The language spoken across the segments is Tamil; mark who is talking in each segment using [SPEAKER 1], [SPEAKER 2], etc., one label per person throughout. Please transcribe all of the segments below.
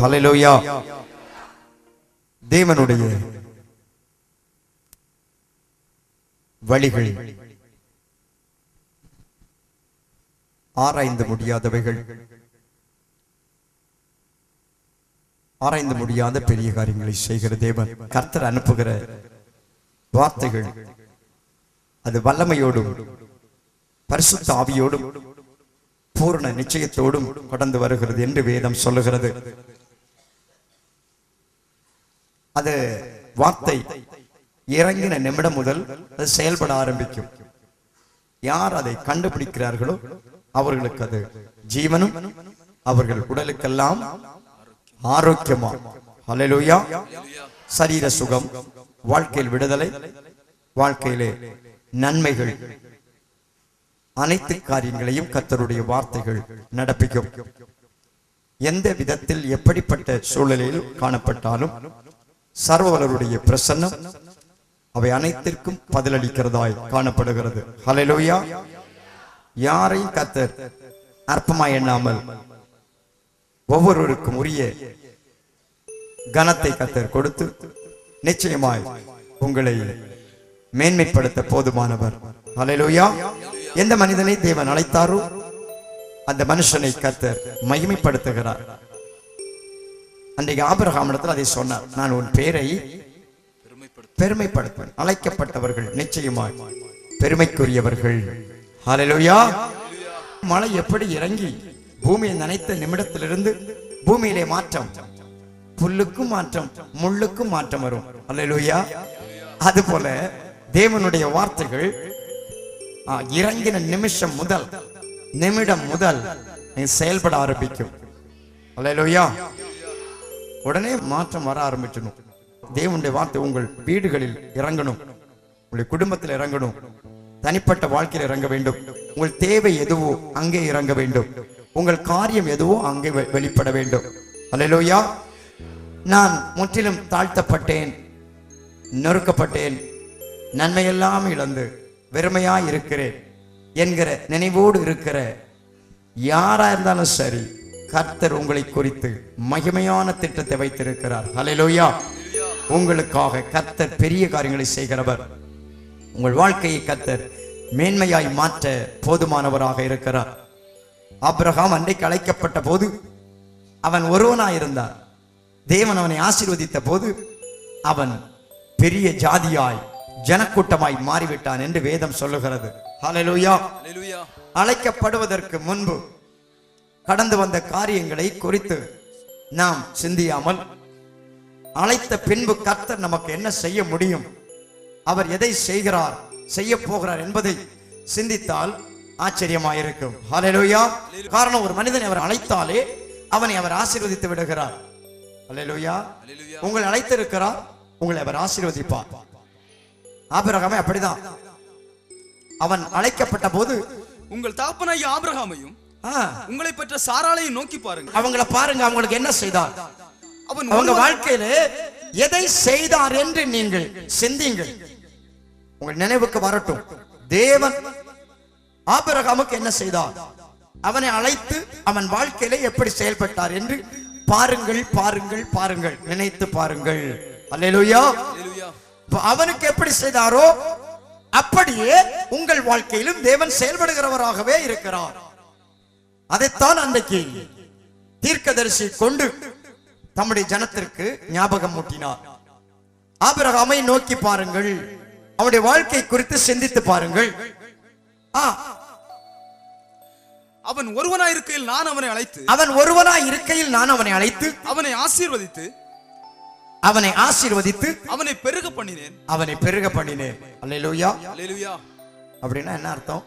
[SPEAKER 1] ஹல்லேலூயா. தேவனுடைய வழிகள் ஆராய்ந்து முடியாதவைகள், ஆராய்ந்து முடியாத பெரிய காரியங்களை செய்கிற தேவன். கர்த்தர் அனுப்புகிற வார்த்தைகள் அது வல்லமையோடும் பரிசுத்த ஆவியோடும் பூர்ண நிச்சயத்தோடும் கடந்து வருகிறது என்று வேதம் சொல்லுகிறது. அது வார்த்தை இறங்கின நிமிடம் முதல் அது செயல்பட ஆரம்பிக்கும். யார் அதை கண்டுபிடிக்கிறார்களோ அவர்களுக்கு அது ஜீவனும் அவர்கள் உடலுக்கெல்லாம் ஆரோக்கியமா. ஹல்லேலூயா. சரீர சுகம், வாழ்க்கையில் விடுதலை, வாழ்க்கையிலே நன்மைகள், அனைத்து காரியங்களையும் கர்த்தருடைய வார்த்தைகள் நடப்பிக்கும். எந்த விதத்தில் எப்படிப்பட்ட சூழலில் காணப்பட்டாலும் சர்வவல்லவருடைய பிரசன்னம் அவை அனைத்திற்கும் பதிலளிக்கிறதாய் காணப்படுகிறது. ஹல்லேலூயா. யாரையும் கர்த்தர் அற்பமாய் எண்ணாமல் ஒவ்வொருவருக்கும் உரிய கனத்தை கர்த்தர் கொடுத்து நிச்சயமாய் உங்களை மேன்மைப்படுத்த போதுமானவர். ஹல்லேலூயா. எந்த மனிதனை தேவன் அழைத்தாரோ அந்த மனுஷனை கர்த்தர் மகிமைப்படுத்துகிறார். அன்றைக்கு ஆபிரகாம் இடத்தில் அதை சொன்னார், நான் உன் பேரை பெருமைப்படுத்துவேன். அழைக்கப்பட்டவர்கள் நிச்சயமாய் பெருமைக்குரியவர்கள். ஹல்லேலூயா. மழை எப்படி இறங்கி பூமியை நனைத்த நிமிடத்திலிருந்து பூமியிலே மாற்றம், புல்லுக்கும் மாற்றம், முள்ளுக்கும் மாற்றம் வரும். ஹல்லேலூயா. அதுபோல தேவனுடைய வார்த்தைகள் இறங்கின நிமிஷம் முதல், நிமிடம் முதல் செயல்பட ஆரம்பிக்கும். ஹல்லேலூயா. உடனே மாற்றம் வர ஆரம்பிக்கணும். தேவனுடைய வார்த்தை உங்கள் வீடுகளில் இறங்கணும், உங்களுடைய குடும்பத்தில் இறங்கணும், தனிப்பட்ட வாழ்க்கையில் இறங்க வேண்டும். உங்கள் தேவை எதுவோ அங்கே இறங்க வேண்டும், உங்கள் காரியம் எதுவோ அங்கே வெளிப்பட வேண்டும். ஹல்லேலூயா. நான் முற்றிலும் தாழ்த்தப்பட்டேன், நொறுக்கப்பட்டேன், நன்மையெல்லாம் இழந்து வெறுமையாய் இருக்கிறேன் என்கிற நினைவோடு இருக்கிற யாரா இருந்தாலும் சரி, கர்த்தர் உங்களை குறித்து மகிமையான திட்டத்தை வைத்திருக்கிறார். ஹல்லேலூயா. உங்களுக்காக கர்த்தர் பெரிய காரியங்களை செய்கிறவர். உங்கள் வாழ்க்கையை கர்த்தர் மேன்மையாய் மாற்ற போதுமானவராக இருக்கிறார். ஆபிரகாம் அன்றைக்கு அழைக்கப்பட்ட போது அவன் ஒருவனாயிருந்தார். தேவன் அவனை ஆசீர்வதித்த போது அவன் பெரிய ஜாதியாய் ஜனக்கூட்டமாய் மாறிவிட்டான் என்று வேதம் சொல்லுகிறது. ஹல்லேலூயா. அழைக்கப்படுவதற்கு முன்பு கடந்து வந்த காரியங்களை குறித்து நாம் சிந்தியாமல் அழைத்த பின்பு கர்த்தர் நமக்கு என்ன செய்ய முடியும், அவர் எதை செய்கிறார், செய்ய போகிறார் என்பதை சிந்தித்தால் ஆச்சரியமாயிருக்கும். ஹல்லேலூயா. காரணம், ஒரு மனிதனை அவர் அழைத்தாலே அவனை அவர் ஆசீர்வதித்து விடுகிறார். ஹல்லேலூயா. உங்களை அழைத்திருக்கிறார், உங்களை அவர் ஆசீர்வதிப்பார். ஆபிரகாமே அப்படிதான். அவன் அழைக்கப்பட்ட போது
[SPEAKER 2] உங்கள் தகப்பனாகிய ஆபிரகாமையும் உங்களை பெற்ற சாராளையும் நோக்கி பாருங்க.
[SPEAKER 1] அவங்கள பாருங்க, அவங்களுக்கு என்ன செய்தார், அவங்க வாழ்க்கையில எதை செய்தார் என்று நீங்கள் சிந்தியுங்கள். உங்கள் நினைவுக்கு வரட்டும், தேவன் ஆபிரகாமுக்கு என்ன செய்தார், அவனை அழைத்து அவன் வாழ்க்கையில எப்படி செயல்பட்டார் என்று பாருங்கள், பாருங்கள், பாருங்கள், நினைத்து பாருங்கள். அல்லேலூயா. அவனுக்கு எப்படி செய்தாரோ அப்படியே உங்கள் வாழ்க்கையிலும் தேவன் செயல்படுகிறவராகவே இருக்கிறார். அதைத்தான் அன்றைக்கு தீர்க்கதரிசி கொண்டு தம்முடைய ஜனத்திற்கு ஞாபகம் ஊட்டினார். ஆபிரகாமை நோக்கி பாருங்கள், அவனுடைய வாழ்க்கை குறித்து சிந்தித்து பாருங்கள்.
[SPEAKER 2] அவன் ஒருவனாய் இருக்கையில் நான் அவனை அழைத்து,
[SPEAKER 1] அவன் ஒருவனாய் இருக்கையில் நான் அவனை அழைத்து,
[SPEAKER 2] அவனை ஆசீர்வதித்து,
[SPEAKER 1] அவனை ஆசீர்வதித்து,
[SPEAKER 2] அவனை பெருக பண்ணினேன்,
[SPEAKER 1] அவனை பெருக பண்ணினேன். அல்லேலூயா.
[SPEAKER 2] அல்லேலூயா.
[SPEAKER 1] அப்படின்னா என்ன அர்த்தம்?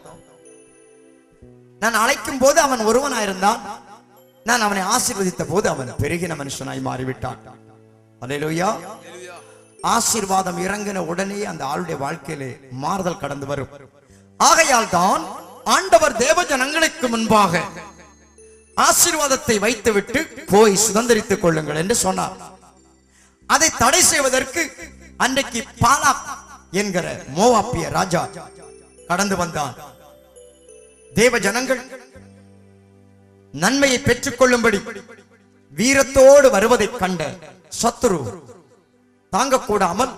[SPEAKER 1] நான் அழைக்கும் போது அவன் ஒருவனாயிருந்தான், நான் அவனை ஆசீர்வதித்த போது அவன் பெருகின மனுஷனாய் மாறிவிட்டான். அல்லேலூயா. ஆசீர்வாதம் இறங்கின உடனே அந்த ஆளுடைய வாழ்க்கையிலே மாறுதல் கடந்து வரும். ஆகையால் தான் ஆண்டவர் தேவ ஜனங்களுக்கு முன்பாக ஆசீர்வாதத்தை வைத்துவிட்டு போய் சுதந்திரித்துக் கொள்ளுங்கள் என்று சொன்னார். அதை தடை செய்வதற்கு அன்றைக்கு பாலாக் என்கிற மோவாபிய ராஜா கடந்து வந்தான். தேவ ஜனங்கள் நன்மையை பெற்றுக் கொள்ளும்படி வீரத்தோடு வருவதைக் கண்ட சத்துரு தாங்கக்கூடாமல்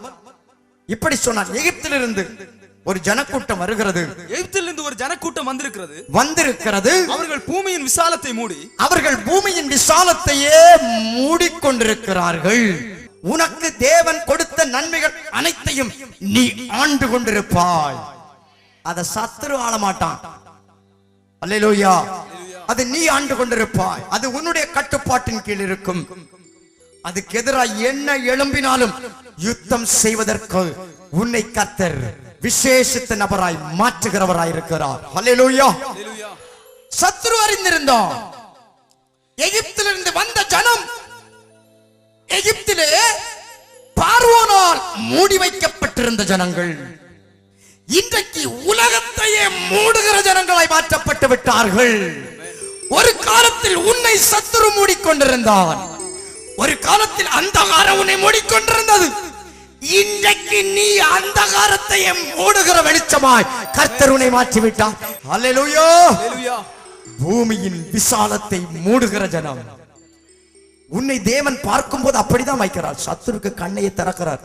[SPEAKER 1] இப்படி சொன்னார், எகிப்திலிருந்து ஒரு ஜனக்கூட்டம் வருகிறது,
[SPEAKER 2] எகிப்திலிருந்து ஒரு ஜனக்கூட்டம் வந்திருக்கிறது. அவர்கள் பூமியின் விசாலத்தை மூடி,
[SPEAKER 1] அவர்கள் பூமியின் விசாலத்தையே மூடிக்கொண்டிருக்கிறார்கள். உனக்கு தேவன் கொடுத்த நன்மைகள் அனைத்தையும் நீ ஆண்டு கொண்டிருப்பாய். அத சத்துரு ஆள மாட்டான். அல்லேலூயா. அது நீ ஆண்டு கொண்டிருப்பாய். அது உன்னுடைய கட்டுப்பாட்டின் கீழ் இருக்கும். அதுக்கு எதிராக என்ன எழும்பினாலும் யுத்தம் செய்வதற்கு உன்னை கர்த்தர் விசேஷித்த நபராய் மாற்றுகிறவராய் இருக்கிறார். அல்லேலூயா. சத்துரு அறிந்திருந்தோம். எகிப்திலிருந்து வந்த ஜனம் எகிப்திலே பார்வோனால் மூடி வைக்கப்பட்டிருந்த ஜனங்கள் இன்றைக்கு உலகத்தையே மூடுகிற ஜனங்களாய் மாற்றப்பட்டு விட்டார்கள். ஒரு காலத்தில் உன்னை சத்துரு மூடிக்கொண்டிருந்தான். ஒரு காலத்தில் அந்தகாரம் உன்னை மூடிக்கொண்டிருந்தது. இன்றைக்கு நீ அந்தகாரத்தையே மூடுகிற வெளிச்சமாய் கர்த்தர் உன்னை மாற்றிவிட்டார். அல்லேலூயா. பூமியின் விசாலத்தை மூடுகிற ஜனம் உன்னை தேவன் பார்க்கும் போது அப்படிதான் வைக்கிறார். சத்துருக்கு கண்ணையை திறக்கிறார்.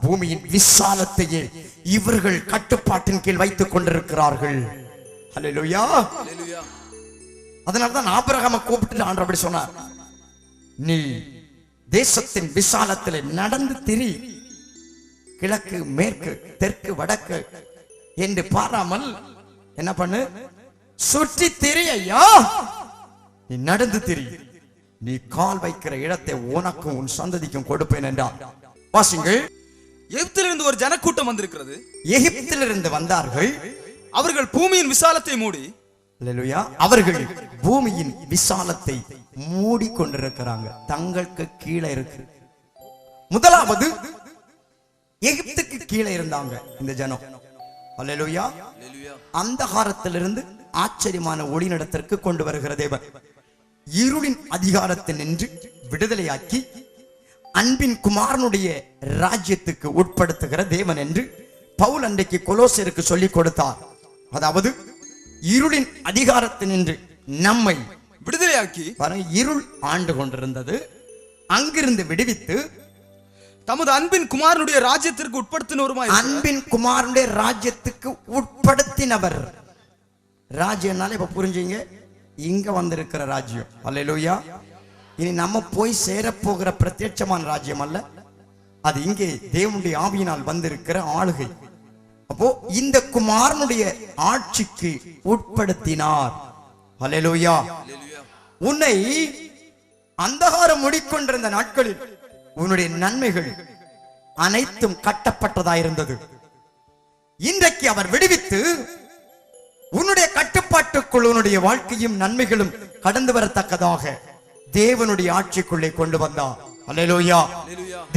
[SPEAKER 1] பூமியின் விசாலத்தையே இவர்கள் கட்டுப்பாட்டின் கீழ் வைத்துக் கொண்டிருக்கிறார்கள். அல்லேலூயா. அதனால்தான் ஆபிரகாமை கூப்பிட்டு ஆண்டவர் அப்படி சொன்னார், நீ தேசத்தின் விசாலத்திலே நடந்து திரி, கிழக்கு மேற்கு தெற்கு வடக்கு என்று பாராமல் என்ன பண்ணு, சுற்றி திரி ஐயா. நீ நடந்து திரி, நீ கால் வைக்கிற இடத்தை உனக்கும் உன் சந்ததிக்கும் கொடுப்பேன் என்றார். வாசிங்கள்.
[SPEAKER 2] எகிப்திலிருந்து ஒரு ஜனக்கூட்டம் வந்திருக்கிறது.
[SPEAKER 1] எகிப்திலிருந்து வந்தார்கள்.
[SPEAKER 2] அவர்கள் பூமியின் விசாலத்தை மூடி,
[SPEAKER 1] அல்லேலூயா, அவர்கள் பூமியின் விசாலத்தை மூடி கொண்டிருக்கிறாங்க. தங்களுக்கு கீழே இருக்கு. முதலாவது எகிப்துக்கு கீழே இருந்தாங்க இந்த ஜனம். அல்லேலூயா. அந்தகாரத்திலிருந்து ஆச்சரியமான ஒளிநடத்திற்கு கொண்டு வருகிற தேவன் இருளின் அதிகாரத்தை நின்று விடுதலையாக்கி அன்பின் குமாரனுடைய ராஜ்யத்துக்கு உட்படுத்துகிற தேவன் என்று பவுல் அன்றைக்கு கொலோசியருக்கு சொல்லிக் கொடுத்தார். அதாவது இருளின் அதிகாரத்தை நின்று நம்மை
[SPEAKER 2] விடுதலையாக்கி,
[SPEAKER 1] இருள் ஆண்டு கொண்டிருந்தது, அங்கிருந்து விடுவித்து
[SPEAKER 2] தமது அன்பின் குமாரனுடைய ராஜ்யத்திற்கு உட்படுத்தினவருமாய்,
[SPEAKER 1] அன்பின் குமாரனுடைய ராஜ்யத்துக்கு உட்படுத்தினவர். ராஜ்யம்னால இப்ப புரிஞ்சுங்க, இங்க வந்திருக்கிற ராஜ்யம். அல்லேலூயா. இனி நம்ம போய் சேரப்போகிற பிரத்யட்சமான ராஜ்யம் அல்ல, அது இங்கே தேவனுடைய ஆவியினால் வந்திருக்கிற ஆளுகை. அப்போ இந்த குமாரனுடைய ஆட்சிக்கு உட்படுத்தினார். அல்லேலூயா. உன்னை அந்தகாரம் மூடிக்கொண்டிருந்த நாட்களில் உன்னுடைய நன்மைகள் அனைத்தும் கட்டப்பட்டதாயிருந்தது. இன்றைக்கு அவர் விடுவித்து உன்னுடைய கட்டுப்பாட்டுக்குள் உன்னுடைய வாழ்க்கையும் நன்மைகளும் கடந்து வரத்தக்கதாக தேவனுடைய ஆட்சிக்குள்ளே கொண்டு வந்தார். அல்லேலூயா.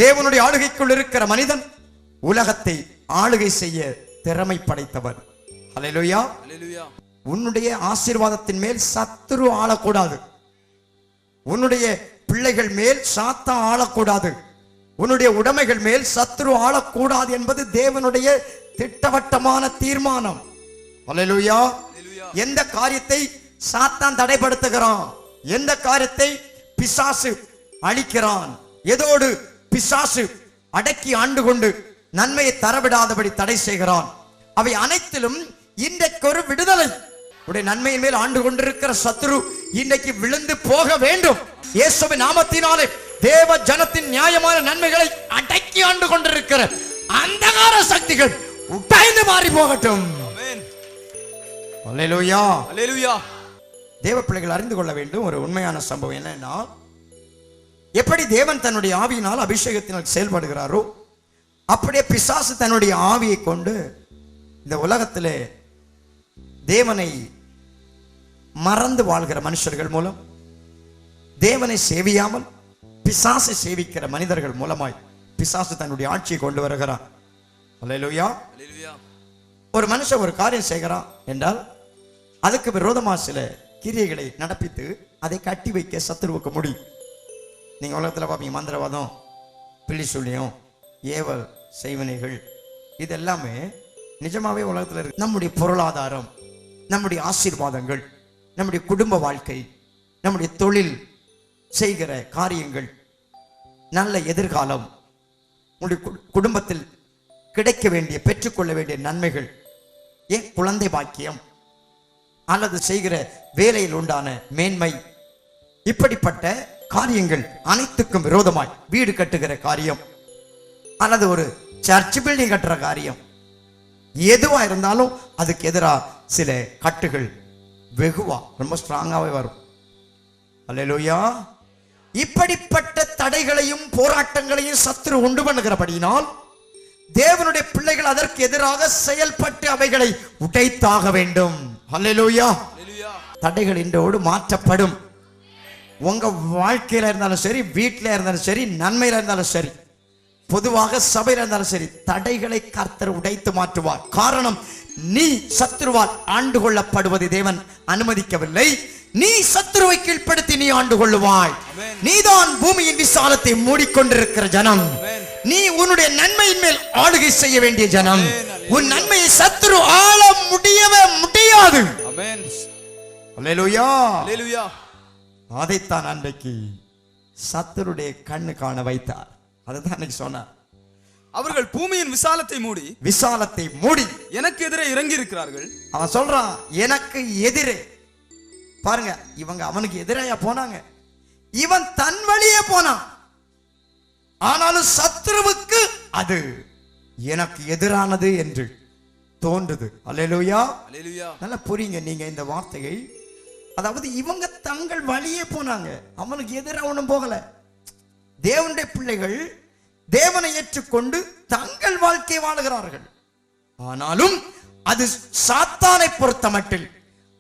[SPEAKER 1] தேவனுடைய ஆளுகைக்குள் இருக்கிற மனிதன் உலகத்தை ஆளுகை செய்ய திறமை படைத்தவர். அல்லேலூயா. உன்னுடைய ஆசீர்வாதத்தின் மேல் சத்துரு ஆளக்கூடாது. உன்னுடைய பிள்ளைகள் மேல் சாத்தான் ஆளக்கூடாது. உன்னுடைய உடைமைகள் மேல் சத்துரு ஆளக்கூடாது என்பது தேவனுடைய திட்டவட்டமான தீர்மானம். அல்லேலூயா. எந்த காரியத்தை சாத்தான் தடைப்படுத்துகிறான், எந்த காரியத்தை பிசாசு அழிக்கிறான், எதோடு பிசாசு அடக்கி ஆண்டு கொண்டு நன்மையை தரவிடாதபடி தடை செய்கிறான், அவை அனைத்திலும் இன்றைக்கு ஒரு விடுதலை. உடைய நன்மையின் மேல் ஆண்டு கொண்டிருக்கிற சத்துரு இன்றைக்கு விழுந்து போக வேண்டும். இயேசுவின் நாமத்தினாலே தேவ ஜனத்தின் நியாயமான நன்மைகளை அடக்கி ஆண்டு கொண்டிருக்கிற அந்தகார சக்திகள் உடைந்து மாறி போகட்டும். அல்லேலூயா.
[SPEAKER 2] அல்லேலூயா.
[SPEAKER 1] தேவ பிள்ளைகள் அறிந்து கொள்ள வேண்டும் ஒரு உண்மையான சம்பவம் என்னன்னா, எப்படி தேவன் தன்னுடைய ஆவியினால் அபிஷேகத்தினால் செயல்படுகிறாரோ அப்படியே பிசாசு தன்னுடைய ஆவியை கொண்டு இந்த உலகத்திலே தேவனை மறந்து வாழ்கிற மனுஷர்கள் மூலம், தேவனை சேவியாமல் பிசாசை சேவிக்கிற மனிதர்கள் மூலமாய் பிசாசு தன்னுடைய ஆட்சியை கொண்டு வருகிறான். அல்லேலூயா. ஒரு மனுஷன் ஒரு காரியம் செய்கிறான் என்றால் அதுக்கு விரோதமா சில கிரியைகளை நடப்பித்து அதை கட்டி வைக்க சத்துருவுக்கு முடியும். நீங்க உலகத்துல பாப்பீங்க, மந்திரவாதம், பிள்ளி சொல்லியம், ஏவல் செய்வனைகள், இதெல்லாமே நிஜமாவே உலகத்துல இருக்கு. நம்முடைய பொருளாதாரம், நம்முடைய ஆசீர்வாதங்கள், நம்முடைய குடும்ப வாழ்க்கை, நம்முடைய தொழில் செய்கிற காரியங்கள், நல்ல எதிர்காலம், உங்களுடைய குடும்பத்தில் கிடைக்க வேண்டிய, பெற்றுக்கொள்ள வேண்டிய நன்மைகள், ஏன் குழந்தை பாக்கியம், அல்லது செய்கிற வேலையில் உண்டான மேன்மை, இப்படிப்பட்ட காரியங்கள் அனைத்துக்கும் விரோதமாய் வீடு கட்டுகிற காரியம், அல்லது ஒரு சர்ச் பில்டிங் கட்டுற காரியம், எதுவா இருந்தாலும் அதுக்கு எதிராக சில கட்டுகள் வெகுவா ரொம்ப ஸ்ட்ராங்காவே வரும். அல்லேலூயா. இப்படிப்பட்ட தடைகளையும் போராட்டங்களையும் சத்துரு உண்டு பண்ணுகிறபடியினால் தேவனுடைய பிள்ளைகள் அதற்கு எதிராக செயல்பட்டு அவைகளை உடைத்தாக வேண்டும். அல்லேலூயா. தடைகள் இன்றோடு மாற்றப்படும். உங்க வாழ்க்கையில இருந்தாலும் சரி, வீட்டில இருந்தாலும் சரி, நன்மையில இருந்தாலும் சரி, பொதுவாக சபையில இருந்தாலும் சரி, தடைகளை கர்த்தர் உடைத்து மாற்றுவார். காரணம், நீ சத்துருவால் ஆண்டு கொள்ளப்படுவதை தேவன் அனுமதிக்கவில்லை. நீ சத்துருவை கீழ்ப்படுத்தி நீ ஆண்டு கொள்ளுவாய். நீதான் பூமியின் விசாலத்தை மூடிக்கொண்டிருக்கிற ஜனம். நீ உன்னுடைய நன்மையின் மேல் ஆளுகை செய்ய வேண்டிய ஜனம். உன் நன்மையை சத்துரு ஆள முடியவே முடியாது. அல்லேலூயா. அதைத்தான் அன்றைக்கு சத்துருடைய கண்ணு காண வைத்தார். அதுதான் அன்னைக்கு சொன்னார்.
[SPEAKER 2] அவர்கள் பூமியின் விசாலத்தை மூடி எனக்கு எதிரே இறங்கி இருக்கிறார்கள்.
[SPEAKER 1] அவன் சொல்றான், எனக்கு எதிரே. பாருங்க, இவங்க அவனுக்கு எதிராயா போனாங்க, இவன் தன் வழியே போனான். ஆனாலும் சத்துருவுக்கு அது எனக்கு எதிரானது என்று தோன்றுது. அல்லேலூயா. நல்லா புரியுங்க நீங்க இந்த வார்த்தையை. அதாவது இவங்க தங்கள் வழியே போனாங்க, அவனுக்கு எதிராக ஒன்றும் போகல. தேவனுடைய பிள்ளைகள் தேவனை ஏற்றுக்கொண்டு தங்கள் வாழ்க்கை வாழுகிறார்கள். ஆனாலும் அது சாத்தானை பொறுத்த மட்டில்,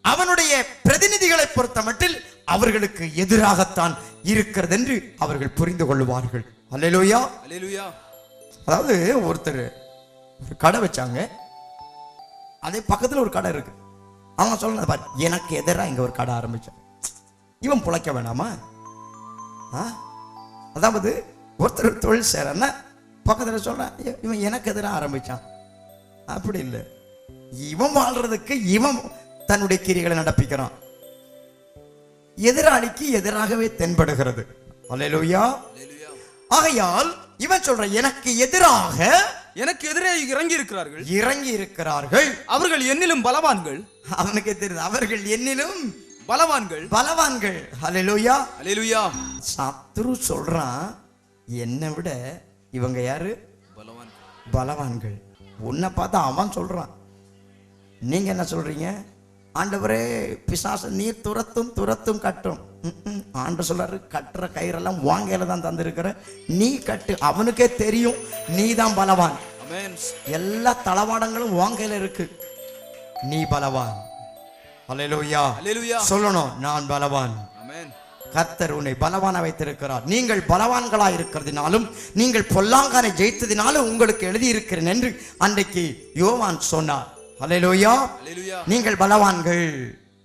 [SPEAKER 1] அவனுடைய பிரதிநிதிகளை பொறுத்த மட்டில் அவர்களுக்கு எதிராகத்தான் இருக்கிறது என்று அவர்கள் புரிந்து கொள்வார்கள். அல்லேலூயா. அதாவது ஒருத்தர் ஒரு கடை வச்சாங்க, அதே பக்கத்துல ஒரு கடை இருக்கு. அவங்க சொல்ல பாரு, எனக்கு எதிராக இங்க ஒரு கடை ஆரம்பிச்சான், இவன் பிழைக்க வேணாமா? அதாவது ஒருத்தர் தொழில் செய்யறன்னா பக்கத்துல சொல்றான், இவன் எனக்கு எதிராக ஆரம்பிச்சான். அப்படி இல்லை, இவன் வாழ்றதுக்கு இவன் தன்னுடைய கிரிகளை நடப்பிக்கிறான். எதிராளிக்கு எதிராகவே தென்படுகிறது. அல்லேலூயா. ஆகையால் இவன் சொல்ற, எனக்கு எதிராக
[SPEAKER 2] எதிரே இறங்கி இருக்கிறார்கள். அவர்கள் என்னிலும் பலவான்கள்.
[SPEAKER 1] அவனுக்கு தெரியுது, அவர்கள் என்னிலும்
[SPEAKER 2] பலவான்கள்.
[SPEAKER 1] அல்லேலூயா. சத்துரு சொல்றான், என்னை விட இவங்க யாரு? பலவான்கள். உன்னை பார்த்தா அவன் சொல்றான். நீங்க என்ன சொல்றீங்க? ஆண்டவரே, பிசாசு நீர் துரத்தும் கட்டும். ஆண்டவர் சொல்றாரு, கட்டுற கயிறெல்லாம் வாங்கையில தான் தந்திருக்கிற, நீ கட்டு. அவனுக்கே தெரியும் நீ தான் பலவான். எல்லா தளவாடங்களும் வாங்கையில இருக்கு, நீ பலவான். அல்லேலூயா. சொல்லணும், நான் பலவான். கர்த்தர் உன்னை பலவான வைத்திருக்கிறார். நீங்கள் பலவான்களா இருக்கிறதுனாலும், நீங்கள் பொல்லாங்கானை ஜெயித்ததினாலும் உங்களுக்கு எழுதியிருக்கிறேன் என்று அன்றைக்கு யோவான் சொன்னார். அல்லேலூயா. நீங்கள் பலவான்கள்.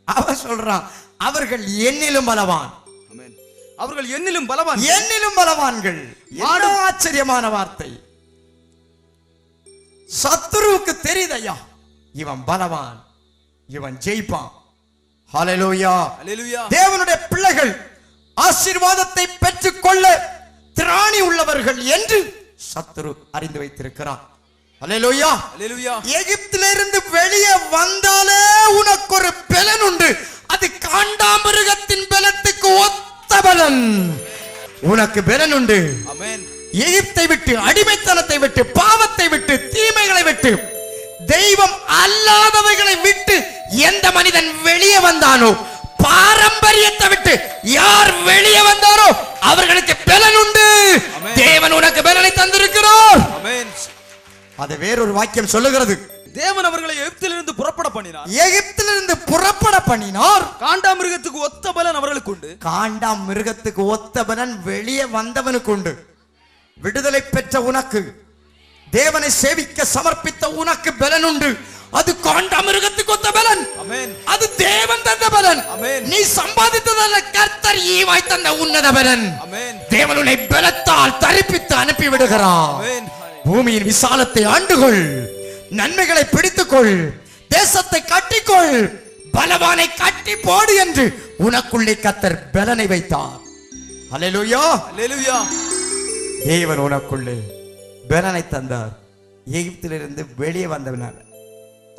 [SPEAKER 1] அவன் சொல்றான், அவர்கள் என்னிலும் பலவான்.
[SPEAKER 2] என்னிலும்
[SPEAKER 1] பலவான்கள். ஆச்சரியமான வார்த்தை. சத்துருவுக்கு தெரியுதையா, இவன் பலவான், இவன் ஜெயிப்பான். ஹல்லேலூயா. தேவனுடைய பிள்ளைகள் ஆசீர்வாதத்தை பெற்றுக்கொள்ள திராணி உள்ளவர்கள் என்று சத்துரு அறிந்து வைத்திருக்கிறான். அல்லேலூயா. எகிப்திலிருந்து வெளியே வந்தாலே உனக்கு ஒரு பலன் உண்டு. அது காண்டாமிருகத்தின் பலத்துக்கு ஒத்த பலன். உனக்கு பலன் உண்டு. எகிப்தை விட்டு, அடிமைத்தனத்தை விட்டு, பாவத்தை விட்டு, தீமைகளை விட்டு, தெய்வம் அல்லாதவைகளை விட்டு எந்த மனிதன் வெளியே வந்தானோ, பாரம்பரியத்தை விட்டு யார் வெளியே வந்தாரோ அவர்களுக்கு பலன் உண்டு. தேவன் உனக்கு பலனை தந்திருக்கிறார். அது வேறொரு வாக்கியம் சொல்லுகிறது.
[SPEAKER 2] தேவன் அவர்களை எகிப்திலிருந்து புறப்பட பண்ணினார். காண்டாமிருகத்துக்கு ஒத்த பலன் அவர்களுக்கு உண்டு.
[SPEAKER 1] காண்டாமிருகத்துக்கு ஒத்த பலன் வெளியே வந்தவனுக்கு உண்டு. விடுதலை பெற்ற உனக்கு, தேவனை சேவிக்க சமர்ப்பித்த உனக்கு பலன் உண்டு. அது காண்டாமிருகத்துக்கு ஒத்த பலன். அது தேவன் தந்த பலன். நீ சம்பாதித்ததல்ல, கர்த்தர் ஈவாய் தந்த உன்னத பலன். தேவன் உன்னை பலத்தால் தரிப்பித்து அனுப்பி விடுகிறார். பூமியின் விசாலத்தை ஆண்டுகொள், நன்மைகளை பிடித்துக்கொள், தேசத்தை கட்டிக்கொள், பலவானை கட்டி போடு என்று உனக்குள்ளே கர்த்தர் பலனை வைத்தார். ஹல்லேலூயா.
[SPEAKER 2] அல்லேலூயா.
[SPEAKER 1] தேவன் உனக்குள்ளே பலனை தந்தார். எகிப்திலிருந்து வெளியே வந்தவனால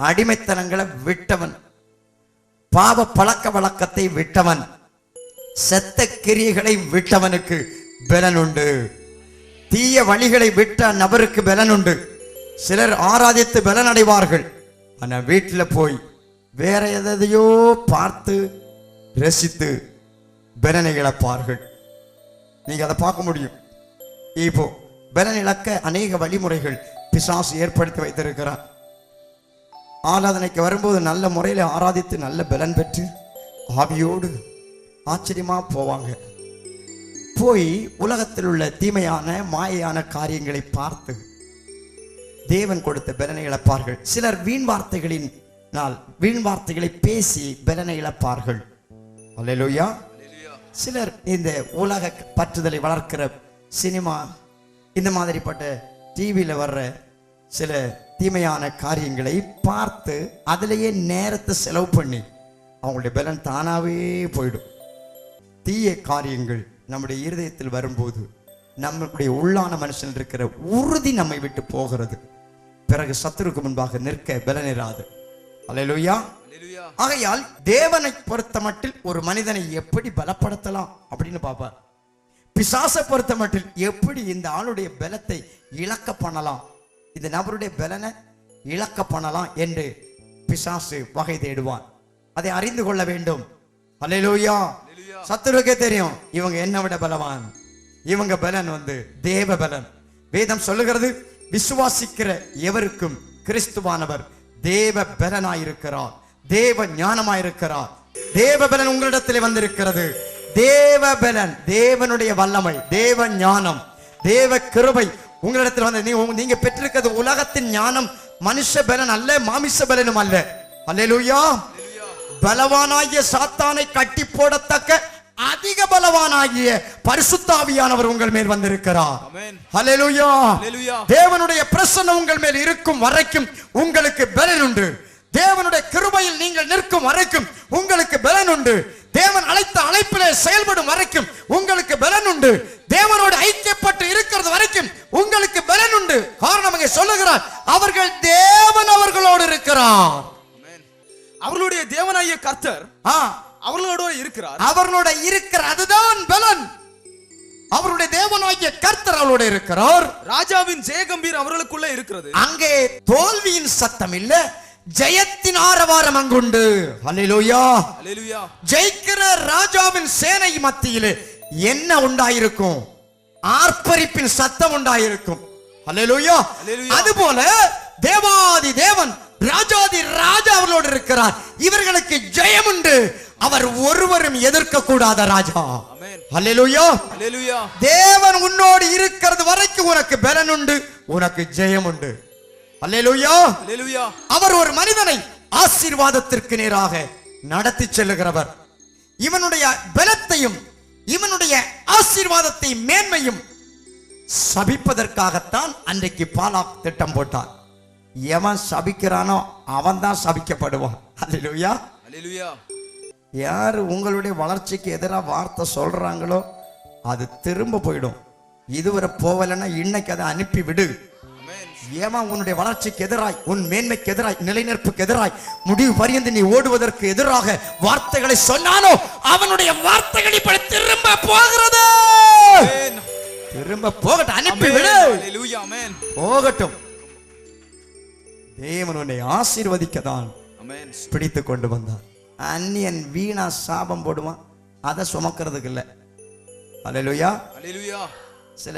[SPEAKER 1] அடிமைத்தனங்களை விட்டவன், பாவ பழக்க வழக்கத்தை விட்டவன், செத்த கிரியைகளை விட்டவனுக்கு பலன் உண்டு. தீய வழிகளை விட்ட நபருக்கு பலன் உண்டு. சிலர் ஆராதித்து பலன் அடைவார்கள், ஆனா வீட்டில் போய் வேற எதையோ பார்த்து ரசித்து பலனை இழப்பார்கள். நீங்க அதை பார்க்க முடியும். இப்போ பலன் இழக்க அநேக வழிமுறைகள் பிசாசு ஏற்படுத்தி வைத்திருக்கிறான். ஆராதனைக்கு வரும்போது நல்ல முறையில் ஆராதித்து நல்ல பலன் பெற்று ஆவியோடு ஆச்சரியமா போவாங்க. போய் உலகத்தில் உள்ள தீமையான மாயையான காரியங்களை பார்த்து தேவன் கொடுத்த பலனை இழப்பார்கள். சிலர் வீண் வார்த்தைகளை பேசி பலனை இழப்பார்கள். அல்லேலூயா. சிலர் இந்த உலக பற்றுதலை வளர்க்கிற சினிமா, இந்த மாதிரிப்பட்ட டிவியில் வர்ற சில தீமையான காரியங்களை பார்த்து அதிலேயே நேரத்தை செலவு பண்ணி அவங்களுடைய பலன் தானாவே போயிடும். தீய காரியங்கள் நம்முடைய இருதயத்தில் வரும்போது நம்மளுடைய உள்ளான மனுஷன் இருக்கிற உறுதி நம்மை விட்டு போகிறது. பிறகு சத்துருக்கு முன்பாக நிற்க பலனிராது. அல்லேலூயா. ஆகையால் தேவனை பொறுத்த மட்டில் ஒரு மனிதனை எப்படி பலப்படுத்தலாம் அப்படின்னு பார்ப்பார். பிசாசை பொறுத்த மட்டில் எப்படி இந்த ஆளுடைய பலத்தை இழக்க பண்ணலாம், இந்த நபருடைய பலனை இழக்க பண்ணலாம் என்று பிசாசு வகை தேடுவான். அதை அறிந்து கொள்ள வேண்டும். அல்லேலூயா. சத்துருக்கே தெரியும் இவங்க என்ன விட பலவான், இவங்க பலன் தேவ பலன். வேதம் சொல்லுகிறது, விசுவாசிக்கிற எவருக்கும் கிறிஸ்துவானவர் தேவ பலனாயிருக்கிறார், தேவ ஞானமாயிருக்கிறார். தேவ பலன் உங்களிடத்தில் வந்திருக்கிறது. தேவ பலன், தேவனுடைய வல்லமை, தேவ ஞானம், தேவ கிருபை உங்களிடத்தில் வந்து நீங்க பெற்றிருக்கிறது உலகத்தின் ஞானம், மனுஷ பலன் அல்ல, மாமிச பலனும் அல்ல. அல்லேலூயா. பலவானாகிய சாத்தானை கட்டி போடத்தக்க அதிக பலவானாகிய பரிசுத்த ஆவியானவர் உங்கள் மேல் வந்திருக்கிறார். அல்லேலூயா. தேவனுடைய பிரசன்னம் உங்கள் மேல் இருக்கும் வரைக்கும் உங்களுக்கு பலன் உண்டு. தேவனுடைய கிருபையில் நீங்கள் நிற்கும் வரைக்கும் உங்களுக்கு பலன் உண்டு. தேவன் அழைத்த அழைப்பிலே செயல்படும் வரைக்கும் உங்களுக்கு பலன் உண்டு. தேவனோடு ஐக்கியப்பட்டு இருக்கிறது வரைக்கும் உங்களுக்கு பலன் உண்டு. காரணம் அங்கே சொல்லுகிறார், அவர்கள் தேவன் அவர்களோடு இருக்கிறார்.
[SPEAKER 2] அவர்களுடைய தேவனாகிய கர்த்தர் அவர்களோடு இருக்கிறார்.
[SPEAKER 1] அவர்களோட இருக்கிற அதுதான் பலன். அவருடைய தேவனாகிய கர்த்தர் அவரோடு இருக்கிறார்.
[SPEAKER 2] ராஜாவின் ஜெயகம்பீர் அவர்களுக்குள்ள இருக்கிறது.
[SPEAKER 1] அங்கே தோல்வியின் சத்தம் இல்ல, ஜெயத்தின் ஆரவாரம் அங்குண்டு. அல்லேலூயா.
[SPEAKER 2] அல்லேலூயா.
[SPEAKER 1] ஜெயிக்கிற ராஜாவின் சேனை மத்தியிலே என்ன உண்டாயிருக்கும்? ஆர்ப்பரிப்பின் சத்தம் உண்டாயிருக்கும். அல்லேலூயா. அதுபோல தேவாதி தேவன் ராஜாதி ராஜா அவர்களோடு இருக்கிறார். இவர்களுக்கு ஜெயம் உண்டு. அவர் ஒருவரும் எதிர்க்க கூடாத ராஜா. அல்லேலூயா.
[SPEAKER 2] அல்லேலூயா.
[SPEAKER 1] தேவன் உன்னோடு இருக்கிறது வரைக்கும் உனக்கு பலன் உண்டு, உனக்கு ஜெயம் உண்டு. அல்லேலூயா.
[SPEAKER 2] அல்லேலூயா.
[SPEAKER 1] அவர் ஒரு மனிதனை ஆசீர்வாதத்திற்கு நேராக நடத்தி செல்லுகிறவர். இவனுடைய பலத்தையும் இவனுடைய ஆசீர்வாதத்தை மேன்மையும் சபிப்பதற்காகத்தான் அன்றைக்கு பாலாக் திட்டம் போட்டான். எவன் சபிக்கிறானோ அவன் தான் சபிக்கப்படுவான். அல்லேலூயா.
[SPEAKER 2] அல்லேலூயா.
[SPEAKER 1] யார் உங்களுடைய வளர்ச்சிக்கு எதிராக வார்த்தை சொல்றாங்களோ அது திரும்ப போயிடும். இதுவரை போவலன்னா இன்னைக்கு அதை அனுப்பி விடு. ஏமா உன்னுடைய வளர்ச்சிக்கு எதிராய், உன் மேன்மைக்கு எதிராய், நிலைநிற்புக்கு எதிராய், முடிவு பரியந்து நீ ஓடுவதற்கு எதிராக வார்த்தைகளை சொன்னானோ அவனுடைய வார்த்தைகள் இப்படி திரும்ப போகிறது. திரும்ப போகட்டும், அனுப்பி விடு. போகட்டும். தேவன் உன்னை ஆசீர்வதிக்கதான் பிடித்து கொண்டு வந்தார். அந்நியன் வீணா சாபம் போடுவான், அதை சுமக்கிறதுக்கு இல்லை. அல்லேலூயா.
[SPEAKER 2] அல்லேலூயா.
[SPEAKER 1] சில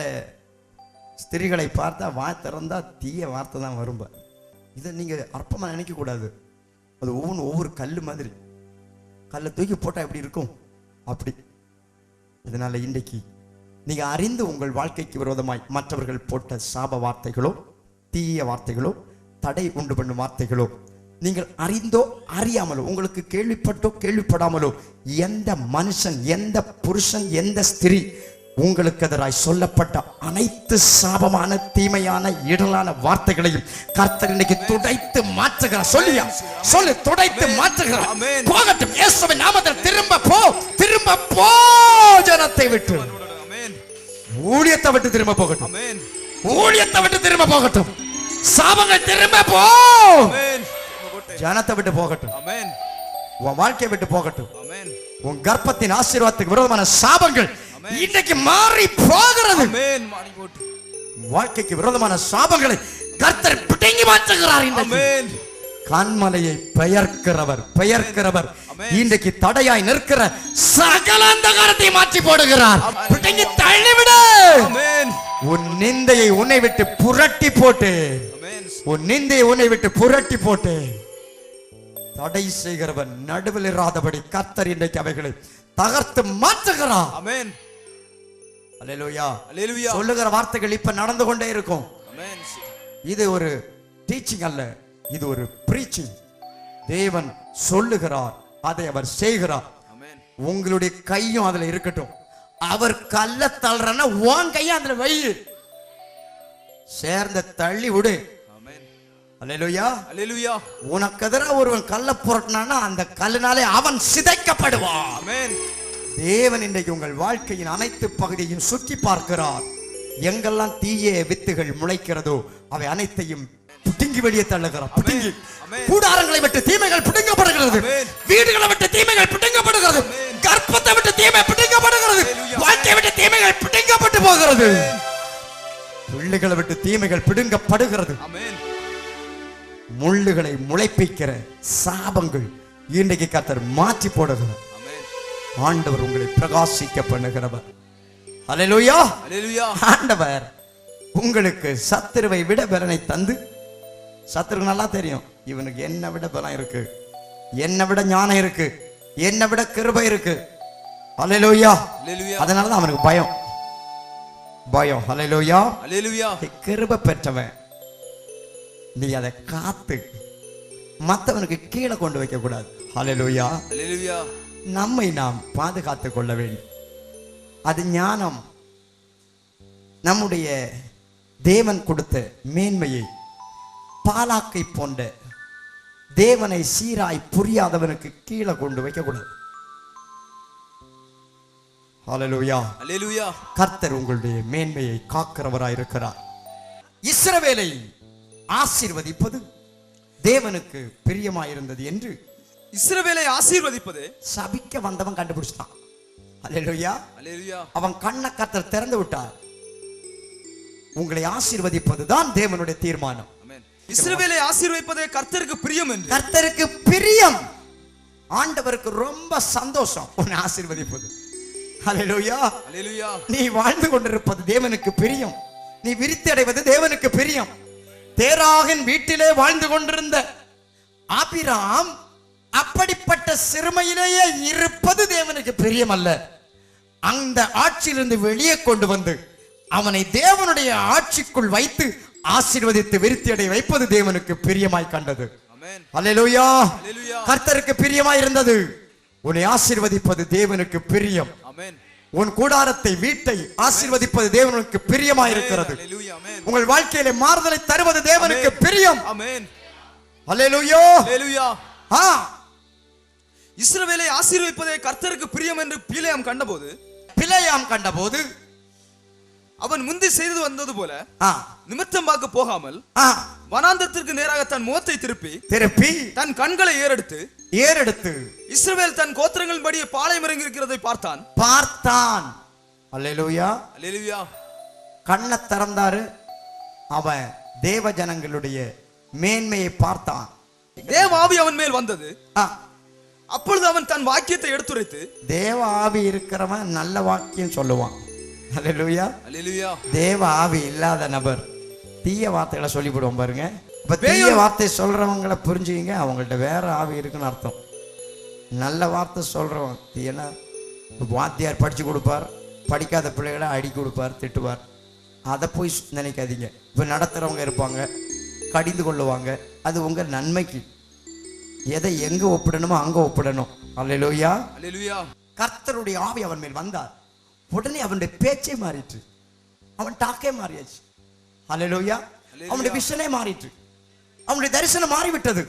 [SPEAKER 1] ஸ்திரீகளை பார்த்தா வாய் திறந்தா தீய வார்த்தை தான் வரும். இதை நீங்க அற்பமா நினைக்க கூடாது. அது ஒவ்வொரு கல்லு மாதிரி, கல்லை தூக்கி போட்டா எப்படி இருக்கும் அப்படி. இதனால இன்றைக்கு நீங்க அறிந்து உங்கள் வாழ்க்கைக்கு விரோதமாய் மற்றவர்கள் போட்ட சாப வார்த்தைகளோ தீய வார்த்தைகளோ தடை உண்டு பண்ணும் வார்த்தைகளோ நீங்கள் அறிந்தோ அறியாமலோ, உங்களுக்கு கேள்விப்பட்டோ கேள்விப்படாமலோ எந்த மனுஷன், எந்த புருஷன், எந்த ஸ்திரீ உங்களுக்கு எதிராய் சொல்லப்பட்ட அனைத்து சாபமான தீமையான இடலான வார்த்தைகளையும் கர்த்தர் இன்னைக்கு துடைத்து மாற்றுகிறார். சொல்லியா சொல்லு, துடைத்து மாற்றுகிறார். போகட்டும், இயேசுவின் நாமத்தில் திரும்ப போ, திரும்ப போ ஜனத்தை. ஊழியத்தை விட்டு ஊழியத்தை விட்டு திரும்ப போகட்டும். ஊழியத்தை விட்டு திரும்ப போகட்டும். சாபங்கள் திரும்ப போ. ஜனத்தை விட்டு போகட்டும். உன் வாழ்க்கையை விட்டு போகட்டும். உன் கர்ப்பத்தின் ஆசீர்வாதத்துக்கு விரோதமான சாபங்கள் இன்னைக்கு மாறி போகிறது. வாழ்க்கைக்கு விரோதமான சாபங்களை கர்த்தர் பிடுங்கி மாற்றுகிறார். கண்மலையை பெயர்க்கிறவர் இன்றைக்கு தடையாய் நிற்கிற சகல அந்தகாரத்தை மாற்றி போடுகிறார். பிடுங்கி தள்ளிவிடு. உன் நிந்தையை உன்னை விட்டு புரட்டி போட்டு, உன் நிந்தையை உன்னை விட்டு புரட்டி போட்டு தடை செய்கிறவன் நடுவில் இராதபடி கர்த்தர் இன்றைக்கு அவைகளை தகர்த்து மாற்றுகிறார். ஆமென். அல்லேலூயா. அல்லேலூயா. சொல்லுகிற வார்த்தைகள் இப்ப நடந்து கொண்டே இருக்கும். ஆமென். இது ஒரு டீச்சிங் அல்ல, இது ஒரு பிரீச்சிங். தேவன் சொல்லுகிறார், அதை அவர் செய்கிறார். ஆமென். உங்களுடைய கையும் அதுல இருக்கட்டும். அவர் கல்ல தள்ளுறன்னா உன் கையை அதுல வை, சேர்ந்த தள்ளி விடு. அல்லேலூயா. அல்லேலூயா. உனக்கு எதிராக ஒருவன் கல்ல புரட்டினானா அந்த கல்லினாலே அவன் சிதைக்கப்படுவான். ஆமென். தேவன் இன்றைக்கு உங்கள் வாழ்க்கையின் அனைத்து பகுதியையும் சுற்றி பார்க்கிறார். எங்கெல்லாம் தீய வித்துகள் முளைக்கிறதோ அவை அனைத்தையும் பிடுங்கி வெளியே தள்ளுகிறார். பிடுங்கி கூடாரங்களை விட்டு தீமைகள் பிடுங்கப்படுகிறது. வீடுகளை விட்டு தீமைகள் பிடுங்கப்படுகிறது. கர்ப்பத்தை விட்டு தீமை பிடுங்கப்படுகிறது. வாழ்க்கையை விட்டு தீமைகள் பிடுங்கப்பட்டு போகிறது. பிள்ளைகளை விட்டு தீமைகள் பிடுங்கப்படுகிறது. முள்ளுகளை முளைப்பிக்கிற சாபங்கள் இன்றைக்கு கர்த்தர் மாற்றி போடுகிறார். ஆண்டவர் உங்களை பிரகாசிக்க பண்ணுகிறவர். அல்லேலூயா. அல்லேலூயா. ஆண்டவர் உங்களுக்கு சத்துருவை விட பலனை தந்து, சத்துருக்கு நல்லா தெரியும் இவனுக்கு என்ன விட பலம் இருக்கு, என்ன விட ஞானம் இருக்கு, என்ன விட கிருபை இருக்கு. அல்லேலூயா. அதனாலதான் அவனுக்கு பயம். அல்லேலூயா. அல்லேலூயா. கிருபை பெற்றவன் நீ அதை காத்து மற்றவனுக்கு கீழே கொண்டு வைக்க கூடாது. அல்லேலூயா. அல்லேலூயா. நம்மை நாம் பாதுகாத்துக் கொள்ள வேண்டும். அது ஞானம். நம்முடைய தேவன் கொடுத்த மேன்மையை பாலாக்கை போன்ற தேவனை சீராய் புரியாதவனுக்கு கீழே கொண்டு வைக்க கூடாது. அல்லேலூயா. அல்லேலூயா. கர்த்தர் உங்களுடைய மேன்மையை காக்கிறவராய் இருக்கிறார். இஸ்ரவேலை ஆசீர்வதிப்பது தேவனுக்கு பிரியமாயிருந்தது என்று
[SPEAKER 2] இஸ்ரவேலை ஆசீர்வதிப்பது
[SPEAKER 1] சபிக்க வந்தவன் கண்டுபிடிச்சான். அல்லேலூயா. அல்லேலூயா. அவன் கண்ணை கர்த்தர் திறந்து விட்டார். உங்களை ஆசீர்வதிப்பதுதான் தேவனுடைய தீர்மானம்.
[SPEAKER 2] இஸ்ரவேலை ஆசீர்வதிப்பதே கர்த்தருக்கு பிரியம் என்று.
[SPEAKER 1] கர்த்தருக்கு பிரியம். ஆண்டவருக்கு ரொம்ப சந்தோஷம் உன்னை ஆசீர்வதிப்பது. அல்லேலூயா. அல்லேலூயா. நீ வாழ்ந்து கொண்டிருப்பது தேவனுக்கு பிரியம். நீ விருத்தி அடைவது தேவனுக்கு பிரியம். தேராகின் வீட்டிலே வாழ்ந்து கொண்டிருந்த ஆபிராம் அப்படிப்பட்ட சிறுமையிலேயே இருப்பது தேவனுக்கு பிரியம் அல்ல. அந்த ஆட்சியிலிருந்து வெளியே கொண்டு வந்து அவனை தேவனுடைய ஆட்சிக்குள் வைத்து ஆசீர்வதித்து விருத்தியடை வைப்பது தேவனுக்கு பிரியமாய் கண்டது. அல்லேலூயா. கர்த்தருக்கு பிரியமாய் இருந்தது. உன்னை ஆசீர்வதிப்பது தேவனுக்கு பிரியம். உன் கூடாரத்தை வீட்டை ஆசீர்வதிப்பது தேவனுக்கு பிரியமாய் இருக்கிறது. உங்கள் வாழ்க்கையிலே மாறுதலை தருவது தேவனுக்கு பிரியம். அல்லேலூயா. அல்லேலூயா.
[SPEAKER 2] இஸ்ரவேலை ஆசீர்வதிப்பதே கர்த்தருக்கு பிரியம் என்று பிலேயாம் கண்டபோது அவன் முந்தி செய்து வந்தது போல நிமித்தம் பார்க்க போகாமல் வனாந்தரத்திற்கு நேராக தன் முகத்தை திருப்பி தன் கண்களை ஏறெடுத்து இஸ்ரவேல் தன் கோத்திரங்களின் படியே பாளையம் இறங்கி இருக்கிறதை பார்த்தான். அல்லேலூயா. அல்லேலூயா. கண்ணை திறந்தாரு. அவன் தேவ ஜனங்களுடைய மேன்மையை பார்த்தான். தேவ ஆவி அவன் மேல் வந்தது. அப்பொழுது அவன் தன் வாக்கியத்தை எடுத்துரைத்து,
[SPEAKER 1] தேவ ஆவி இருக்கிறவன் நல்ல வாக்கியம் சொல்லுவான். அல்லேலூயா. அல்லேலூயா. தேவ ஆவி இல்லாத நபர் தீய வார்த்தைகளை சொல்லிவிடுவோம் பாருங்க. இப்ப தீய வார்த்தை சொல்றவங்களை புரிஞ்சுக்கிங்க, அவங்கள்ட்ட வேற ஆவி இருக்குன்னு அர்த்தம். நல்ல வார்த்தை சொல்றவன் தீயனா வாத்தியார் படிச்சு கொடுப்பார், படிக்காத பிள்ளைகளை அடி கொடுப்பார், திட்டுவார். அதை போய் நினைக்காதீங்க. இப்ப நடத்துறவங்க இருப்பாங்க, கடிந்து கொள்ளுவாங்க. அது உங்க நன்மைக்கு. எதை எங்க ஒப்பிடணுமோ அங்க ஒப்பிடணும். அல்லேலூயா. அல்லேலூயா. கர்த்தருடைய ஆவி அவன் மேல் வந்தார். உடனே அவனுடைய பேச்சே மாறிட்டு, அவன் டாக்கே மாறியாச்சு. அல்லேலூயா. அவனுடைய விஷனே மாறிட்டு, அவனுடைய தரிசனம் மாறிவிட்டது.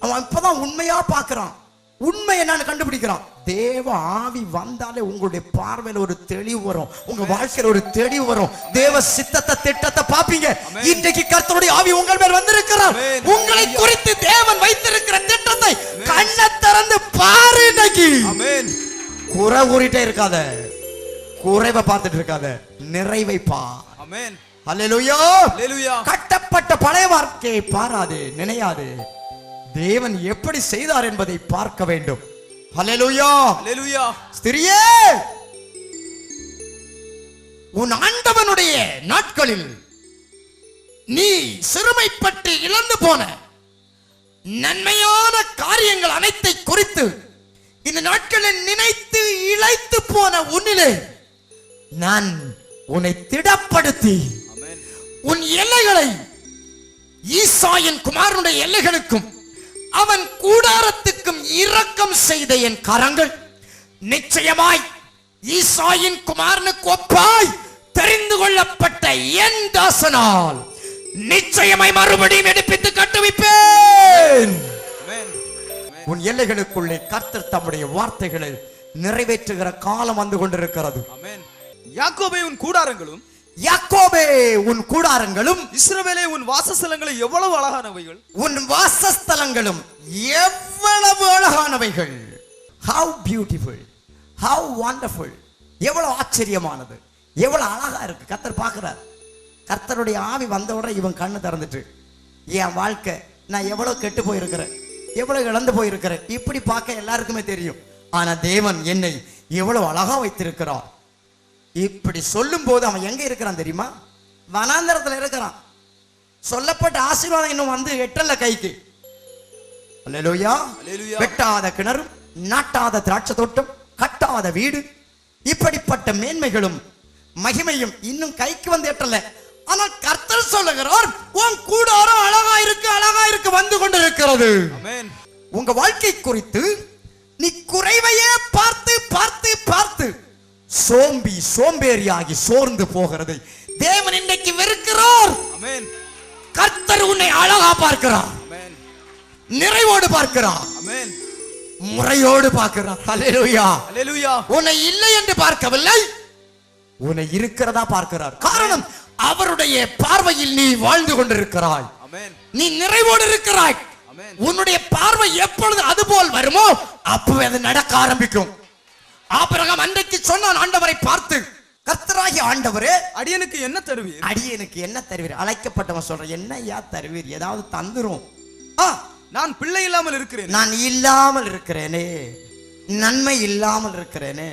[SPEAKER 1] அவன் இப்பதான் உண்மையா பார்க்கிறான். உண்மையை நான் கண்டுபிடிக்கிறான். தேவ ஆவி வந்தாலே உங்களுடைய பார்வையில ஒரு தெளிவு வரும், உங்க வாழ்க்கையில ஒரு தெளிவு வரும். தேவ சித்தத்தை திட்டத்தை பாப்பீங்க. இன்றைக்கு கர்த்தருடைய ஆவி உங்கள் மேல் வந்திருக்கிறார். உங்களை குறித்து தேவன் வைத்திருக்கிற திட்டத்தை கண்ணை திறந்து பாரு. இன்னைக்கு குறை கூறிட்டே இருக்காத, குறைவை பார்த்துட்டு இருக்காத, நிறைவை பார். அல்லேலூயா. கட்டப்பட்ட பழைய வாழ்க்கையை பாராது, நினையாது. தேவன் எப்படி செய்தார் என்பதை பார்க்க வேண்டும். அல்லேலூயா. அல்லேலூயா. ஸ்திரியே, உன் ஆண்டவனுடைய நாட்களில் நீ சிறுமைப்பட்டு இழந்து போன நன்மையான காரியங்கள் அனைத்தை குறித்து இந்த நாட்களில் நினைத்து இளைத்து போன உன்னிலே நான் உன்னை திடப்படுத்தி உன் எல்லைகளை ஈசாயின் குமாரனுடைய எல்லைகளுக்கும் அவன் கூடாரத்துக்கும் இரக்கம் செய்த என் கரங்கள் நிச்சயமாய் ஈசாயின் குமாரனுக்கு ஒப்பாய் தெரிந்து கொள்ளப்பட்ட என் தாசனால் நிச்சயமாய் மறுபடியும் எடுப்பித்து கட்டுவிப்பேன். உன் எல்லைகளுக்குள்ளே கர்த்தர் தம்முடைய வார்த்தைகளை நிறைவேற்றுகிற காலம் வந்து கொண்டிருக்கிறது.
[SPEAKER 2] யாக்கோபே உன் கூடாரங்களும்,
[SPEAKER 1] யாக்கோபே உன் கூடாரங்களும்,
[SPEAKER 2] இஸ்ரவேலே உன் வாசஸ்தலங்களும் எவ்வளவு அழகானவைகள்.
[SPEAKER 1] உன் வாசஸ்தலங்களும் எவ்வளவு அழகானவைகள். How beautiful, how wonderful. எவ்வளவு ஆச்சரியமானது, எவ்வளவு அழகா இருக்கு. கர்த்தர் பார்க்கிறார். கர்த்தருடைய ஆவி வந்த உடனே இவன் கண்ணு திறந்துட்டு, என் வாழ்க்கை நான் எவ்வளவு கெட்டு போயிருக்கிறேன், எவ்வளவு இழந்து போயிருக்கிறேன், இப்படி பார்க்க எல்லாருக்குமே தெரியும். ஆனா தேவன் என்னை எவ்வளவு அழகா வைத்திருக்கிறார். இப்படி சொல்லும் போது அவன் எங்க இருக்கிறான் தெரியுமா? வனாந்தரத்துல இருக்கிறான். சொல்லப்பட்ட ஆசீர்வாதம் இன்னும் வந்து எட்டல்ல கைக்கு. அல்லேலூயா. வெட்டாத கிணறும், நாட்டாத திராட்சை தோட்டம், கட்டாத வீடு, இப்படிப்பட்ட மேன்மைகளும் மகிமையும் இன்னும் கைக்கு வந்து எட்டல. ஆனால் கர்த்தர் சொல்லுகிறார், உன் கூடாரம் அழகா இருக்கு, அழகா இருக்கு, வந்து கொண்டிருக்கிறது. உங்க வாழ்க்கை குறித்து நீ குறைவையே பார்த்து பார்த்து பார்த்து சோம்பேறியாகி சோர்ந்து போகிறதை தேவன் இன்னைக்கு வெறுக்கிறார். கர்த்தர் உன்னை அழகா பார்க்கிறார், நிறைவோடு பார்க்கிறார், முறையோடு பார்க்கிறார். அல்லேலூயா. அல்லேலூயா. உன்னை இல்லை என்று பார்க்கவில்லை, உன்னை இருக்கிறதா பார்க்கிறார். காரணம், அவருடைய பார்வையில் நீ வாழ்ந்து கொண்டிருக்கிறாய், நீ நிறைவோடு இருக்கிறாய். உன்னுடைய பார்வை எப்பொழுது அதுபோல் வருமோ அப்பவே அது நடக்க ஆரம்பிக்கும். ஆபிரகாம் அன்றைக்கு சொன்னான் ஆண்டவரை பார்த்து, கர்த்தராகிய ஆண்டவரே,
[SPEAKER 2] அடியனுக்கு என்ன தருவீர்?
[SPEAKER 1] அடியனுக்கு என்ன தருவீர்? அழைக்கப்பட்டவன் சொல்ற, என்னையா தருவீர்? ஏதாவது தந்துரும்.
[SPEAKER 2] நான் பிள்ளை இல்லாமல் இருக்கிறேன்,
[SPEAKER 1] நான் இல்லாமல் இருக்கிறேனே, நன்மை இல்லாமல் இருக்கிறேனே,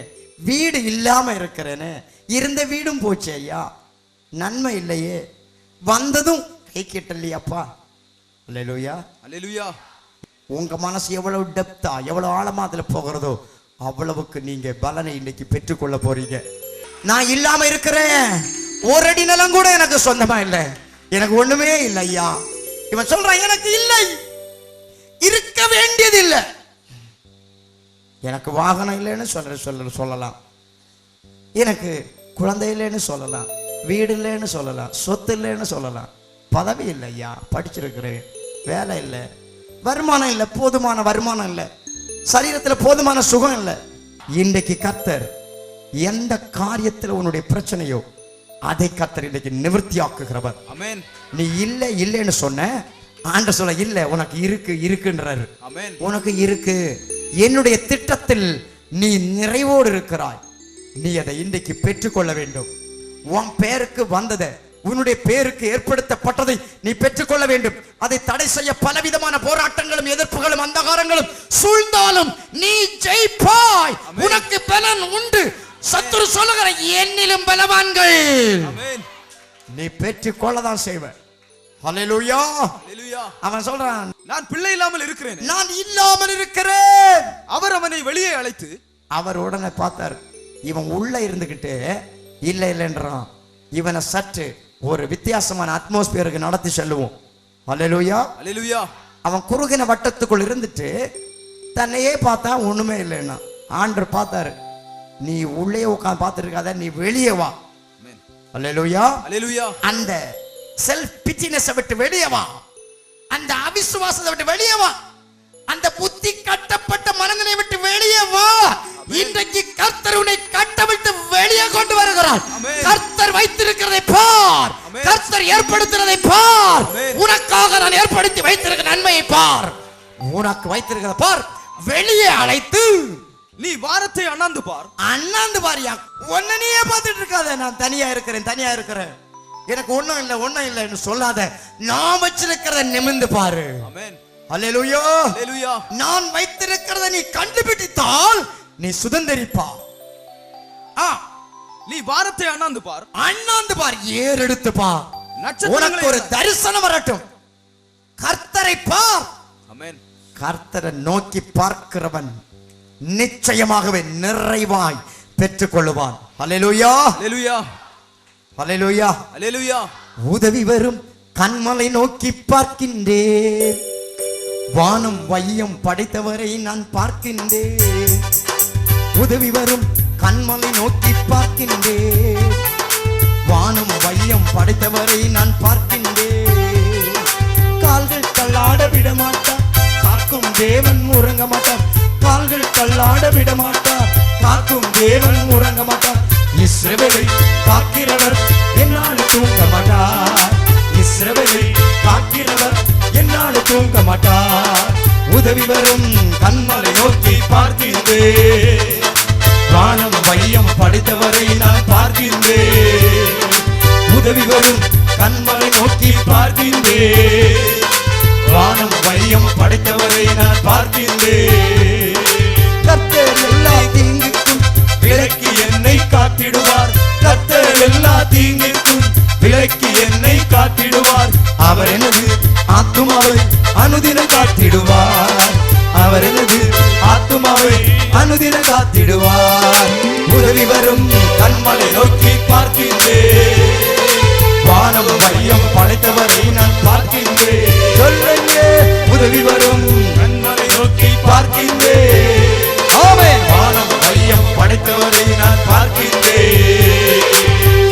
[SPEAKER 1] வீடு இல்லாம இருக்கிறேனே, இருந்த வீடும் போச்சு ஐயா, நன்மை இல்லையே, வந்ததும் கை கேட்டல்லையாப்பா. அல்லேலூயா. அல்லேலூயா. உங்க மனசு எவ்வளவு டெப்தா, எவ்வளவு ஆழமா அதுல போகிறதோ அவ்வளவுக்கு நீங்க பலனை இன்னைக்கு பெற்றுக்கொள்ள போறீங்க. நான் இல்லாம இருக்கிறேன், ஒரு அடி நிலம் கூட எனக்கு சொந்தமா இல்லை, எனக்கு ஒண்ணுமே இல்லை ஐயா. இவன் சொல்றான், எனக்கு இல்லை, இருக்க வேண்டியது இல்லை. எனக்கு வாகனம் இல்லைன்னு சொல்லலாம், எனக்கு குழந்தை இல்லைன்னு சொல்லலாம், வீடு இல்லைன்னு சொல்லலாம், சொத்து இல்லைன்னு சொல்லலாம், பதவி இல்லை ஐயா, படிச்சிருக்கிறேன், வேலை இல்லை, வருமானம் இல்லை, போதுமான வருமானம் இல்லை, சரீரத்தில் போதுமான சுகம் இல்லை. இன்றைக்கு கர்த்தர் எந்த காரியத்தில் உன்னுடைய பிரச்சனையோ அதை கர்த்தர் இன்றைக்கு நிவர்த்தி ஆக்குகிறவர். ஆமென். நீ இல்லை இல்லைன்னு சொன்ன, ஆண்டவர் சொல்ல, இல்லை உனக்கு இருக்கு இருக்குன்றாரு. ஆமென். உனக்கு இருக்கு, என்னுடைய திட்டத்தில் நீ நிறைவோடு இருக்கிறாய். நீ அதை இன்றைக்கு பெற்றுக்கொள்ள வேண்டும். உன் பேருக்கு வந்ததை, உன்னுடைய பேருக்கு ஏற்படுத்தப்பட்டதை நீ பெற்றுக்கொள்ள வேண்டும். அதை தடை செய்ய பலவிதமான போராட்டங்களும் எதிர்ப்புகளும் அந்தகாரங்களும் சூழ்ந்தாலும் நீ ஜெயிப்பாய். உனக்கு பலன் உண்டு. சத்துரு சொல்லுகிற, என்னிலும் பலவான்கள், நீ பெற்றுக்கொள்ளதான் செய்வ. அல்லேலூயா. அவன் சொல்றான்,
[SPEAKER 2] நான் பிள்ளை இல்லாமல் இருக்கிறேன்,
[SPEAKER 1] நான் இல்லாமல் இருக்கிறேன்.
[SPEAKER 2] அவர் அவனை வெளியே அழைத்து,
[SPEAKER 1] அவர் உடனே பார்த்தார், இவன் உள்ள இருந்துகிட்டு இல்லை இல்லைன்றான். இவனை சற்று ஒரு வித்தியாசமான அட்மாஸ்பியருக்கு நடத்தி செல்லுவோம். அல்லேலூயா. அல்லேலூயா. அவன் குறுகின வட்டத்துக்குள் இருந்துட்டு தன்னையே பார்த்தா ஒண்ணுமே இல்லைன்னா, ஆண்டவர் பார்த்தாரு, நீ உள்ளே உட்கார்ந்து பார்த்துட்டு இருக்காத, நீ வெளியே வா. அல்லேலூயா. அல்லேலூயா. அந்த செல்ஃப் பிட்டினஸ் விட்டு வெளியே வா, அந்த அவிசுவாசத்தை விட்டு வெளியே வா. அந்த புத்தி கட்டப்பட்ட மனநிலை விட்டு வெளியே வா. இன்றைக்கு கர்த்தர் உன்னை கட்டவிட்டு வெளியே கொண்டு வருகிறார். கர்த்தர் வைத்திருக்கிறதை பார், கர்த்தர் ஏற்படுத்துறதை பார். உனக்காக நான் ஏற்படுத்தி வைத்திருக்கிற நன்மையை பார், உனக்கு வைத்திருக்கிறத பார். வெளியே அழைத்து
[SPEAKER 2] நீ வாரத்தை அண்ணாந்து பார்.
[SPEAKER 1] அண்ணாந்து பாரியா, ஒன்ன நீயே பார்த்துட்டு இருக்காத. நான் தனியா இருக்கிறேன், எனக்கு ஒண்ணும் இல்லைன்னு சொல்லாத. நான் வச்சிருக்கிறத நிமிர்ந்து பாரு.
[SPEAKER 2] ஆமென்.
[SPEAKER 1] அல்லேலூயா.
[SPEAKER 2] அல்லேலூயா.
[SPEAKER 1] நான் வைத்திருக்கிறத நீ கண்டுபிடித்தால் நீ சுதந்தரிப்பா.
[SPEAKER 2] நீ வாரத்தை அண்ணாந்து பார்,
[SPEAKER 1] ஏறெடுத்து பார். உனக்கு ஒரு தரிசனம் வரட்டும். கர்த்தரை பார்.
[SPEAKER 2] ஆமென்.
[SPEAKER 1] கர்த்தரை நோக்கி பார்க்கிறவன் நிச்சயமாகவே நிறைவாய் பெற்றுக் கொள்ளுவான். அல்லேலூயா.
[SPEAKER 2] அல்லேலூயா.
[SPEAKER 1] அல்லேலூயா.
[SPEAKER 2] அல்லேலூயா.
[SPEAKER 1] உதவி வரும் கண்மலை நோக்கி பார்க்கின்றேன், வானம் வையம் படைத்தவரை நான் பார்க்கின்றேன். உதவி வரும் கண்மலை நோக்கி பார்க்கின்றேன், வானம் வையம் படைத்தவரை நான் பார்க்கின்றேன். கால்கள் தள்ளாட விட மாட்டார், காக்கும் தேவன் உறங்க மாட்டார். கால்கள் தள்ளாட விட மாட்டார், காக்கும் தேவன் உறங்க மாட்டார். இஸ்ரவேலை காக்கிறவர் என்னால் தூங்க மாட்டார். இஸ்ரவேலை காக்கிறவர் என்னால் தூங்க மாட்டார். உதவி வரும் கண்மலை நோக்கி பார்க்கின்றேன், வானம் வையம் படைத்தவரை நான் பார்க்கின்றேன். உதவி வரும் கண்மலை நோக்கி பார்க்கின்றேன், வானம் வையம் படைத்தவரை நான் பார்க்கின்றேன். கர்த்தர் எல்லா தீங்குக்கும் விலக்கி என்னை காத்திடுவார். கர்த்தர் எல்லா தீங்குக்கும் விலக்கி என்னை காத்திடுவார். அவர் எனது ஆத்துமாவை அனுதினம் காத்திடுவார். அவர் எனது ஆத்துமாவை அனுதினம் காத்திடுவார். உதவி வரும் கண்மலை நோக்கி பார்க்கின்றேன், வானம் மையம் படைத்தவரை நான் பார்க்கின்றேன். சொல்லுங்க, உதவி வரும் கண்மலை நோக்கி பார்க்கின்றேன். ஆமென். வானம் மையம் படைத்தவரை நான் பார்க்கின்றேன்.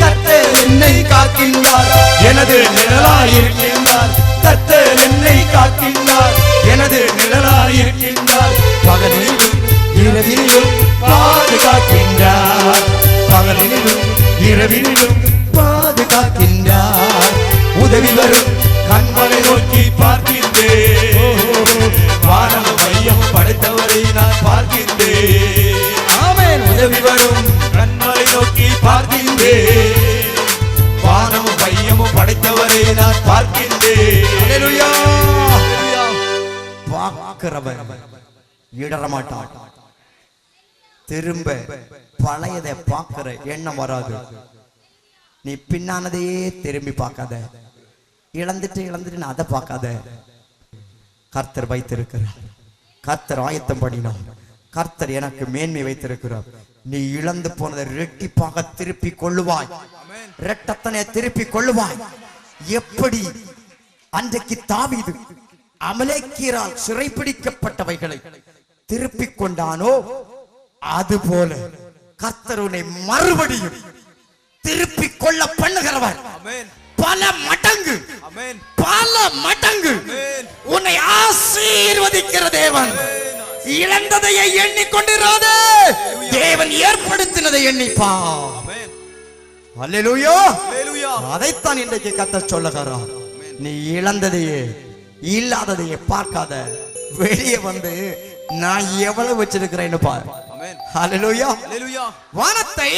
[SPEAKER 1] கர்த்தர் என்னை காக்கின்றார், எனது நிழலாயிருக்கின்றார். கர்த்தர் என்னை காக்கின்றார், எனது நிழலாயிருக்கின்றார். பகலிலும் இரவிலும் பாதுகாக்கின்றார், பகலிலும் இரவிலும் பாதுகாக்கின்றார். உதவி வரும் கண்மலை நோக்கி பார்க்கின்றேன், வானம் மையம் படைத்தவரை நான் பார்க்கின்றேன். ஆமென். உதவி வரும் கண்மலை நோக்கி பார்க்கின்றேன், வானம் மையம் படைத்தவரை நான் பார்க்கின்றேன். அல்லேலூயா. பார்க்கிறவர் இடற மாட்டான். திரும்ப பழையதை பார்க்கிற எண்ணம் வராது. நீ பின்னானதையே திரும்பி பார்க்காத, இழந்துட்டு நான் அதை பார்க்காத. கர்த்தர் வைத்திருக்கிறார், கர்த்தர் ஆயத்தம் பண்ணினார், கர்த்தர் எனக்கு மேன்மை வைத்திருக்கிறார். நீ இழந்து போனதை ரெட்டிப்பாக திருப்பி கொள்ளுவாய், இரட்டத்தனை திருப்பி கொள்ளுவாய். எப்படி அன்றைக்கு தாவீது அமலேக்கியரால் சிறைப்பிடிக்கப்பட்டவைகளை திருப்பி கொண்டானோ, அதுபோல கர்த்தர் உன்னை மறுபடியும் திருப்பி கொள்ள பண்ணுகிறவர். பல மடங்கு, பல மடங்கு உன்னை ஆசீர்வதிக்கிற தேவன். இழந்ததையை எண்ணிக்கொண்டிராதே, தேவன் ஏற்படுத்தினதை எண்ணிப்பா. அல்லேலூயா. அதைத்தான் இன்றைக்கு கர்த்தர் சொல்லுகிறார். நீ இழந்ததையே இல்லாததையே பார்க்காத, வெளியே வந்து நான் எவ்வளவு வச்சிருக்கிறேன்னு பார். ஹல்லேலூயா.
[SPEAKER 2] ஹல்லேலூயா.
[SPEAKER 1] வானத்தை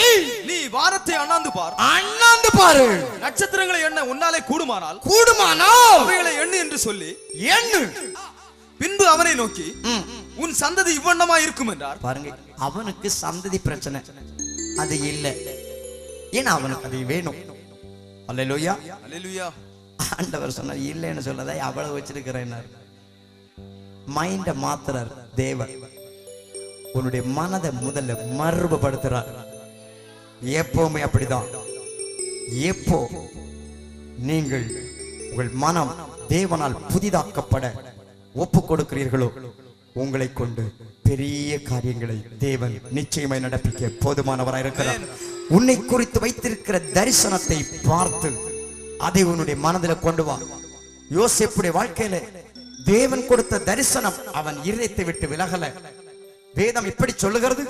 [SPEAKER 2] நீ வாரத்தை அண்ணாந்து பார்,
[SPEAKER 1] அண்ணாந்து பாரு.
[SPEAKER 2] நட்சத்திரங்களை எண்ண உன்னாலே கூடுமானால் அவைகளை எண்ணு என்று சொல்லி
[SPEAKER 1] எண்ணு.
[SPEAKER 2] பின்பு அவனை நோக்கி உன் சந்ததி இவ்வண்ணமா இருக்கும் என்றார்.
[SPEAKER 1] பாருங்க, அவனுக்கு சந்ததி பிரச்சனை அது இல்லை, ஏன்னா அவனுக்கு அது வேணும். அல்லேலூயா.
[SPEAKER 2] அல்லேலூயா.
[SPEAKER 1] ஆண்டவர் சொன்னார், இல்லைன்னு சொல்லதை அவ்வளவு வச்சிருக்கிறேன். மைண்ட மாத்துறார் தேவன். உன்னுடைய மனதை முதல்ல மறுபடுத்துறார். எப்பவுமே அப்படிதான். எப்போ நீங்கள் உங்கள் மனம் தேவனால் புதிதாக்கப்பட ஒப்பு கொடுக்கிறீர்களோ, உங்களை கொண்டு பெரிய காரியங்களை தேவன் நிச்சயமாய் நடப்பிக்க போதுமானவராய் இருக்கிறார். உன்னை குறித்து வைத்திருக்கிற தரிசனத்தை பார்த்து அதை உன்னுடைய மனதில் கொண்டு வா. யோசேப்புடைய வாழ்க்கையில தேவன் கொடுத்த தரிசனம் அவன் இருதயத்தை விட்டு விலகல. வேதம் இப்படி சொல்லுகிறது,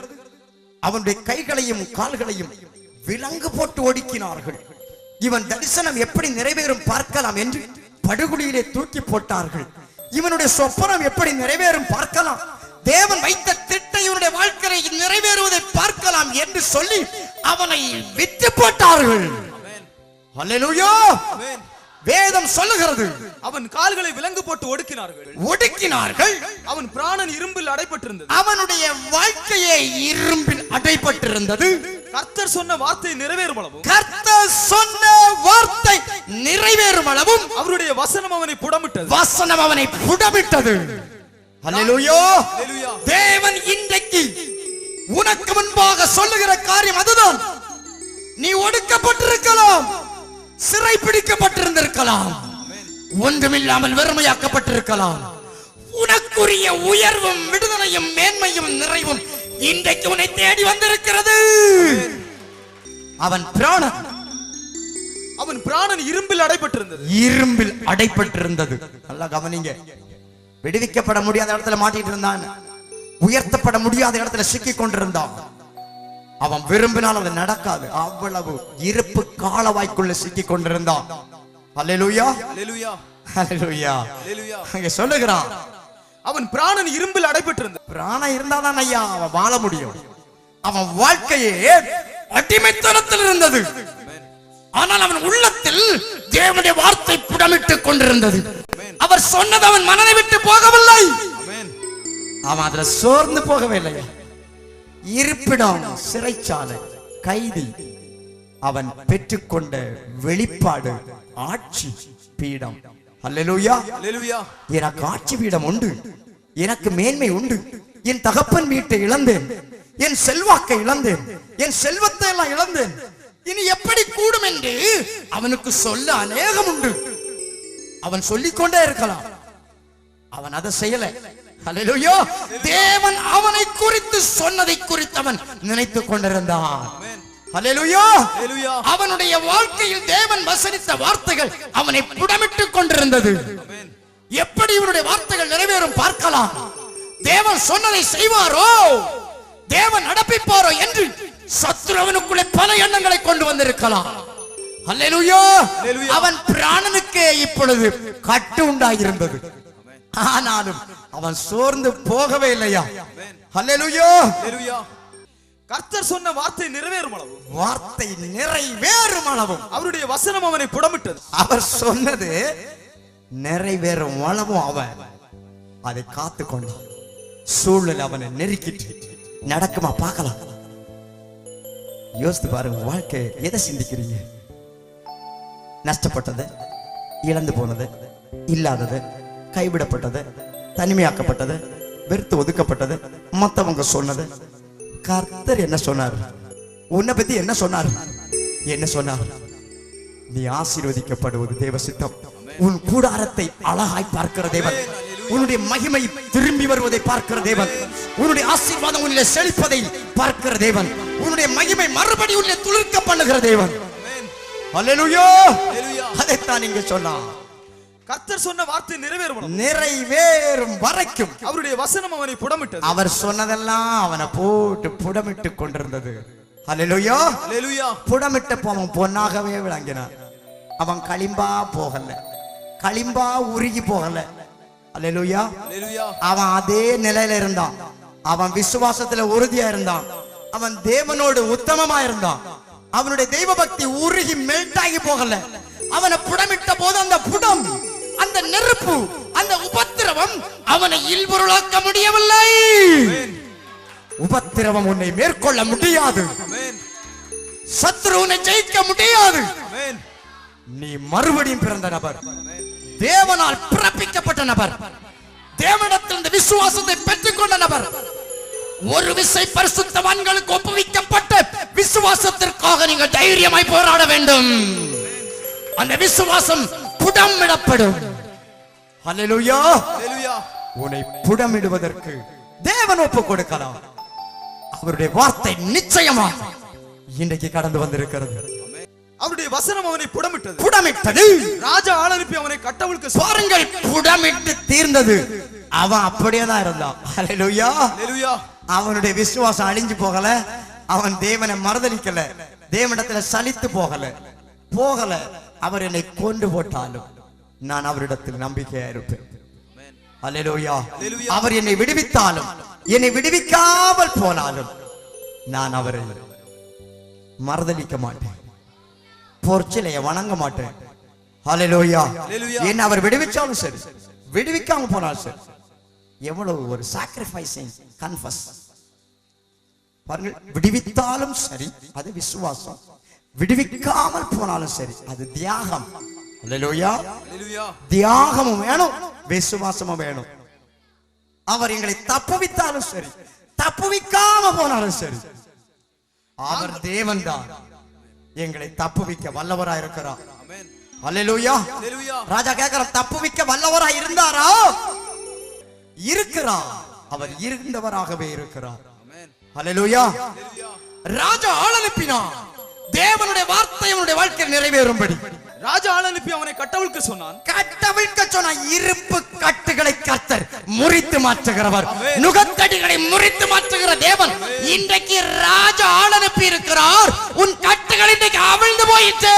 [SPEAKER 1] அவனுடைய கைகளையும் கால்களையும் விலங்கு போட்டு ஒடுக்கினார்கள். இவன் தரிசனம் எப்படி நிறைவேறும் பார்க்கலாம் என்று படுகுழியிலே தூக்கி போட்டார்கள். இவனுடைய சொப்பனம் எப்படி நிறைவேறும் பார்க்கலாம், தேவன் வைத்த திட்டம் இவனுடைய வாழ்க்கையை நிறைவேறுவதை பார்க்கலாம் என்று சொல்லி அவனை விட்டு போட்டார்கள். அல்லேலூயா. வேதம் சொல்லுகிறது,
[SPEAKER 2] அவன் கால்களை விலங்கு போட்டு ஒடுக்கினார்கள். அவன் பிராணன் இரும்பில் அடைபட்டிருந்தது.
[SPEAKER 1] அவனுடைய வாழ்க்கையே இரும்பில் அடைபட்டிருந்தது.
[SPEAKER 2] கர்த்தர் சொன்ன வார்த்தை நிறைவேறும் அளவும் அவருடைய வசனம் அவனை புடமிட்டது. அல்லேலூயா.
[SPEAKER 1] தேவன் இன்றைக்கு உனக்கு முன்பாக சொல்லுகிற காரியம் அதுதான். நீ ஒடுக்கப்பட்டிருக்கலாம், சிறை பிடிக்கப்பட்டிருந்திருக்கலாம், ஒன்றுமில்லாமல் வெறுமையாக்கப்பட்டிருக்கலாம். உனக்குரிய உயர்வும் விடுதலையும் மேன்மையும் நிறைவும் இன்றைக்கு உன்னை தேடி வந்திருக்கிறது. அவன் பிராணன் இரும்பில் அடைபட்டிருந்தது. நல்லா கவனிங்க. விடுவிக்கப்பட முடியாத இடத்துல மாட்டிட்டு இருந்தான், உயர்த்தப்பட முடியாத இடத்துல சிக்கிக் கொண்டிருந்தான். அவன் விரும்பினால் அது நடக்காது, அவ்வளவு இருப்பு காலவாய்க்குள்ள சிக்கிக் கொண்டிருந்தான். அல்லேலூயா,
[SPEAKER 2] அல்லேலூயா,
[SPEAKER 1] அல்லேலூயா. அங்க சொல்லுகிறான்,
[SPEAKER 2] அவன் பிராணன் இரும்பில் அடைபட்டிருந்தது.
[SPEAKER 1] பிராணம் இருந்தாதான் ஐயா அவன் வாழ முடியும். அவன் வாழ்க்கையே அடிமைத்தனத்தில் இருந்தது. ஆனால் அவன் உள்ளத்தில் தேவனுடைய வார்த்தை புடமிட்டுக் கொண்டிருந்தது. அவர் சொன்னது அவன் மனதை விட்டு போகவில்லை. அவன் அதுல சோர்ந்து போகவே இல்லை. இருப்பிடம் சிறைச்சாலை, கைதி. அவன் பெற்றுக்கொண்ட வெளிப்பாடு ஆட்சி பீடம். அல்லேலூயா,
[SPEAKER 2] அல்லேலூயா.
[SPEAKER 1] எனக்கு ஆட்சி பீடம் உண்டு, எனக்கு மேன்மை உண்டு. என் தகப்பன் வீட்டை இழந்தேன், என் செல்வாக்கை இழந்தேன், என் செல்வத்தை எல்லாம் இழந்தேன். இனி எப்படி கூடும் என்று அவனுக்கு சொல்ல அநேகம் உண்டு. அவன் சொல்லிக்கொண்டே இருக்கலாம், அவன் அதை செய்யல. அல்லேலூயா. தேவன் அவனை குறித்து சொன்னதை குறித்து அவன் நினைத்துக் கொண்டிருந்தான். அல்லேலூயா. அவனுடைய வாழ்க்கையில் தேவன் வசனித்த வார்த்தைகள் அவனை புடமிட்டுக் கொண்டிருந்தது. எப்படி இவனுடைய வார்த்தைகள் நிறைவேறும் பார்க்கலாம். தேவன் சொன்னதை செய்வாரோ, தேவன் நடப்பிப்பாரோ என்று சத்துருவனுக்குள்ளே பல எண்ணங்களை கொண்டு வந்திருக்கலாம். அல்லேலூயா. அவன் பிராணனுக்கே இப்பொழுது கட்டு உண்டாகியிருந்தது. ஆனாலும் அவன் சோர்ந்து போகவே இல்லையா. அல்லேலூயா.
[SPEAKER 2] கர்த்தர் சொன்ன வார்த்தை நிறைவேறும் அளவும்,
[SPEAKER 1] வார்த்தை நிறைவேறும் அளவும்
[SPEAKER 2] அவருடைய வசனம் அவனை புடமிட்டது.
[SPEAKER 1] அவர் சொன்னது நிறைவேறும் அளவும் அவன் அதை காத்து கொண்டான். சூழல் அவனை நெருக்கிட்டு நடக்குமா பார்க்கலாம். யோசித்து பாருங்க, வாழ்க்கை எதை சிந்திக்கிறீங்க? நஷ்டப்பட்டது, இழந்து போனது, இல்லாதது, கைவிடப்பட்டது, தனிமையாக்கப்பட்டது, வெறுத்து ஒதுக்கப்பட்டது, மத்தவங்க சொன்னது. கர்த்தர் என்ன சொன்னார்? உன்னை பத்தி என்ன சொன்னார்? என்ன சொன்னார்? நீ ஆசீர்வதிக்கப்படுவது தேவ சித்தம். உன் கூடாரத்தை அழகாய் பார்க்கிற தேவன், உன்னுடைய மகிமை திரும்பி வருவதை பார்க்கிற தேவன், உன்னுடைய ஆசீர்வாதம் உன்னிலே செழிப்பதை பார்க்கிற தேவன், உன்னுடைய மகிமை மறுபடி உன்னிலே துளிர்க்க பண்ணுகிற தேவன். அல்லேலூயா. அதைத்தான் நீங்க சொன்னார்.
[SPEAKER 2] கர்த்தர் சொன்ன வார்த்தை
[SPEAKER 1] நிறைவேறும் வரைக்கும்
[SPEAKER 2] அவருடைய வசனம் அவனை புடமிட்டது.
[SPEAKER 1] அவர் சொன்னதெல்லாம் அவனை போட்டு புடமிட்டு கொண்டிருந்தது. அல்லேலூயா,
[SPEAKER 2] அல்லேலூயா.
[SPEAKER 1] புடமிட்ட அவன் பொன்னாகவே விளங்கினான். அவன் களிம்பா போகல, களிம்பா உருகி போகல. அல்லேலூயா,
[SPEAKER 2] அல்லேலூயா.
[SPEAKER 1] அவன் அதே நிலையில இருந்தான். அவன் விசுவாசத்துல உறுதியா இருந்தான். அவன் தேவனோடு உத்தமமா இருந்தான். அவனுடைய தெய்வ பக்தி உருகி மெல்டாகி போகல. அவனை புடமிட்ட போது அந்த புடம், அந்த நெருப்பு, அந்த உபத்திரவம் அவனை இல்பொருளாக்க முடியவில்லை. உபத்திரவம் உன்னை மேற்கொள்ள முடியாது. சத்ரு உன்னை ஜெயிக்க முடியாது. நீ மறுபடியும் பிறந்த நபர், தேவனால் பிறப்பிக்கப்பட்ட நபர், தேவனிடத்தில் இந்த விசுவாசத்தை பெற்றுக்கொண்ட நபர். ஒரு விசை பரிசுத்தவான்களுக்கு ஒப்புவிக்கப்பட்ட விசுவாசத்திற்காக நீங்கள் தைரியமாய் போராட வேண்டும். அந்த விசுவாசம் புடமிடப்படும். அல்லேலூயா,
[SPEAKER 2] அல்லேலூயா.
[SPEAKER 1] உன்னை புடமிடுவதற்கு தேவன் ஒப்பு கொடுக்கலாம். அவருடைய வார்த்தை நிச்சயமா இன்றைக்கு கடந்து வந்திருக்கிறது.
[SPEAKER 2] அவருடைய வசனம் அவனை புடமிட்டது.
[SPEAKER 1] ராஜா
[SPEAKER 2] ஆள் அனுப்பி அவனை கட்டவிழ்க்க
[SPEAKER 1] பாருங்கள், புடமிட்டு தீர்ந்தது. அவன் அப்படியே தான் இருந்தான். ஹல்லேலூயா. அவனுடைய விசுவாசம் அழிஞ்சு போகல. அவன் தேவனை மறுதலிக்கல. தேவனிடத்துல சலித்து போகல. அவர் என்னை கொண்டு போட்டாலும் நான் அவரிடத்தில் நம்பிக்கையா இருப்பேன். ஹல்லேலூயா. அவர் என்னை விடுவித்தாலும் என்னை விடுவிக்காமல் போனாலும் நான் அவரை மறுதலிக்க மாட்டேன். பொற்சிலையை வணங்க மாட்டேன். ஹல்லேலூயா. என்ன அவர் விடுவிச்சாலும் சரி, விடுவிக்காம போனாலும் சரி. எவ்வளவு ஒரு சாக்ரிஃபைசிங் கன்ஃபஸ் பாருங்கள். விடுவித்தாலும் சரி அது விசுவாசம், விடுவிக்காமல் போனாலும் சரி அது தியாகம். ஹல்லேலூயா. தியாகமும் வேணும், விசுவாசமும் வேணும். அவர் எங்களை தப்புவித்தாலும் சரி, தப்புவிக்காம போனாலும் சரி, அவர் தேவன் தான் எங்களை தப்புவிக்க வல்லவராய் இருக்கிறார். ஹல்லேலூயா. ராஜா கேட்கிறார், தப்புவிக்க வல்லவராய் இருந்தாரா? இருக்கிறார். அவர் இருந்தவராகவே இருக்கிறார். ஹல்லேலூயா. ராஜா ஆள் அனுப்பினார். தேவனுடைய வார்த்தை அவனுடைய வாழ்க்கையில் நிறைவேறும்படி
[SPEAKER 2] ராஜா ஆள் அனுப்பி அவனை கட்டவிழ்க்க சொன்னான்.
[SPEAKER 1] இருப்பு கட்டுகளை கர்த்தர் முறித்து மாற்றுகிறவர், நுகத்தடிகளை முறித்து மாற்றுகிற தேவன். இன்றைக்கு ராஜா ஆள் அனுப்பி இருக்கிறார். உன் கட்டுகள் இன்றைக்கு அவிழ்ந்து போயிற்று.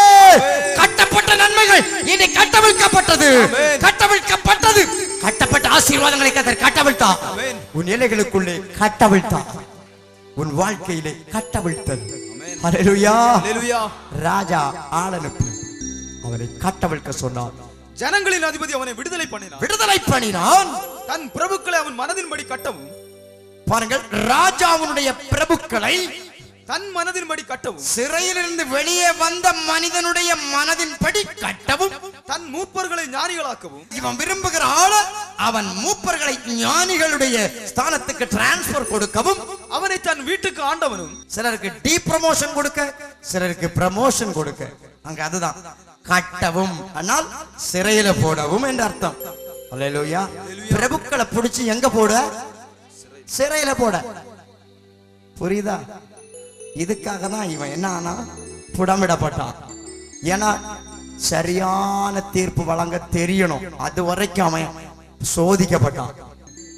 [SPEAKER 1] கட்டப்பட்ட நன்மைகள் இன்றைக்கு கட்டவிழ்க்கப்பட்டது. கட்டப்பட்ட ஆசீர்வாதங்களை கர்த்தர் கட்டவிழ்த்தார். உன் எல்லைகளுக்குள்ளே கட்டவிழ்த்தார். உன் வாழ்க்கையிலே கட்டவிழ்த்தது. ஹல்லேலூயா. ராஜா ஆள் அனுப்பி அவரை கட்டவிழ்க்க சொன்னார்.
[SPEAKER 2] ஜனங்களின் அதிபதி அவனை விடுதலை
[SPEAKER 1] பண்ணினான்.
[SPEAKER 2] தன் பிரபுக்களை அவன் மனதின்படி கட்டவும்.
[SPEAKER 1] பாருங்கள், ராஜாவுடைய பிரபுக்களை
[SPEAKER 2] தன் மனதின்படி கட்டவும்,
[SPEAKER 1] சிறையிலிருந்து வெளியே வந்த மனிதனுடைய மனதின்படி கட்டவும்,
[SPEAKER 2] தன் மூப்பர்களை ஞானிகளாக்கவும்.
[SPEAKER 1] இவன் விரும்புகிற ஆள அவன் மூப்பர்களை ஞானிகளுடைய ஸ்தானத்துக்கு டிரான்ஸ்பர் கொடுக்கவும்,
[SPEAKER 2] அவனை தன் வீட்டுக்கு ஆண்டவனும்.
[SPEAKER 1] சிலருக்கு டி ப்ரமோஷன் கொடுக்க, சிலருக்கு ப்ரமோஷன் கொடுக்க. அங்க அதுதான் கட்டவும், ஆனால் சிறையில போடவும் என்று அர்த்தம். ஹல்லேலூயா. பிரபுக்களை பிடிச்சி எங்க போட? சிறையில போட. புரியுதா? இதுக்காக தான் இவன் என்ன ஆனா புடமிடப்பட்டான். ஏன்னா சரியான தீர்ப்பு வழங்க தெரியணும். அது வரைக்கும் அவன் சோதிக்கப்பட்டான்.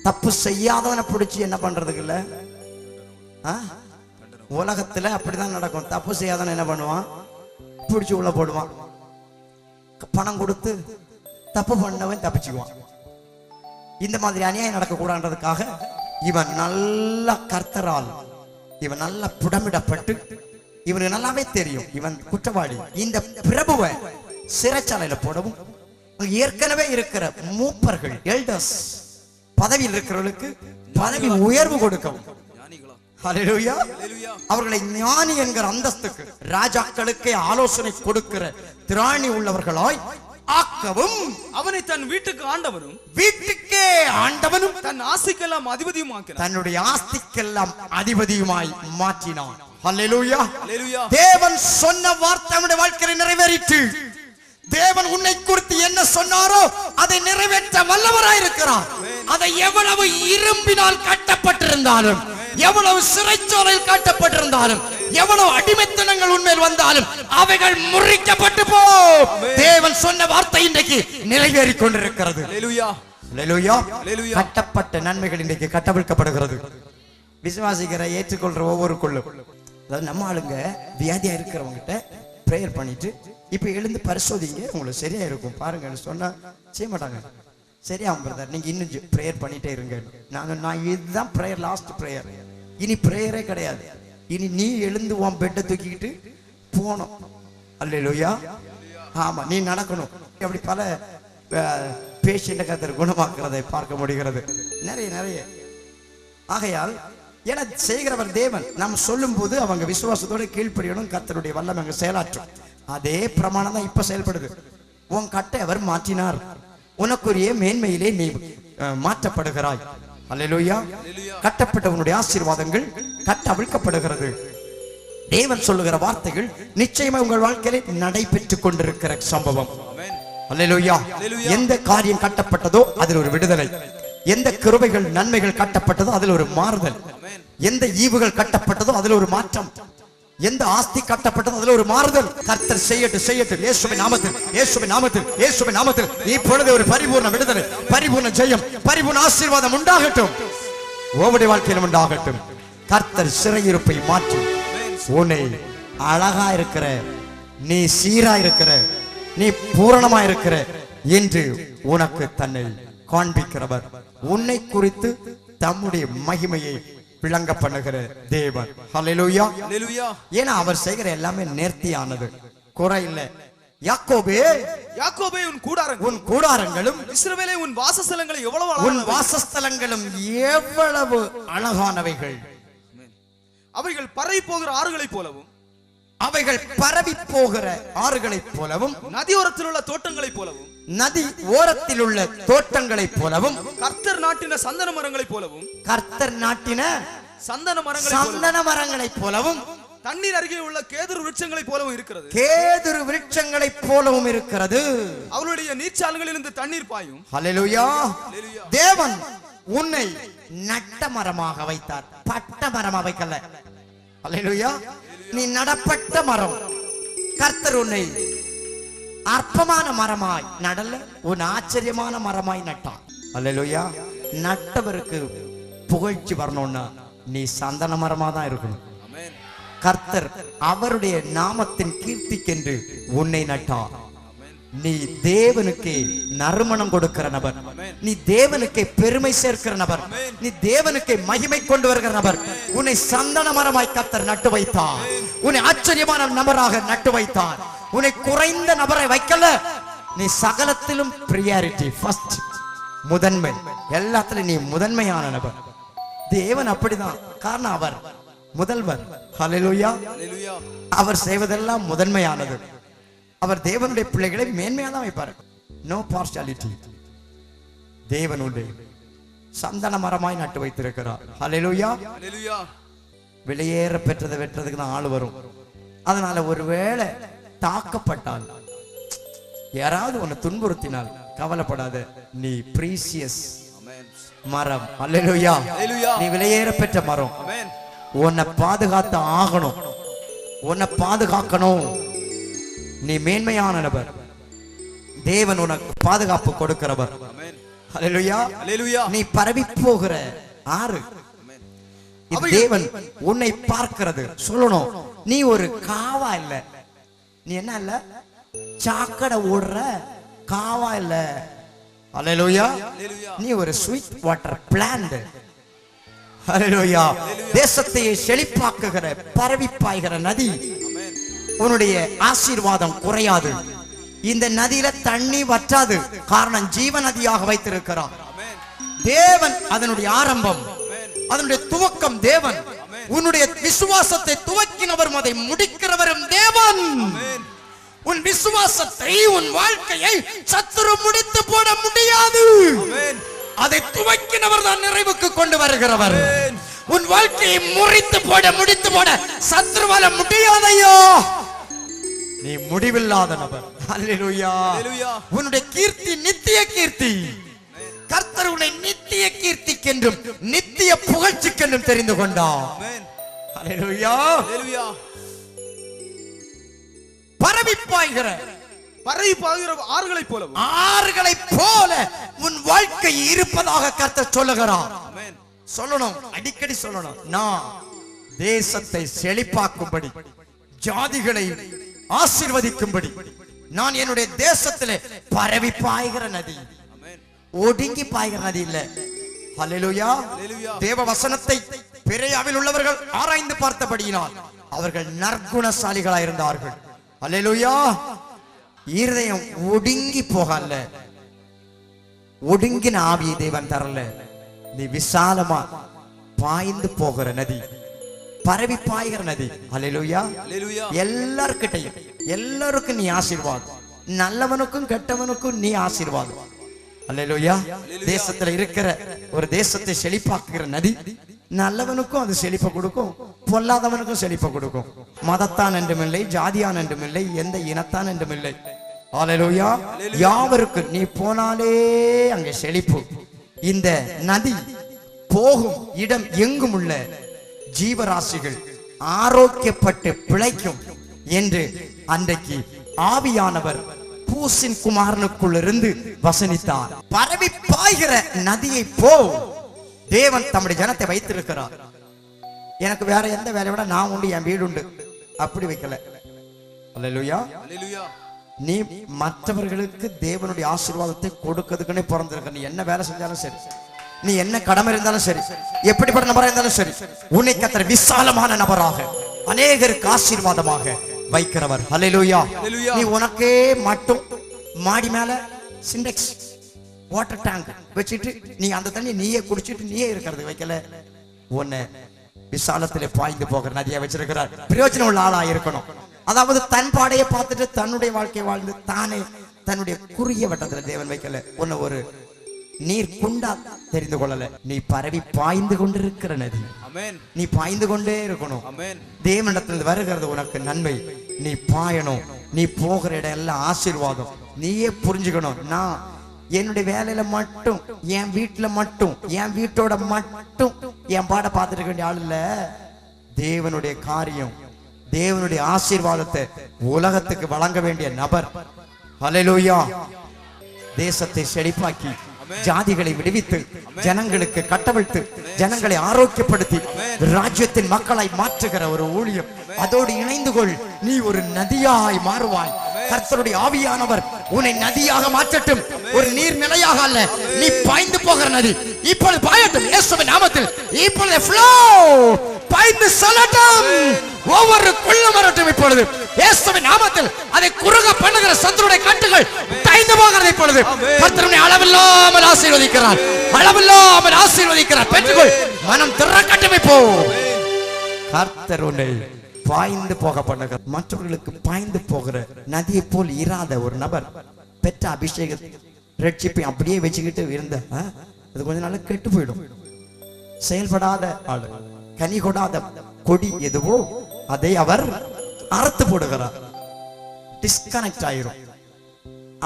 [SPEAKER 1] தப்பு செய்யாதவனை பிடிச்சி என்ன பண்றதுக்கு இல்ல. உலகத்துல அப்படிதான் நடக்கும். தப்பு செய்யாதவன் என்ன பண்ணுவான்? பிடிச்சி உள்ள போடுவான். பணம் கொடுத்து தப்பு பண்ணவன் தப்பிச்சுக்குவான். இந்த மாதிரி அநியாயம் நடக்க கூடாதுன்றதுக்காக இவன் நல்ல கர்த்தரால் இவன் நல்ல புடமிடப்பட்டு, இவனுக்கு நல்லாவே தெரியும் இவன் குற்றவாளி. இந்த பிரபுவை சிறைச்சாலையில போடவும், ஏற்கனவே இருக்கிற மூப்பர்கள் எல்டர்ஸ் பதவியில் இருக்கிறவர்களுக்கு பதவி உயர்வு கொடுக்கவும். ஹல்லேலூயா. அவர்களை ஞானி என்கிற அந்தஸ்துக்கு, ராஜாக்களுக்கே ஆலோசனை கொடுக்கிற திராணி உள்ளவர்களாய் ஆக்கவும்,
[SPEAKER 2] அவனை தன் வீட்டுக்கு ஆண்டவனும்,
[SPEAKER 1] வீட்டுக்கே ஆண்டவனும்,
[SPEAKER 2] தன் ஆஸ்திக்கெல்லாம் அதிபதியும் ஆக்கினான்.
[SPEAKER 1] தன்னுடைய ஆஸ்திக்கெல்லாம் அதிபதியுமாய் மாற்றினான். ஹல்லேலூயா.
[SPEAKER 2] தேவன்
[SPEAKER 1] சொன்ன வார்த்தை அவனுடைய வாழ்க்கையில் நிறைவேறிற்று. தேவன் உன்னை குறித்து என்ன சொன்னாரோ அதை நிறைவேற்ற வல்லவராயிருக்கிறார். அதை எவ்வளவு இரும்பினால் கட்டப்பட்டிருந்தாலும், எவ்வளவு சிறைச்சாலையில் காட்டப்பட்டிருந்தாலும், எவ்வளவு அடிமைத்தனங்கள் உண்மையில் வந்தாலும் அவைகள் முறிக்கப்பட்டு போ. தேவன் சொன்ன வார்த்தை இன்றைக்கு நிறைவேறிக் கொண்டிருக்கிறது. கட்டப்பட்ட நன்மைகள் இன்றைக்கு கட்டவிழ்க்கப்படுகிறது. விசுவாசிக்கிற ஏற்றுக்கொள்ற ஒவ்வொருக்குள்ளும், அதாவது நம்ம ஆளுங்க வியாதியா இருக்கிறவங்கிட்ட பிரேயர் பண்ணிட்டு இப்ப எழுந்து பரிசோதிங்க, உங்களுக்கு சரியா இருக்கும் பாருங்கன்னு சொன்னா செய்ய மாட்டாங்க. சரியா பிரதர், நீங்க இன்னும் பிரேயர் பண்ணிட்டே இருங்க. நான் இதுதான் பிரேயர், லாஸ்ட் பிரேயர். இனி பிரேயரே கிடையாது. இனி நீ எழுந்து உன் பெட்டை தூக்கிக்கிட்டு போகணும். அல்லேலூயா. ஆமா, நீ நடக்கணும். அப்படி பல பேஷண்ட கர்த்தர் குணமாக்குறதை பார்க்க முடிகிறது. நிறைய ஆகையால் என செய்கிறவர் தேவன். நாம் சொல்லும் போது அவங்க விசுவாசத்தோட கீழ்ப்படியணும். கர்த்தருடைய வல்லமை அங்க செயலாற்றும். அதே பிரமாணம் தான் இப்ப செயல்படுது. உன் கட்டை அவர் மாற்றினார். உனக்குரிய மேன்மையிலே நீ மாற்றப்படுகிறாய். அல்லேலூயா. கட்டப்பட்டவனுடைய ஆசீர்வாதங்கள் கட்ட அவிழ்க்கப்படுகிறது. தேவன் சொல்லுகிற வார்த்தைகள் நிச்சயமா உங்கள் வாழ்க்கையிலே நடைபெற்றுக் கொண்டிருக்கிற சம்பவம். அல்லேலூயா. எந்த காரியம் கட்டப்பட்டதோ அதில் ஒரு விடுதலை, எந்த கிருபைகள் நன்மைகள் கட்டப்பட்டதோ அதில் ஒரு மாறுதல், எந்த ஈவுகள் கட்டப்பட்டதோ அதில் ஒரு மாற்றம். எந்த ஆஸ்தி கட்டப்பட்டது அதுல ஒரு மாறுதல் கர்த்தர் செய்யட்டும் இயேசுவின் நாமத்தில் இப்பொழுது ஒரு பரிபூர்ண விடுதலை, பரிபூர்ண ஜெயம், பரிபூர்ண ஆசீர்வாதம் உண்டாகட்டும், உங்களுடைய வாழ்க்கையிலும் உண்டாகட்டும். கர்த்தர் சிறையிருப்பை மாற்றி உன்னை அழகா இருக்கிற, நீ சீரா இருக்கிற, நீ பூரணமா இருக்கிற என்று உனக்கு தன்னை காண்பிக்கிறவர், உன்னை குறித்து தம்முடைய மகிமையை விளங்க பண்ணுகிற தேவன். ஹல்லேலூயா. ஏன்னா அவர் செய்கிற எல்லாமே நேர்த்தியானது, குறை இல்லை. யாக்கோபே உன் கூடாரங்களும்
[SPEAKER 2] இஸ்ரவேலே உன் வாசஸ்தலங்கள்
[SPEAKER 1] எவ்வளவு அழகானவைகள்.
[SPEAKER 2] அவைகள் பரவி போகிற ஆறுகளைப் போலவும்,
[SPEAKER 1] அவைகள் பரவி போகிற ஆறுகளைப் போலவும்,
[SPEAKER 2] நதி ஓரத்தில் உள்ள தோட்டங்களைப் போலவும்,
[SPEAKER 1] நதி ஓரத்தில் உள்ள தோட்டங்களைப் போலவும்,
[SPEAKER 2] கர்த்தர் நாட்டின சந்தன மரங்களைப் போலவும்,
[SPEAKER 1] கர்த்தர் நாட்டின
[SPEAKER 2] சந்தன
[SPEAKER 1] மரங்களைப் போலவும்,
[SPEAKER 2] தண்ணீர் அருகே உள்ள கேதுரு விருட்சங்களைப் போலவும் இருக்கிறது.
[SPEAKER 1] கேதுரு விருட்சங்களைப் போலவும் இருக்கிறது.
[SPEAKER 2] அவருடைய நீர்ச்சால்களிலிருந்து தண்ணீர் பாயும்.
[SPEAKER 1] ஹல்லேலூயா. தேவன் உன்னை நட்ட மரமாக வைத்தார், பட்ட மரமாக வைக்கல. ஹல்லேலூயா. நீ நடப்பட்ட மரம். கர்த்தர் உன்னை அற்பமான மரமாய் நடல, உன் ஆச்சரியமான மரமாய் நட்டான். ஹல்லேலூயா. நட்டவருக்கு புகழ்ச்சி வரணும்னா நீ சந்தன மரமா தான் இருக்கணும். கர்த்தர் அவருடைய நாமத்தின் கீர்த்திக்கென்று உன்னை நட்டார். நீ தேவனுக்கு நறுமணம் கொடுக்கிற நபர், நீ தேவனுக்கு பெருமை சேர்க்கிற நபர், நீ தேவனுக்கு மகிமை கொண்டு வருகிற நபர். உன்னை சந்தன மரமாய் கர்த்தர் நட்டு வைத்தார், உன்னை ஆச்சரியமான நபராக நட்டு வைத்தார். உன்னை குறைந்த நபரை வைக்கல, நீ சகலத்திலும் பிரியாரிட்டி, ஃபர்ஸ்ட், முதன்மை, எல்லாத்திலும் நீ முதன்மையான நபர். தேவன் அப்படிதான், காரணம் அவர் முதல்வர். ஹல்லேலூயா. அவர் செய்வதெல்லாம் முதன்மையானது. அவர் தேவனுடைய பிள்ளைகளை மேன்மையாக தான் வைப்பார். No partiality. தேவன் உண்டு சந்தன மரமாய் நட்டு வைத்திருக்கிறார். ஹல்லேலூயா. வெளியேற பெற்றதை வெற்றதுக்கு தான் ஆள் வரும். அதனால ஒருவேளை தாக்கப்பட்டால், யாராவது உன்னை துன்புறுத்தினால் கவலைப்படாத, நீ பிரீசியஸ் மரம். ஹல்லேலூயா. நீ வெளியேற பெற்ற மரம். உன்னை பாதுகாத்து ஆகணும், உன்னை பாதுகாக்கணும். நீ மேன்மையான நபர், தேவன் உனக்கு பாதுகாப்பு கொடுக்கிறவர். ஹல்லேலூயா. நீ பரவி போகிற ஆறு, தேவன் உன்னை பார்க்கிறது. சொல்லணும், நீ ஒரு காவா இல்ல, நீ என்ன இல்ல, சாக்கடை ஓடுற காவா இல்ல. ஹல்லேலூயா. நீ ஒரு ஸ்வீட் வாட்டர் பிளான்ட். ஹல்லேலூயா. தேசத்தை செழிப்பாக்குகிற, பரவி பாய்கிற நதி. உன்னுடைய ஆசீர்வாதம் குறையாது. இந்த நதியில தண்ணி வற்றாது, காரணம் ஜீவ நதியாக வைத்திருக்கிறார் தேவன். அதனுடைய ஆரம்பம், அதனுடைய துவக்கம் தேவன். உன்னுடைய விசுவாசத்தை துவக்கினவரும் அதை முடிக்கிறவரும் தேவன். உன் விசுவாசத்தை, உன் வாழ்க்கையை சத்துரு முடித்து போட முடியாது. அதை துவக்கினவர் தான் நிறைவுக்கு கொண்டு வருகிறவர். உன் வாழ்க்கையை முடித்து போட சத்துருவால முடியாதையோ. நீ முடிவில்லாத நபர். ஹல்லேலூயா. உன்னுடைய கீர்த்தி நித்திய கீர்த்தி. கர்த்தர் உன்னை நித்திய கீர்த்திக்கென்றும் நித்திய புகழ்ச்சிக்கென்றும் தெரிந்து கொண்டார். ஹல்லேலூயா. பரவி பாய்கிற ஆறுகளைப் போல உன் வாழ்க்கை இருப்பதாக கர்த்தர் சொல்லுகிறார். சொல்லணும், அடிக்கடி சொல்லணும், நான் தேசத்தை செழிப்பாக்கும்படி, ஜாதிகளை ஆசீர்வதிக்கும்படி, நான் என்னுடைய தேசத்திலே பரவி பாய்கிற நதி, ஒடுங்கி பாய்கிற நதி இல்ல. ஹல்லேலூயா. தேவ வசனத்தை பெரியாவில் உள்ளவர்கள் ஆராய்ந்து பார்த்தபடியினால் அவர்கள் நற்குணசாலிகளாய் இருந்தார்கள். ஹல்லேலூயா. இருதயம் ஒடுங்கி போகல, ஒடுங்கின ஆவியை தேவன் தரல. நீ விசாலமா பாய்ந்து போகிற நதி, பரவி பாய்கிற நதி. ஹல்லேலூயா. எல்லார்கிட்டையும், எல்லாருக்கும் நீ ஆசீர்வாதம், நல்லவனுக்கும் கெட்டவனுக்கும் நீ ஆசீர்வாதம். ஹல்லேலூயா. தேசத்துல இருக்கிற ஒரு தேசத்தை செழிப்பாக்குகிற நதி, நல்லவனுக்கும் அது செழிப்பை கொடுக்கும், பொல்லாதவனுக்கும் செழிப்பை கொடுக்கும். மதத்தான் என்றும் இல்லை, ஜாதியான் என்றும் இல்லை, எந்த இனத்தான் என்றும் இல்லை. ஹல்லேலூயா. யாவருக்கு நீ போனாலே அங்கே செழிப்பு. இந்த நதி போகும் இடம் எங்கும் உள்ள ஜீவராசிகள் ஆரோக்கியப்பட்டு பிழைக்கும் என்று அன்றைக்கு ஆவியானவர் பூசின் குமாரனுக்குள் இருந்து வசனித்தார். பரவி பாய்கிற நதியை போ தேவன் தம்முடைய ஜனத்தை வைத்திருக்கிறார். எனக்கு வேற எந்த வேலையை விட நான் உண்டு, என் வீடு உண்டு, அப்படி வைக்கல. அல்லேலூயா. நீ மற்றவர்களுக்கு தேவனுடைய ஆசீர்வாதத்தை கொடுக்கிறதுக்குன்னே பிறந்திருக்க. நீ என்ன வேலை செஞ்சாலும் சரி, நீ என்ன கடமை இருந்தாலும் சரி, எப்படிப்பட்ட நபராக இருந்தாலும் சரி, உன்னை கர்த்தர் விசாலமான நபராக அநேகருக்கு ஆசீர்வாதமாக வைக்கிறவர். அல்லேலூயா. நீ உனக்கே மட்டும் மாடி மேல சிண்டெக்ஸ் வாட்டர் டேங்க் வச்சுட்டு நீ அந்த தண்ணி நீயே குடிச்சிட்டு நீயே இருக்கிறது வைக்கல. உன்னை விசாலத்திலே பாய்ந்து போகிற நதியா வச்சிருக்கிறார். பிரயோஜனம் உள்ள ஆளா இருக்கணும். அதாவது தன் பாடையை பார்த்துட்டு தன்னுடைய வாழ்க்கையை வாழ்ந்து தானே தன்னுடைய குறுகிய வட்டத்துல தேவன் வைக்கல. உன்னை ஒரு நீர் குண்டா தெரிந்து கொள்ளல. நீ பரவி பாய்ந்து கொண்டிருக்கிற நதி. நீ பாய்ந்து கொண்டே இருக்கணும். தேவனிடத்தில் வருகிறது உனக்கு நன்மை. நீ பாயணும். நீ போகிற இடம் எல்லாம் ஆசீர்வாதம். நீயே புரிஞ்சுக்கணும், நான் என்னுடைய வேலையில மட்டும், என் வீட்டுல மட்டும், என் வீட்டோட மட்டும் என் பாட பார்த்துட்டு வேண்டிய ஆள் இல்ல. தேவனுடைய காரியம், தேவனுடைய ஆசீர்வாதத்தை உலகத்துக்கு வழங்க வேண்டிய நபர். ஹல்லேலூயா. தேசத்தை செழிப்பாக்கி, ஜாதிகளை விடுவித்து, ஜனங்களுக்கு கட்டவிழ்த்து, ஜனங்களை ஆரோக்கியப்படுத்தி, ராஜ்யத்தின் மக்களை மாற்றுகிற ஒரு ஊழியம். அதோடு இணைந்து கொள். நீ ஒரு நதியாய் மாறுவாய். கர்த்தருடைய ஆவியானவர் உன்னை நதியாக மாற்றட்டும். ஒரு நீர் நிலையாக அல்ல, நீ பாய்ந்து போகிற நதி. இப்பொழுது பாயட்டும் இயேசுவின் நாமத்தில். இப்பொழுது ஃப்ளோ பாய்ந்து செல்லட்டும். ஒவ்வொரு குள்ளம் வரட்டும் இப்பொழுது இயேசுவின் நாமத்தில். அதை குறுக பண்ணுகிற சத்துருடைய கட்டுகள் தைந்து போகிறது இப்பொழுது. கர்த்தருடைய அளவில்லாமல் ஆசீர்வதிக்கிறார், அளவில்லாமல் ஆசீர்வதிக்கிறார். பெற்றுக்கொள். மனம் திறக்கட்டும் இப்போ. கர்த்தர் உன்னை பாய்ந்து போக பண்ணுகிற, மற்றவர்களுக்கு பாய்ந்து போகிற நதியை போல் இராத ஒரு நபர். பெற்ற அபிஷேக ரட்சிப்பை அப்படியே வச்சுக்கிட்டு இருந்த அது கொஞ்ச நாள் கெட்டு போயிடும். செயல்படாத ஆளு, கனி கொடாத கொடி எதுவோ அதை அவர் அறுத்து போடுகிறார். டிஸ்கனெக்ட் ஆயிரும்.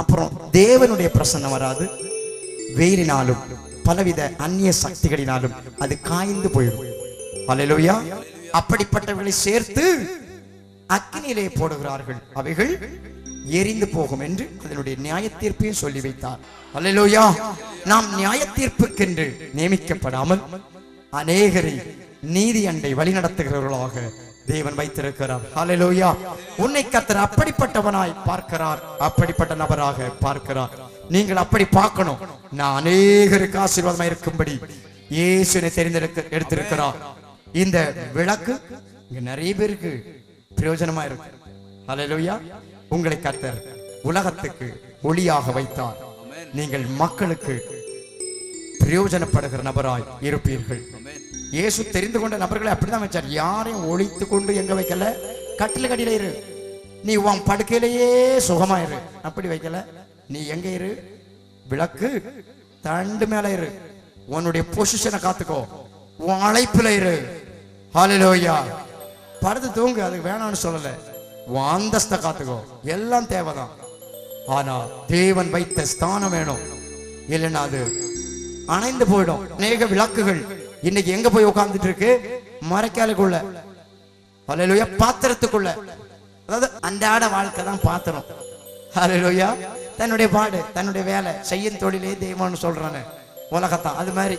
[SPEAKER 1] அப்புறம் தேவனுடைய பிரசன்னம் வராது. வெயிலினாலும் பலவித அந்நிய சக்திகளினாலும் அது காய்ந்து போயிடும். அல்லேலூயா. அப்படிப்பட்டவர்களை சேர்த்து அக்கினியிலே போடுகிறார்கள், அவைகள் எரிந்து போகும் என்று அதனுடைய நியாய தீர்ப்பையும் சொல்லி வைத்தார். அல்லேலூயா. நாம் நியாய தீர்ப்புக்கென்று நியமிக்கப்படாமல் அநேகரை நீதி அண்டை வழிநடத்துகிறவர்களாக தேவன் வைத்திருக்கிறார். அல்லேலூயா. உன்னை கர்த்தர் அப்படிப்பட்டவனாய் பார்க்கிறார், அப்படிப்பட்ட நபராக பார்க்கிறார். நீங்கள் அப்படி பார்க்கணும். நான் அநேகருக்கு ஆசீர்வாதமாக இருக்கும்படி இயேசுவை எடுத்திருக்கிறார். இந்த விளக்கு இங்க நிறைய பேருக்கு பிரயோஜனமா இருக்கு. அல்லேலூயா. உங்களை கர்த்தர் உலகத்துக்கு ஒளியாக வைத்தார். நீங்கள் மக்களுக்கு பிரயோஜனப்படுகிற நபராய் இருப்பீர்கள். இயேசு தெரிந்து கொண்ட நபர்களை அப்படிதான் வச்சார். யாரையும் ஒழித்து கொண்டு எங்க வைக்கல, கட்டில கடியில இரு, நீ உன் படுக்கையிலேயே சுகமாயிரு, அப்படி வைக்கல. நீ எங்க இரு, விளக்கு தண்டு மேல இரு, உன்னுடைய பொசிஷனை காத்துக்கோ, உன் அழைப்புல இரு. ஹல்லேலூயா. படுத்து தூங்கு, அதுக்கு வேணாம்னு சொல்லல. உன் அந்தஸ்தை காத்துக்கோ, எல்லாம் தேவைதான். ஆனா தேவன் வைத்த ஸ்தானம் வேணும், இல்லைன்னா அது அணைந்து போயிடும். அநேக விளக்குகள் இன்னைக்கு எங்க போய் உட்கார்ந்துட்டு இருக்கு, மரக்காலுக்குள்ள, ஹல்லேலூயா, பாத்திரத்துக்குள்ள. அதாவது அன்றாட வாழ்க்கை தான் பாத்திரம். ஹல்லேலூயா. தன்னுடைய பாடு, தன்னுடைய வேலை, செய்யும் தொழிலே தெய்வம்னு சொல்றானே உலகத்தான். அது மாதிரி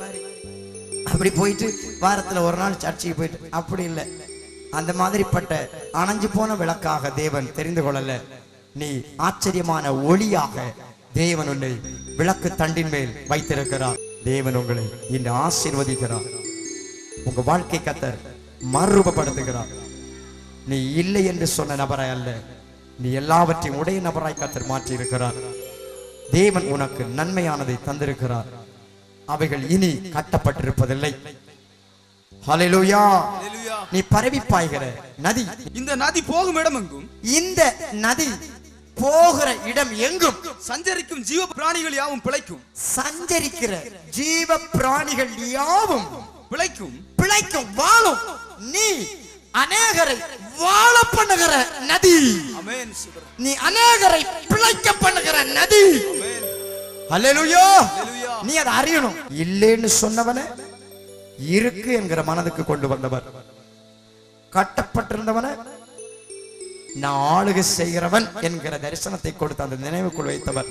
[SPEAKER 1] அப்படி போயிட்டு வாரத்துல ஒரு நாள் சர்ச்சைக்கு போயிட்டு அப்படி இல்லை. அந்த மாதிரிப்பட்ட அணைஞ்சு போன விளக்காக தேவன் தெரிந்து கொள்ளல. நீ ஆச்சரியமான ஒளியாக தேவன் உன்னை விளக்கு தண்டின் மேல் வைத்திருக்கிறார். தேவன் உங்களை இன்று ஆசீர்வதிக்கிறார். உங்க வாழ்க்கை கர்த்தர் மறுரூபப்படுத்துகிறார். நீ இல்லை என்று சொன்ன நபராய் அல்ல, நீ எல்லாவற்றையும் உடைய நபராய் கர்த்தர் மாற்றி இருக்கிறார். தேவன் உனக்கு நன்மையானதை தந்திருக்கிறார். அவைகள் இனி கட்டப்பட்டிருப்பதில்லை. ஹல்லேலூயா. நீ பரவி பாய்கிற நதி.
[SPEAKER 2] இந்த நதி போகும் இடம் எங்கும்,
[SPEAKER 1] இந்த நதி போகிற இடம் எங்கும்
[SPEAKER 2] சஞ்சரிக்கும் ஜீவ பிராணிகள் யாவும் பிழைக்கும்.
[SPEAKER 1] சஞ்சரிக்கிற ஜீவ பிராணிகள் யாவும்
[SPEAKER 2] பிழைக்கும்,
[SPEAKER 1] பிழைக்கும், வாழும். நீ அநேகரை வாழ பண்ணுகிற நதி.
[SPEAKER 2] ஆமென்.
[SPEAKER 1] நீ அநேகரை பிழைக்க பண்ணுகிற நதி. ஹல்லேலூயா. நீ அதை அறியணும். இல்லைன்னு சொன்னவனை இருக்கு என்கிற மனதுக்கு கொண்டு வந்தவர். கட்டப்பட்டிருந்தவன நான் ஆளுகை செய்கிறவன் என்கிற தரிசனத்தை கொடுத்து அந்த நினைவுக்குள் வைத்தவர்.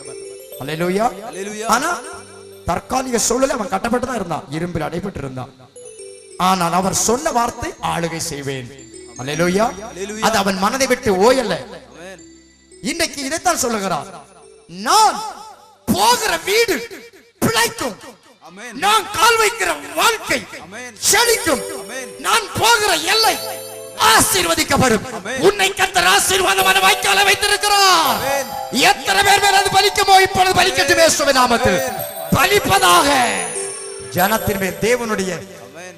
[SPEAKER 1] அல்லேலூயா. ஆனா தற்காலிக சூழலில் அவன் கட்டப்பட்டுதான் இருந்தான், இரும்பில் அடைபட்டு இருந்தான். ஆனால் அவர் சொன்ன வார்த்தை ஆளுகை செய்வேன். அல்லேலூயா. அது அவன் மனதை விட்டு ஓயல்ல. இன்னைக்கு இதைத்தான் சொல்லுகிறார், நான் போகிற வீடு பிழைக்கும், நான் கால் வைக்கிற வாழ்க்கை செழிக்கும், நான் போகிற எல்லை ஆசீர்வதிக்கப்படும். உன்னை கர்த்தர் ஆசீர்வாதமான வாய்க்காலை வைத்திருக்கிறார். எத்தனை பேர் மேல் அது பலிக்குமோ இப்பொழுது பலிக்கட்டும். இயேசுவின் நாமத்தில் பலிப்பதாக. ஜனத்தின் மேல் தேவனுடைய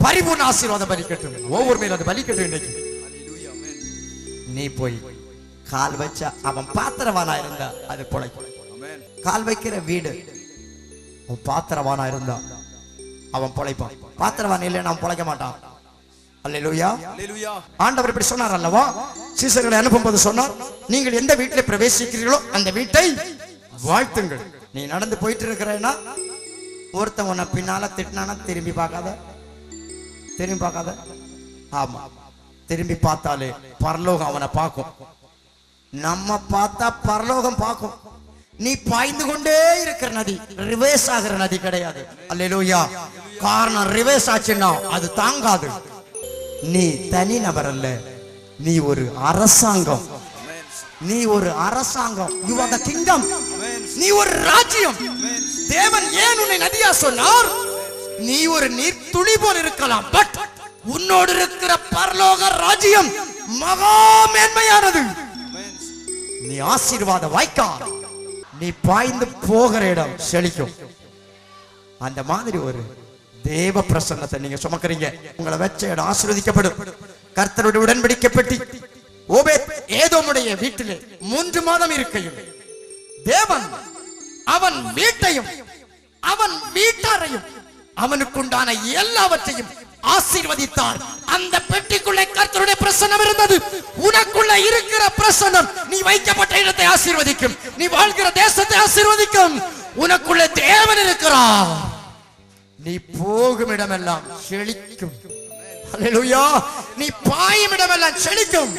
[SPEAKER 1] பரிபூர்ண ஆசீர்வாதம் பலிக்கட்டும். ஒவ்வொரு மேல் அது பலிக்கட்டும். இன்னைக்கு நீ போய் கால் வச்சா அவன் பாத்திரவானா இருந்தா அது பொழைக்கும். கால் வைக்கிற வீடு அவன் பாத்திரவானா இருந்தா அவன் பொழைப்பான். பாத்திரவான் இல்லைன்னா அவன் பொழைக்க மாட்டான். அல்லேலூயா. ஆண்டவர் இப்படி சொன்னார் அல்லவா, சீசர்களை அனுப்பும்போது சொன்னார், நீங்கள் எந்த வீட்டில் பிரவேசிக்கிறீர்களோ அந்த வீட்டை வாழ்த்துங்கள். நீ நடந்து போயிட்டு இருக்கிறேன்னா ஒருத்தன் உன்னை பின்னால திட்டினானா திரும்பி பார்க்காத, திரும்பி பார்க்காத. ஆமா, திரும்பி பார்த்தாலே பரலோகம் அவனை பார்க்கும். நம்ம பார்த்தா பரலோகம் பார்க்கும். நீ பாய்ந்து கொண்டே இருக்கிற நதி ரிவர்ஸ் ஆகிற நதி கிடையாது. அல்லேலூயா. காரணம் ரிவர்ஸ் ஆச்சுன்னா அது தாங்காது. நீ தனி நபர் அல்ல, நீ ஒரு அரசாங்கம். நீ ஒரு அரசாங்கம். You are the kingdom. நீ ஒரு ராஜ்யம். தேவன் ஏன் உன்னை நதியா சொன்னார்? நீ ஒரு நீர் துளி போல் இருக்கலாம், பட் உன்னோடு இருக்கிற பரலோக ராஜ்யம் மகா மேன்மையானது. நீ ஆசீர்வாத வாய்க்கால். நீ பாய்ந்து போகிற இடம் செழிக்கும். அந்த மாதிரி ஒரு தேவ பிரசன்னத்தை நீங்க சுமக்கிறீங்க. உங்களை வச்ச இடம் ஆசீர்வதிக்கப்படும். கர்த்தருடைய உடன்படிக்கை பெட்டி ஓபேத் ஏதோமுடைய வீட்டிலே 3 மாதம் இருக்கையில் தேவன் அவன் வீட்டையும் அவன் வீட்டாரையும் அவனுக்குண்டான எல்லாவற்றையும் ஆசீர்வதித்தார். அந்த பெட்டிக்குள்ளே கர்த்தருடைய பிரசன்னம் இருந்தது. உனக்குள்ள இருக்கிற பிரசன்னம் நீ வைக்கப்பட்ட இடத்தை ஆசீர்வதிக்கும், நீ வாழ்கிற தேசத்தை ஆசீர்வதிக்கும். உனக்குள்ள தேவன் இருக்கிறார். நீ போகும் இடமெல்லாம் செழிக்கும். அல்லேலூயா. நீ பாயும் இடமெல்லாம் செழிக்கும்.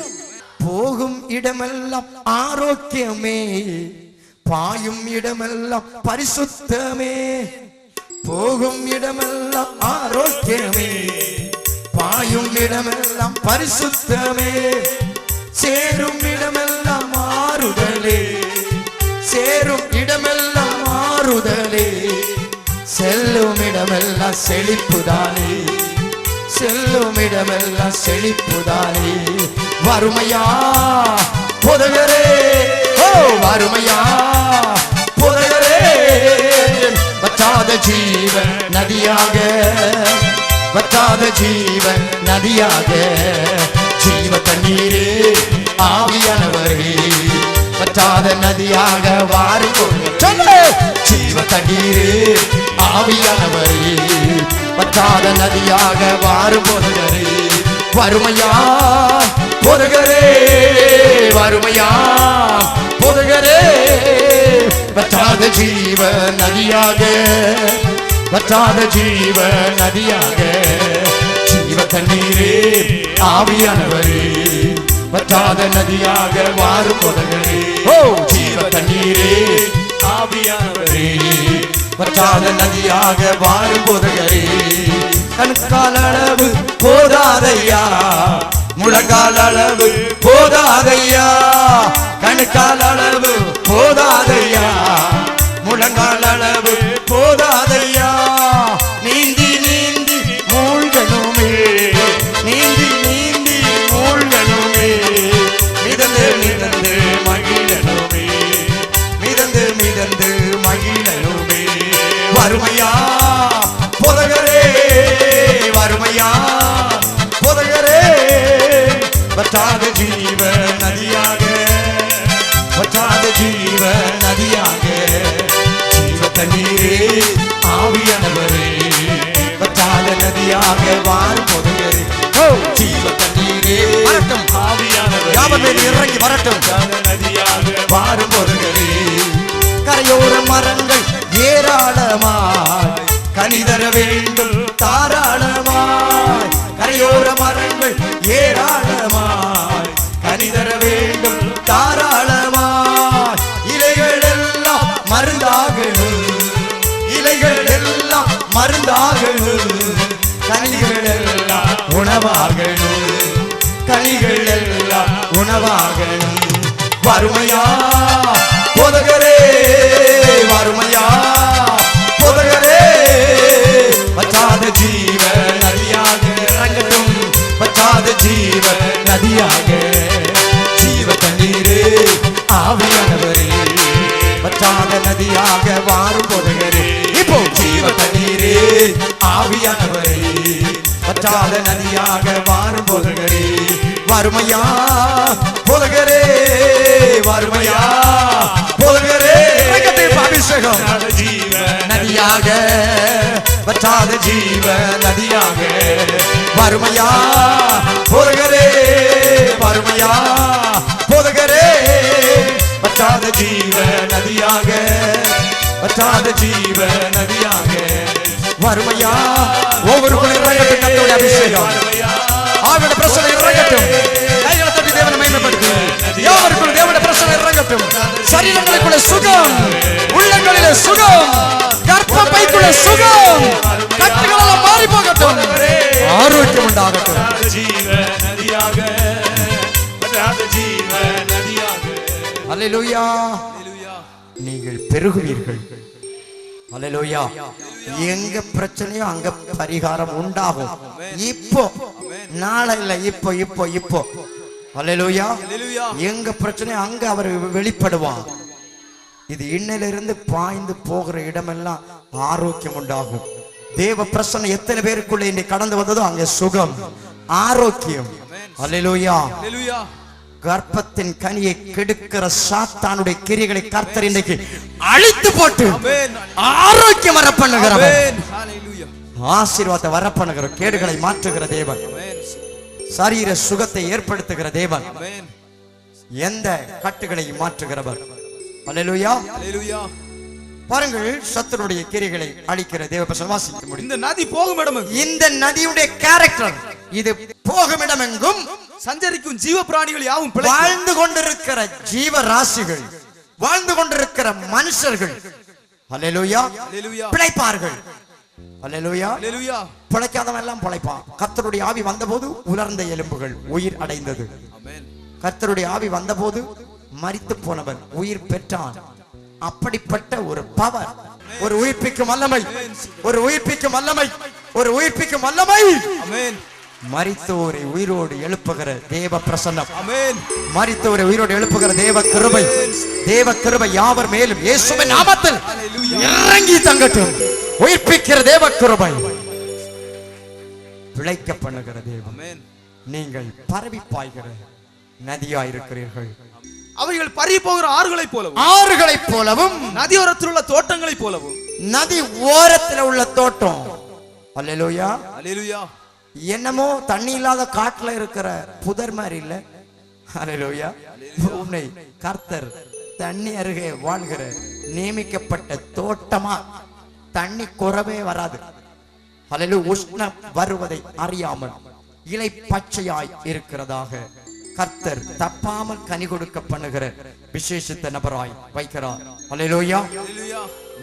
[SPEAKER 1] போகும் இடமெல்லாம் ஆரோக்கியமே, பாயும் இடமெல்லாம் பரிசுத்தமே. போகும் இடமெல்லாம் ஆரோக்கியமே, பாயும் இடமெல்லாம் பரிசுத்தமே. சேரும் இடமெல்லாம் மாறுதலே, சேரும் இடமெல்லாம் மாறுதலே. செல்லும் இடமெல்லாம் செழிப்புதானே, செல்லும் இடமெல்லாம் செழிப்புதானே. வறுமையா புதகரே, ஓ வறுமையா புதகரே. வற்றாத ஜீவன் நதியாக, வற்றாத ஜீவன் நதியாக. ஜீவ தண்ணீரே ஆவியானவரே, வற்றாத நதியாக வாருங்கள். சொல்லு. ஜீவ தண்ணீரே ஆவியானவரே, வற்றாத நதியாக வாரும் பொருகரே. வறுமையா பொருகரே, வறுமையா பொருகரே. வற்றாத ஜீவ நதியாக, வற்றாத ஜீவ நதியாக. ஜீவ தண்ணீரே ஆவியானவரே, வற்றாத நதியாக வாரும் பொருகரே. ஓ ஜீவ தண்ணீரே ஆவியானவரே, வற்றாத நதியாக வாரும் பொருகரே. கண்கால் அளவு போதாதையா, முழங்கால் அளவு போதாதையா. கண்கால் அளவு போதாதையா, முழங்கால் அளவு போதாதையா. நீந்தி நீந்தி மூழ்கணுமே, நீந்தி நீந்தி மூழ்கணுமே. மிதந்து மிதந்து மகிழணுமே, மிதந்து மிதந்து மகிழணுமே. வறுமையா பொதகரே, வறுமையா பொதகரே. வற்றாத ஜீவ நதியாக, வற்றாத ஜீவ நதியாக. ஜீவ தண்ணீரே ஆவியானவரே, வற்றாத நதியாக வாரும் பொதகரே. ஓ ஜீவ தண்ணீரே வரட்டும், ஆவியானவரே யாவர் மேல் இறங்கி வரட்டும். நதியாக வாரும் பொதகரே. கரையோர மரங்கள் ஏராளமாய் கனிதர வேண்டும் தாராளமாய். கரையோர மரங்கள் ஏராளமாய் கனிகள் எல்லாம் உணவாகணும். வறுமையா போதகரே, வறுமையா போதகரே, வற்றாத ஜீவ நதியாக இறங்கட்டும், வற்றாத ஜீவ நதியாக. ஜீவ தண்ணீரே ஆவியானவரே, வற்றாத நதியாக வாரும் போதகரே. இப்போ ஜீவ தண்ணீரே ஆவியானவரே, வற்றாத நதியாக வாரும் போதகரே. வறுமையா போதகரே, வறுமையா போதகரே, அபிஷேகம் நதியாக, வற்றாத ஜீவ நதியாக. வறுமையா போதகரே, வறுமையா போதகரே, வற்றாத ஜீவ நதியாக, வற்றாத ஜீவ நதியாக. வறுமையா ஒவ்வொருவரும் இறங்கட்டும் கர்த்தருடைய அபிஷேகம், ஆவியுடைய பிரசன்னம் இறங்கட்டும். கைகளை தட்டி தேவனை மகிமைப்படுத்து. யாவருக்குள் தேவனுடைய பிரசன்னம் இறங்கட்டும். சரீரங்களுக்குள்ள சுகம், உள்ளங்களிலே சுகம், கர்ப்பப்பைக்குள்ள சுகம், கட்டுகள் எல்லாம் மாறி போகட்டும், ஆரோக்கியம் உண்டாகட்டும். ஜீவ நதியாக, ஜீவ நதியாக. அல்லேலூயா. நீங்கள் பெருகுவீர்கள். அல்லேலூயா. எங்க பிரச்சனையோ அங்க பரிகாரம் உண்டாகும். இப்போ நாளை இல்ல, இப்போ இப்போ இப்போ. அல்லேலூயா. எங்க பிரச்சனையோ அங்க அவர் வெளிப்படுவான். இது இன்னிலிருந்து பாய்ந்து போகிற இடமெல்லாம் ஆரோக்கியம் உண்டாகும். தேவ பிரசன்னம் எத்தனை பேருக்குள்ள இன்னைக்கு கடந்து வந்ததோ அங்க சுகம், ஆரோக்கியம். அல்லேலூயா. கர்ப்பத்தின் கனியை கெடுக்கிற சாத்தானுடைய கிரியைகளை கர்த்தர் இன்னைக்கு அழித்து போட்டு ஆரோக்கியம் வர பண்ணுகிறவர், ஆசீர்வாதத்தை வர பண்ணுகிற, கேடுகளை மாற்றுகிற தேவன், சரீர சுகத்தை ஏற்படுத்துகிற தேவன், எந்த கட்டுகளை மாற்றுகிறவர். அல்லேலூயா. பாருங்கள், சத்துருடைய கிரியைகளை அழிக்கிற தேவ பிரசன்னம் வாசிக்க முடியும்.
[SPEAKER 2] இந்த நதி போகும் இடம்,
[SPEAKER 1] இந்த நதியுடைய கேரக்டர், இது போகும் இடம் எங்கும்
[SPEAKER 2] சஞ்சரிக்கும் ஜீவ பிராணிகள் யாவும்
[SPEAKER 1] வாழ்ந்து கொண்டிருக்கிற ஜீவ ராசிகள், வாழ்ந்து கொண்டிருக்கிற மனுஷர்கள் அல்லேலூயா பிழைப்பார்கள். அல்லேலூயா. பிழைக்காதவன் எல்லாம் பிழைப்பான். கர்த்தருடைய ஆவி வந்தபோது உலர்ந்த எலும்புகள் உயிர் அடைந்தது. கர்த்தருடைய ஆவி வந்தபோது மரித்து போனவன் உயிர் பெற்றான். அப்படிப்பட்ட ஒரு பவர், ஒரு உயிர்ப்பிக்கும் வல்லமை, ஒரு உயிர்ப்பிக்கும் வல்லமை, ஒரு உயிர்ப்பிக்கும் வல்லமை. மரித்தோரை உயிரோடு எழுப்புகிற தேவ பிரசன்னம், மரித்தோரை உயிரோடு எழுப்புகிற தேவ கிருபை, தேவ கிருபை யாவர் மேலும் இயேசுவின் நாமத்தில் இறங்கி தங்கட்டும். உயிர்ப்பிக்கிற தேவ கிருபை, பிழைக்க பண்ணுகிற தேவன். நீங்கள் பரவி பாய்கிற நதியாயிருக்கிறீர்கள்.
[SPEAKER 2] அவைகள் பறி போகிற ஆறுகளைப் போலவும்,
[SPEAKER 1] ஆறுகளைப் போலவும்,
[SPEAKER 2] நதியோரத்தில் உள்ள தோட்டங்களைப் போலவும்.
[SPEAKER 1] நதி ஓரத்தில் உள்ள தோட்டம். அல்லேலூயா.
[SPEAKER 2] அல்லேலூயா.
[SPEAKER 1] என்னமோ தண்ணி இல்லாத காட்டுல இருக்கிற புதர் மாதிரி இல்ல. அல்லேலூயா. உன்னை கர்த்தர் தண்ணி அருகே வாழ்கிற நியமிக்கப்பட்ட தோட்டமா, தண்ணி குறவே வராது. அல்லேலூயா. உஷ்ணம் வருவதை அறியாமல் இலை பச்சையாய் இருக்கிறதாக கர்த்தர் தப்பாமல் கனி கொடுக்க பண்ணுகிற விசேஷித்த நபராய் வைக்கிறார். அல்லேலூயா.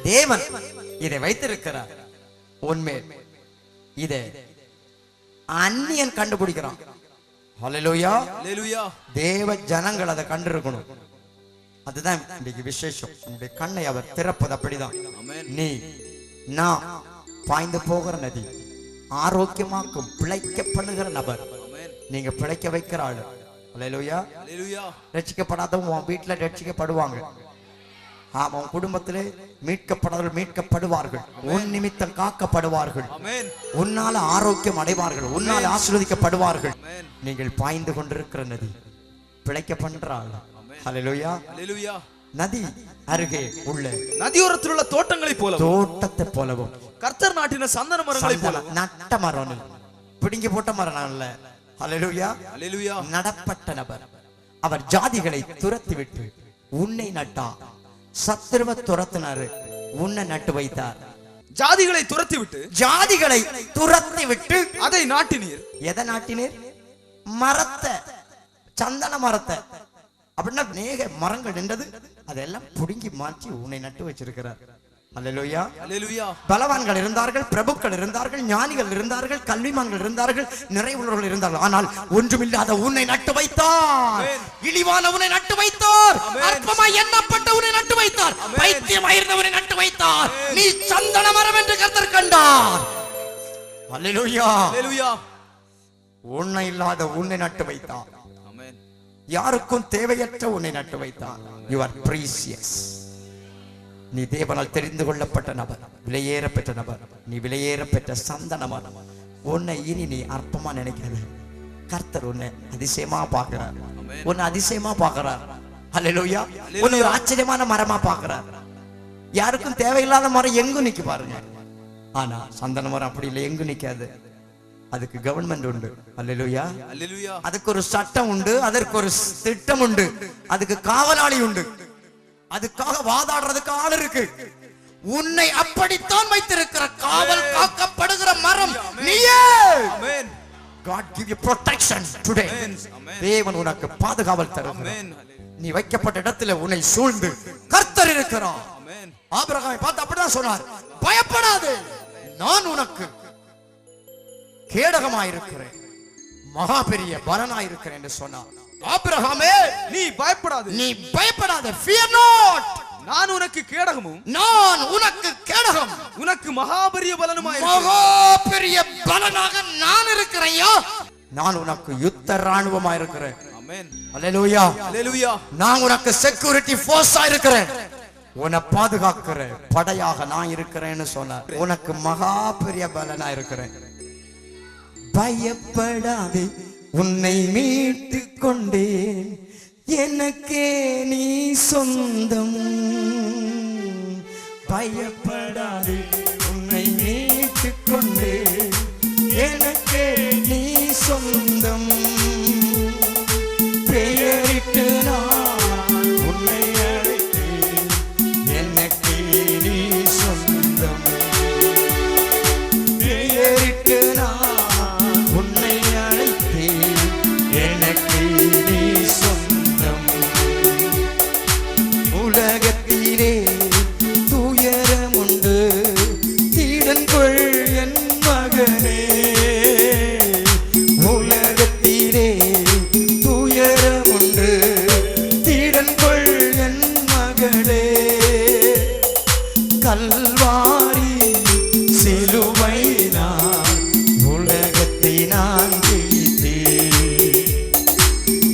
[SPEAKER 1] தேவன் இதை வைத்திருக்கிறார். உண்மை இதை அந்நியன் கண்டுபிடிக்கிறான். அல்லேலூயா. தேவ ஜனங்கள் அதை கண்டிருக்கணும். அதுதான் இன்னைக்கு விசேஷம். உங்களுடைய கண்ணை அவர் திறப்பது அப்படிதான். நீ நான் பாய்ந்து போகிற நதி, ஆரோக்கியமாக்கும் பிழைக்க பண்ணுகிற நபர். நீங்க பிழைக்க வைக்கிற ஆளு. அல்லேலூயா. ரட்சிக்கப்படாதவங்க உன் வீட்டுல ரட்சிக்கப்படுவாங்க. ஆமா, உன் குடும்பத்திலே மீட்கப்படாதவர்கள் மீட்கப்படுவார்கள். உன் நிமித்தம் காக்கப்படுவார்கள். உன்னால ஆரோக்கியம் அடைவார்கள். உன்னால ஆசீர்வதிக்கப்படுவார்கள். நீங்கள் பாய்ந்து கொண்டிருக்கிற நதி பிழைக்க பண்றாள். அல்லேலூயா. நதி அருகே உள்ள
[SPEAKER 2] நதியோரத்தில் உள்ள தோட்டங்களை போல,
[SPEAKER 1] தோட்டத்தை போலவும்,
[SPEAKER 2] கர்த்தர் நாட்டின சந்தன மரங்களை போல.
[SPEAKER 1] நட்ட மரம், பிடுங்கி போட்ட மரம் அல்ல. அல்லேலூயா.
[SPEAKER 2] அல்லேலூயா.
[SPEAKER 1] நடப்பட்ட நபர். அவர் ஜாதிகளை துரத்தி விட்டு உன்னை நட்டார். சத்துருவை துரத்தினாரு, உன்னை நட்டு வைத்தார்.
[SPEAKER 2] ஜாதிகளை துரத்தி விட்டு,
[SPEAKER 1] ஜாதிகளை துரத்தி விட்டு
[SPEAKER 2] அதை நாட்டினீர்.
[SPEAKER 1] எதை நாட்டினீர்? மரத்தை, சந்தன மரத்தை. அப்படின்னா நேக மரங்கள் நின்றது, அதெல்லாம் புடுங்கி மாற்றி உன்னை நட்டு வச்சிருக்கிறார். அல்லேலூயா.
[SPEAKER 2] அல்லேலூயா.
[SPEAKER 1] பலவான்கள் இருந்தார்கள், பிரபுக்கள் இருந்தார்கள், ஞானிகள் இருந்தார்கள், கல்விமான்கள் இருந்தார்கள், நிறைவுள்ளவர்கள் இருந்தார்கள். ஆனால் ஒன்றுமில்லாத உன்னை நட்டு வைத்தார். இழிவான உன்னை நட்டு வைத்தார். அற்பமாய் எண்ணப்பட்ட உன்னை நட்டு வைத்தார். பைத்தியமாயிருந்தவனை நட்டு வைத்தார். நீ சந்தன மரம் என்று கர்த்தர் கண்டார். அல்லேலூயா.
[SPEAKER 2] அல்லேலூயா.
[SPEAKER 1] உன்னை இல்லாத உன்னை நட்டு வைத்தார்.
[SPEAKER 2] ஆமென்.
[SPEAKER 1] யாருக்கும் தேவையற்ற உன்னை நட்டு வைத்தார். You are precious. நீ தேவனால் தெரிந்து கொள்ளப்பட்ட நபர், விலையேற பெற்ற நபர். நீ விலையேற பெற்ற சந்தன மரம். உன்னை இனி நீ அற்பமா நினைக்காத. கர்த்தர் உன்னை அதிசயமா பார்க்கிறார். உன்னை அதிசயமா பார்க்கிறார். அல்லேலூயா. உன்னை ஒரு ஆச்சரியமான மரமா பார்க்கிறார். யாருக்கும் தேவையில்லாத மரம் எங்கும் நிக்க பாருங்க. ஆனா சந்தன மரம் அப்படி இல்லை, எங்கும் நிக்காது. அதுக்கு கவர்மெண்ட் உண்டு. அல்லேலூயா.
[SPEAKER 2] அல்லேலூயா.
[SPEAKER 1] அதுக்கு ஒரு சட்டம் உண்டு, அதற்கு ஒரு திட்டம் உண்டு, அதுக்கு காவலாளி உண்டு, அதுக்காக வாதாடுறதுக்கு ஆள் இருக்கு. உன்னை அப்படித்தான் வைத்திருக்கிற காவல் காக்கப்படுகிற மரம் நீயே.
[SPEAKER 2] ஆமென்.
[SPEAKER 1] God give you protection today. தேவன் உனக்கு பாதுகாவல் தருகிறார். நீ வைக்கப்பட்ட இடத்துல உன்னை சூழ்ந்து கர்த்தர் இருக்கிறார். ஆபிரகாமை பார்த்து அப்படிதான் சொன்னார், பயப்படாதே, நான் உனக்கு கேடகமாயிருக்கிறேன், மகா பெரிய பலனாயிருக்கிறேன் என்று சொன்னார். ஆபிரகாமே,
[SPEAKER 2] நீ பயப்படாதே,
[SPEAKER 1] நீ பயப்படாதே, fear not.
[SPEAKER 2] நான் உனக்கு கேடகமும்,
[SPEAKER 1] நான் உனக்கு கேடகம்,
[SPEAKER 2] உனக்கு மகாபெரிய பலனுமாய்
[SPEAKER 1] மகா பெரிய பலனாக நான் இருக்கிறேன். நான் உனக்கு யுத்த ராணுவமா இருக்கிறேன்.
[SPEAKER 2] ஆமென்.
[SPEAKER 1] அல்லேலூயா.
[SPEAKER 2] அல்லேலூயா.
[SPEAKER 1] நான் உனக்கு செக்யூரிட்டி ஃபோர்ஸா இருக்கிறேன். உன்னை பாதுகாக்கிற படையாக நான் இருக்கிறேன்னு சொன்னார். உனக்கு மகா பெரிய பலனா இருக்கிறேன். பயப்படாதே, உன்னை மீட்டு கொண்டேன், எனக்கே நீ சொந்தம். பயப்படாதே, உன்னை மீட்டு கொண்டேன், எனக்கே நீ சொந்தம். பெயரிட்டு நான் உன்னை அழைத்தேன், எனக்கே நீ சொந்தம். பெயரிட்டு நான் உன்னை அழைத்தேன், எனக்கே நீ சொந்தம். உலகத்திலே துயரம் உண்டு, தீடன்கொள் என் மகனே. உலகத்திலே துயரம் உண்டு, தீடன்கொள் என் மகளே. கல்வாரி சிலுவை நான் உலகத்தை நான் ஜெயித்தேன்.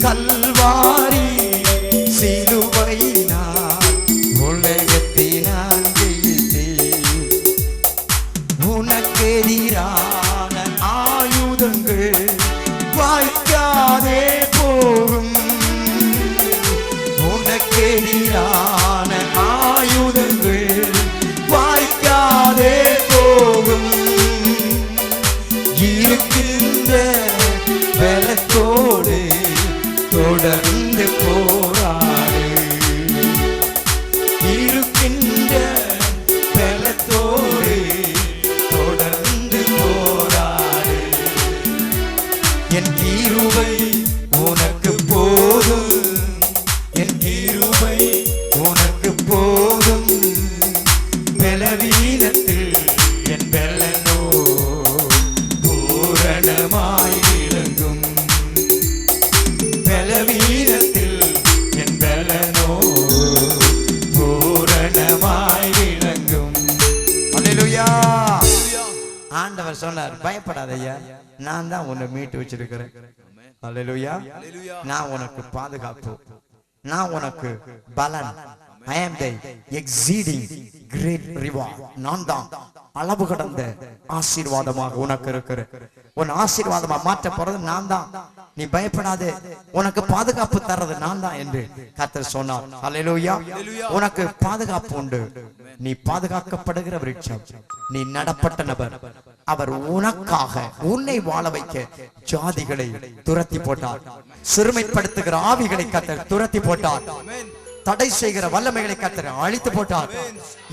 [SPEAKER 1] கல்வாரி சிலுவை நான் உலகத்தை நான் ஜெயித்தேன். உனக்கெதிரான ஆயுதங்கள் வாய்க்காதே போகும். உனக்கெதிரான ஆயுதங்கள் வாய்க்காதே போகும். இருக்கின்ற பலத்தோடு தொடர்ந்து போராடு. இருக்கின்ற பலத்தோடு தொடர்ந்து போராடு. என் கிருபை உனக்கு போதும், என் கிருபை உனக்கு போதும். பலவீனத்தில் என் பலனோ பூரணமாய் விளங்கும். பலவீனத்தில் என் பலனோ பூரணமாய் விளங்கும். அல்லேலூயா. ஆண்டவர் சொன்னார், பயப்படாதய்யா, நான் தான் உன்னை மீட்டு வச்சிருக்கிறேன். அல்லேலூயா. நான் உனக்கு பாதுகாப்பு, நான் உனக்கு பலன். I am the exceeding great reward. நான் தான் அளவு கடந்த ஆசீர்வாதமாக உனக்கு இருக்கிறேன். உன் ஆசீர்வாதமா மாற்ற போறது நான் தான். நீ பயப்படாதே, உனக்கு பாதுகாப்பு தர்றது நான் தான் என்று கர்த்தர் சொன்னார். அல்லேலூயா. உனக்கு பாதுகாப்பு உண்டு. நீ பாதுகாக்கப்படுகிற விருட்சம், நீ நடப்பட்ட நபர். அவர் உனக்காக உன்னை வாழ வைக்க ஜாதிகளை துரத்தி போட்டார். சிறுமைப்படுத்துகிற ஆவிகளை கர்த்தர் துரத்தி போட்டார். தடை செய்கிற வல்லமைகளை கர்த்தர் அழித்து போட்டார்.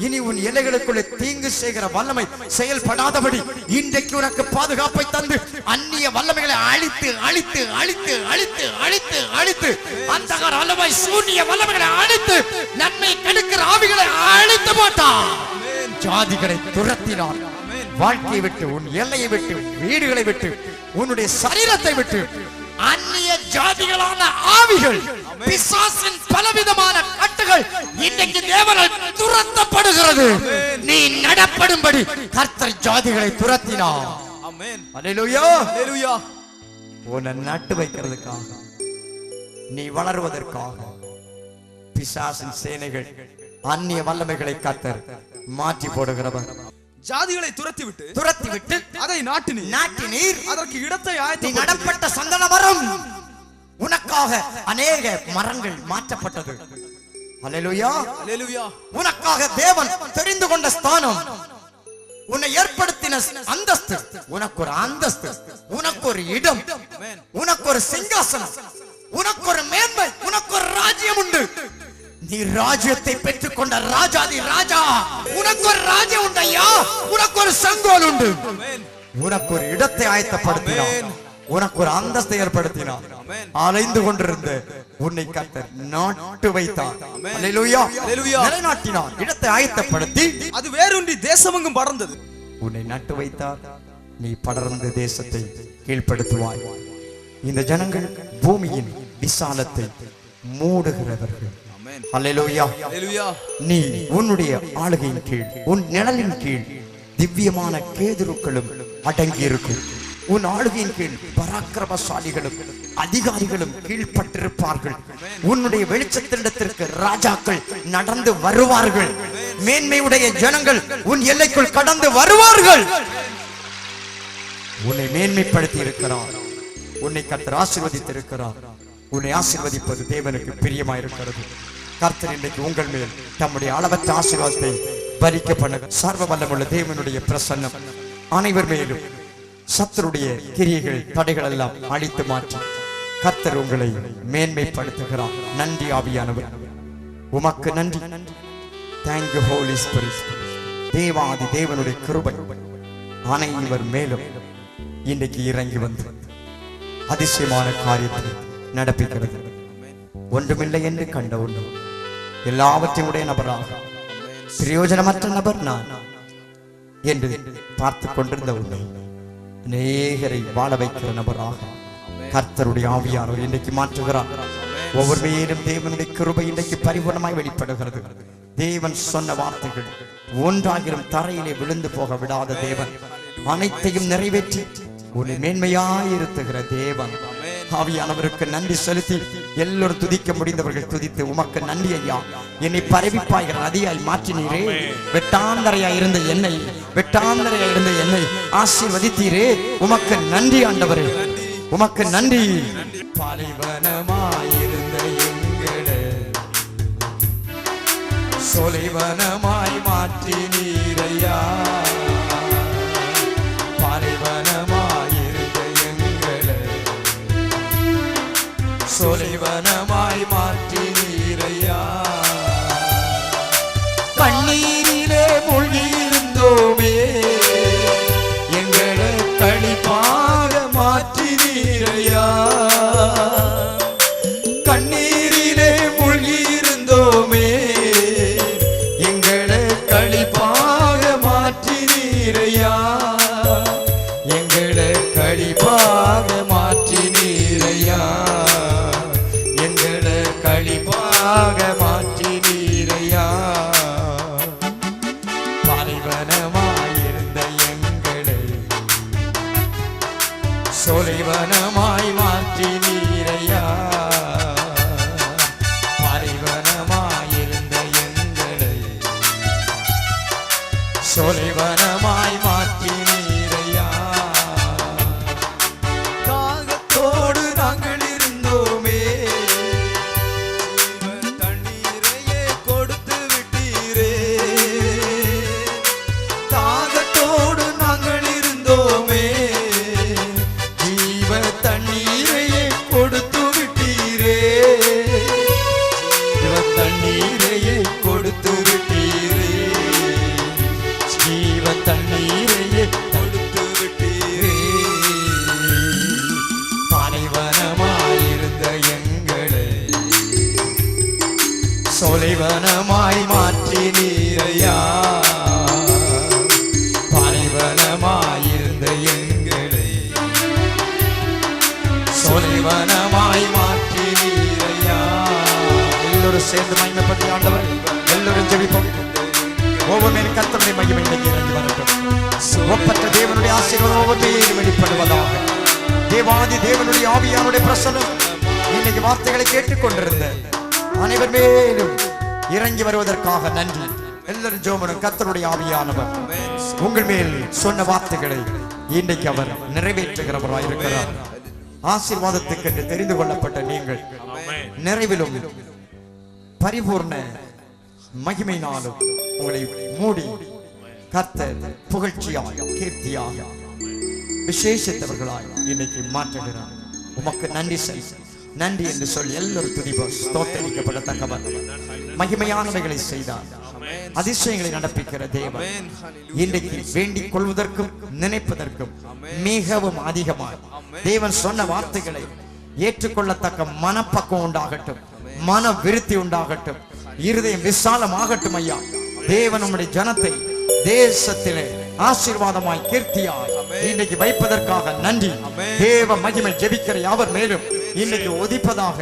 [SPEAKER 1] இனி உன் எல்லைகளுக்குள்ளே தீங்கு செய்கிற வல்லமை செயல்படாதபடி இன்றைக்கு உனக்கு பாதுகாப்பை தந்து அந்நிய வல்லமைகளை அழித்து அழித்து அழித்து அழித்து அழித்து அழித்து அந்தகார வல்லமை சூனிய வல்லமைகளை அழித்து நன்மை கெடுக்கிற ஆவிகளை அழித்து போட்டார். ஜாதிகளை துரத்தினார். வாழ்க்கையை விட்டு, உன் எல்லையை விட்டு, வீடுகளை விட்டு, உன்னுடைய சரீரத்தை விட்டு அந்நிய ஜாதிகளான ஆவிகள், பிசாசின் பலவிதமான கட்டுகள் இன்றைக்கு தேவனால் துரத்தப்படுகிறது. நீ நடப்படும்படி கர்த்தர் ஜாதிகளை துரத்தினார்.
[SPEAKER 2] ஆமென்.
[SPEAKER 1] அல்லேலூயா.
[SPEAKER 2] அல்லேலூயா.
[SPEAKER 1] உன்னை நட்டு வைக்கிறதுக்காக, நீ வளருவதற்காக பிசாசின் சேனைகள், அந்நிய வல்லமைகளை கர்த்தர் மாற்றி போடுகிறவர்.
[SPEAKER 2] ஜாதிகளை துரத்திவிட்டு அதை நாட்டினீர். அதற்கு இடத்தை ஆயத்தம்.
[SPEAKER 1] நடப்பட்ட சந்தன மரம், உனக்காக அநேக மரங்கள் மாற்றப்பட்டது. அல்லேலூயா.
[SPEAKER 2] அல்லேலூயா.
[SPEAKER 1] உனக்காக தேவன் தெரிந்து கொண்ட ஸ்தானம், உன்னை ஏற்படுத்தின அந்தஸ்து, உனக்கு ஒரு அந்தஸ்து, உனக்கு ஒரு இடம், உனக்கு ஒரு சிங்காசனம், உனக்கு ஒரு மேன்மை, உனக்கு ஒரு ராஜ்யம் உண்டு. நீ ராஜ்யத்தை பெற்றுக் கொண்ட ராஜாதி ராஜா. உனக்கு ஒரு ராஜ்யம் உண்டு ஐயா. உனக்கு ஒரு சங்கோல் உண்டு. உனக்கு ஒரு இடத்தை ஆயத்தப்படுத்தினார். உனக்கு ஒரு அந்தஸ்தை ஏற்படுத்தினார். அலைந்து கொண்டிருந்த உன்னை கர்த்தர் நாட்டு வைத்தார். அல்லேலூயா. நிலைநாட்டினார். இடத்தை ஆயத்தப்படுத்தி
[SPEAKER 2] அது வேரூன்றி தேசமெங்கும் படர்ந்தது.
[SPEAKER 1] உன்னை நட்டு வைத்தார். நீ படர்ந்த தேசத்தை கீழ்ப்படுத்துவாய். இந்த ஜனங்கள் பூமியின் விசாலத்தை மூடுகிறவர்கள். அல்லேலூயா.
[SPEAKER 2] அல்லேலூயா.
[SPEAKER 1] நீ உன்னுடைய ஆளுகையின் கீழ், உன் நிழலின் கீழ் திவ்யமான கேதுருக்களும் அடங்கி இருக்கும். உன் ஆளுகையின் கீழ் பராக்கிரமசாலிகளும் அதிகாரிகளும் கீழ்பட்டிருப்பார்கள். உன்னுடைய வெளிச்சத்திடத்திற்கு ராஜாக்கள் நடந்து வருவார்கள். மேன்மையுடைய ஜனங்கள் உன் எல்லைக்குள் கடந்து வருவார்கள். உன்னை மேன்மைப்படுத்தி இருக்கிறார். உன்னை கர்த்தர் ஆசீர்வதித்திருக்கிறார். உன்னை ஆசீர்வதிப்பது தேவனுக்கு பிரியமாயிருக்கிறது. கர்த்தர் இன்றைக்கு உங்கள் மேல் தம்முடைய அளவற்ற ஆசீர்வாதத்தை பலிக்க பண்ண சர்வ வல்லமுள்ள தேவனுடைய பிரசன்னம் அனைவர் மேலும் சத்துருடைய கிரியைகள், தடைகள் எல்லாம் அழித்து மாற்றி கர்த்தர் உங்களை மேன்மைப்படுத்துகிறார். நன்றி ஆவியானவர், உமக்கு நன்றி. Thank you holy spirit. தேவாதி தேவனுடைய கிருபை அனைவர் மேலும் இன்றைக்கு இறங்கி வந்து அதிசயமான காரியத்தை நடப்பிக்கிறது. ஒன்றுமில்லை என்று கண்ட ஒன்று, எல்லாவற்றையும் உடைய நபராக, பிரயோஜனமற்ற நபர் நான் என்று பார்த்து கொண்டிருந்த உன்னை அநேகரை வாழ வைக்கிற நபராக கர்த்தருடைய ஆவியானவர் இன்றைக்கு மாற்றுகிறார். ஒவ்வொரு பேரும் தேவனுடைய கிருபை இன்றைக்கு பரிபூர்ணமாய் வெளிப்படுகிறது. தேவன் சொன்ன வார்த்தைகள் ஒன்றாகிலும் தரையிலே விழுந்து போக விடாத தேவன், அனைத்தையும் நிறைவேற்றி உன்னை மேன்மையாயிருத்துகிற தேவன். ஆவியானவருக்கு நன்றி செலுத்தி எல்லோரும் துதிக்க முடிந்தவர்கள் துதித்து, உமக்கு நன்றி ஐயா, என்னை பரவிப்பாய்கிற நதியாய் மாற்றினீரே. வெட்டாந்தரையாய் இருந்த என்னை, வெட்டாந்தரையாய் இருந்த என்னை ஆசீர்வதித்தீரே. உமக்கு நன்றி ஆண்டவரே, உமக்கு நன்றி. பாலைவனமாயிருந்த எங்களை சொலைவனமாய் மாற்றினீரையா. சொலைவனமாய் மாற்றினீரையா. கண்ணீரிலே மூழ்கியிருந்தோமே, எங்களை களிப்பாக மாற்றினீரையா. கண்ணீரிலே மூழ்கியிருந்தோமே, எங்களை களிப்பாக மாற்றினீரையா. எங்களை களிப்பாக மாற்றினீரையா. களிப்பாக மாற்றினீரையா. பாலைவனமாயிருந்த எங்களை சொலைவனமாய் மாற்றினீரையா. பாலைவனமாயிருந்த எங்களை சொலைவனமாய் மாற்றினீரையா. தாகத்தோடு நாங்கள் இருந்தோமே, சொலைவனமாய் மாற்றினீரையா. எல்லோரும் சேர்ந்து மகிமைப்பட்டு ஆண்டவர் எல்லோரும் ஜெபிப்போம். ஒவ்வொரு நேரம் கர்த்தருடைய மகிமை இன்னைக்கு இறங்கி வரட்டும். ஒப்பற்ற தேவனுடைய ஆசீர்வாதம் ஒவ்வொன்றையும் வெளிப்படுவதாக. தேவாதி தேவனுடைய ஆவியானுடைய பிரசன்னம் இன்னைக்கு வார்த்தைகளை கேட்டுக்கொண்டிருந்த அனைவர் மேலும் இறங்கி வருவதற்காக நன்றி. எல்லாரும் ஜெபம். கர்த்தருடைய ஆவியானவர் உங்கள் மேல் சொன்ன வார்த்தைகளை இன்றைக்கு அவர் நிறைவேற்றுகிறவராய் இருக்கிறார். ஆசீர்வாதத்துக்கு என்று தெரிந்து கொள்ளப்பட்ட நீங்கள் நிறைவிலும் பரிபூர்ண மகிமையினாலும் உங்களை மூடி கர்த்தர் புகழ்ச்சியாக கீர்த்தியாக விசேஷித்தவர்களாய் இன்னைக்கு மாற்றுகிறார். உமக்கு நன்றி செய், நன்றி என்று சொல்லி எல்லோரும் துதிப்போம். ஸ்தோத்தரிக்கப்படத்தக்கவர் மகிமையானவைகளை செய்தார், அதிசயங்களை நடப்பிக்கிற தேவன் இன்றைக்கு வேண்டிக் கொள்வதற்கும் நினைப்பதற்கும் மிகவும் அதிகமாக தேவன் சொன்ன வார்த்தைகளை ஏற்றுக்கொள்ளத்தக்க மனப்பக்குவம் உண்டாகட்டும், மன விருத்தி உண்டாகட்டும், இருதயம் விசாலமாகட்டும். ஐயா தேவன் நம்முடைய ஜனத்தை தேசத்திலே ஆசீர்வாதமாய் கீர்த்தியாய் இன்னைக்கு வைப்பதற்காக நன்றி. தேவ மகிமை ஜெபிக்கிற யாவர் மேலும் இன்னைக்கு ஒதிப்பதாக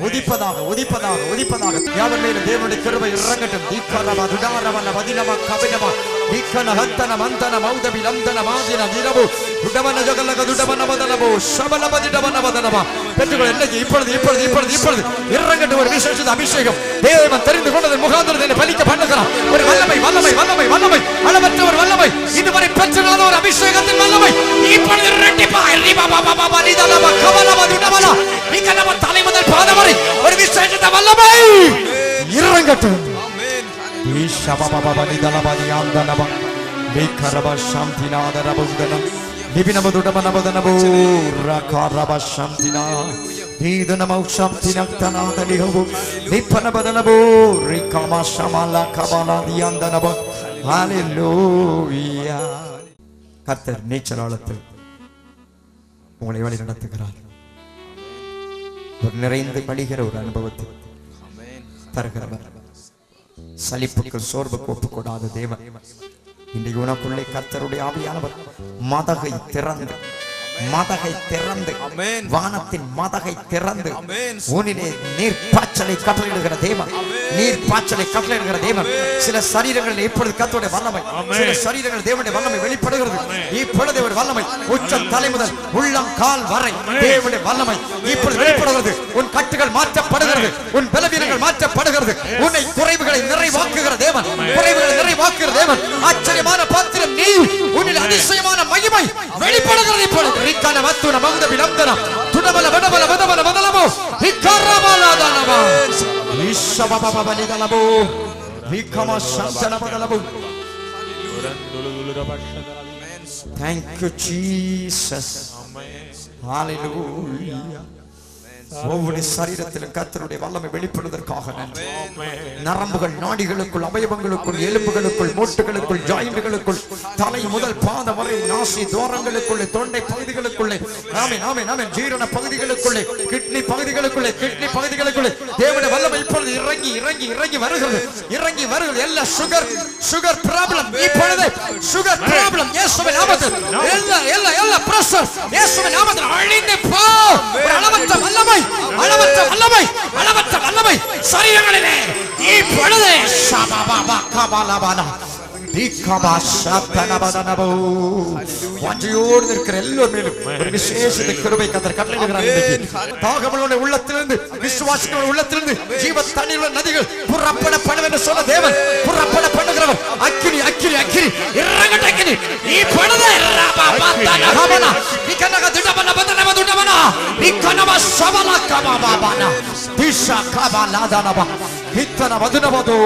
[SPEAKER 1] ஒதிப்பதாக ஒதிப்பதாக ஒதிப்பதாக யாவர் மேலும் தேவனுடைய கிருபை இறங்கட்டும். தீக்கரவ துடாரவன வதினவ கபினவ தீக்கன ஹந்தன மந்தன மௌதபி லந்தன மாதின திரவு துடவன ஜகலக துடவன வதனவோ சபலப திடவன வதனவ பெற்றுக்கொள். இன்னைக்கு இப்பொழுது இப்பொழுது இப்பொழுது இப்பொழுது இறங்கட்டும் ஒரு விசேஷ அபிஷேகம். தேவன் தெரிந்து கொண்டதன் முகாந்திரத்தை பலிக்க பண்ணுகிறார். ஒரு வல்லமை வல்லமை வல்லமை வல்லமை அளவற்ற ஒரு வல்லமை, இதுவரை பெற்றாத ஒரு அபிஷேகத்தின் வல்லமை இப்பொழுது இரட்டிப்பாய் ரிபாபாபாபா நிதலப கவலப துடவன நிகலப தலை முதல் பாதம் வரை ஒரு விசேஷ வல்லமை இறங்கட்டும். ஈஷபாபாபா நிதலப நியாந்தனப விகரப சாந்திநாதரபுதன நிபினபதுடபனபதனபோ ரகாரப சாந்தினா நீதனமௌ சாந்தினக்தனாதலிஹோ நிப்பனபதனபோ ரிகாமா ஷமாலா கபாலா நியாந்தனப. ஹalleluya. கர்த்தர் நீச்சலாளத்தில் உங்களை வழி நடத்துகிறார். ஒரு நிறைந்து வழிகிற ஒரு அனுபவத்தை தருகிறவர். சலிப்புக்கு சோர்வுக்கு ஒப்புக்கூடாத தேவன் இன்றைக்கு உனக்குள்ளே கர்த்தருடைய ஆவியானவர் மதகை திறந்து வானத்தின் மதகை திறந்து உன்னிலே நீர் பாய்ச்சலை கட்டளையிடுகிற தேவன், நீர் பாய்ச்சலை கட்டளையிடுகிற தேவன். சில சரீரங்களில் இப்பொழுது கர்த்தருடைய வல்லமை, சில சரீரங்கள் தேவனுடைய வல்லமை வெளிப்படுகிறது. இப்பொழுது ஒரு வல்லமை உச்சம் தலை முதல் உள்ளம் கால் வரை தேவனுடைய வல்லமை இப்பொழுது வெளிப்படுகிறது. உன் கட்டுகள் மாற்றப்படுகிறது, உன் பலவீனங்கள் மாற்றப்படுகிறது. உன்னை குறைவுகளை நிறைவாக்குகிற தேவன், குறைவுகளை நிறைவாக்குகிற தேவன். ஆச்சரியமான பாத்திரம் நீ, உன்னில் அதிசயமான மகிமை வெளிப்படுகிறது. இப்பொழுது ரிக்கன வத்துன மௌதபி லந்தன துடபல வடபல வதபல வதலமோ ரிக்கரபலதனம ஈஷபபபப நிதலமோ ரிக்கம சந்தனபதலமோ. Thank you Jesus. Hallelujah. ஒவ்வொரு சரீரத்திலும் கர்த்தருடைய வல்லமை வெளிப்படுவதற்காக நன்றி. நரம்புகள், நாடிகளுக்குள், அவயவங்களுக்குள், எலும்புகளுக்குள், மூட்டுகளுக்குள், ஜாயிண்டுகளுக்குள், தலை முதல் பாதம் வரை, நாசி துவாரங்களுக்குள்ளே, தொண்டை பகுதிகளுக்குள்ளே, ஆமென் ஆமென் ஆமென், ஜீரண பகுதிகளுக்குள்ளே, கிட்னி பகுதிகளுக்குள்ளே, தேவனுடைய வல்லமை இப்பொழுது இறங்கி இறங்கி இறங்கி வருகிறது, இறங்கி வருகிறது. எல்லா சுகர் ப்ராப்ளம் இப்பொழுது சுகர் ப்ராப்ளம் இயேசுவின் நாமத்தில், எல்லா பிரஷர் இயேசுவின் நாமத்தில் அழிந்து போ. அளவற்ற வல்லமை, அளவற்ற வல்லமை, அளவற்ற வல்லமை சரீரங்களிலே இப்பொழுது ஷபாபாபா கபாலபானா தீகபா ஷாத்தனபதனபோ வாஞ்சையோடு இருக்கிற எல்லோர் மேலும் ஒரு விசேஷ கிருபை கர்த்தர் கட்டளையிடுகிறார். தாகமுள்ள உள்ளத்திலிருந்து, விசுவாசிகளுடைய உள்ளத்திலிருந்து ஜீவ தண்ணீர் நதிகள் புறப்படப்படும் என்று சொன்ன தேவன் புறப்பட பண்ணுகிறவர். அக்கினி அக்கினி அக்கினி இறங்கட்ட அக்கினி இப்பொழுது ரபாபாதனபனா நிகனக துடபன பதனப துடபன நிகனம சபல கபாபாபனா திஷா கபாலாதனப ஹித்தன வதுனபதோ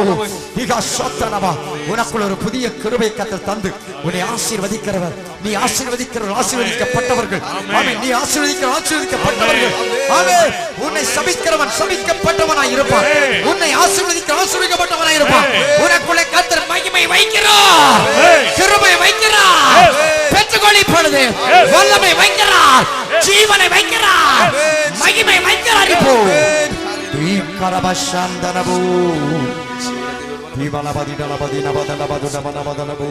[SPEAKER 1] நிக சத்தனப. உனக்குள்ள ஒரு புதிய கிருபை கர்த்தர் தந்து உன்னை ஆசீர்வதிக்கிறவர். நீ ஆசீர்வதிக்கிறவர், ஆசீர்வதிக்கப்பட்டவர்கள். ஆமென். நீ ஆசீர்வதிக்கிறவர், ஆசீர்வதிக்கப்பட்டவர்கள். ஆமென். உன்னை சபிக்கிறவன் சபிக்கப்பட்டவனாய் இருப்பான், உன்னை ஆசீர்வதிக்கிறவன் ஆசீர்வதிக்கப்பட்டவனாய் இருப்பான். உனக்குள்ளே கர்த்தர் மகிமை வைக்கிறார், கிருபை வைக்கிறார். பெற்றுக்கொள் இப்பொழுது. வல்லமை வைக்கிறார், ஜீவனை வைக்கிறார், மகிமை வைக்கிறார். இப்போ ஈகரபஷந்தனபு ஈவலபதி டலபதி நபதலபது டபனபதலபு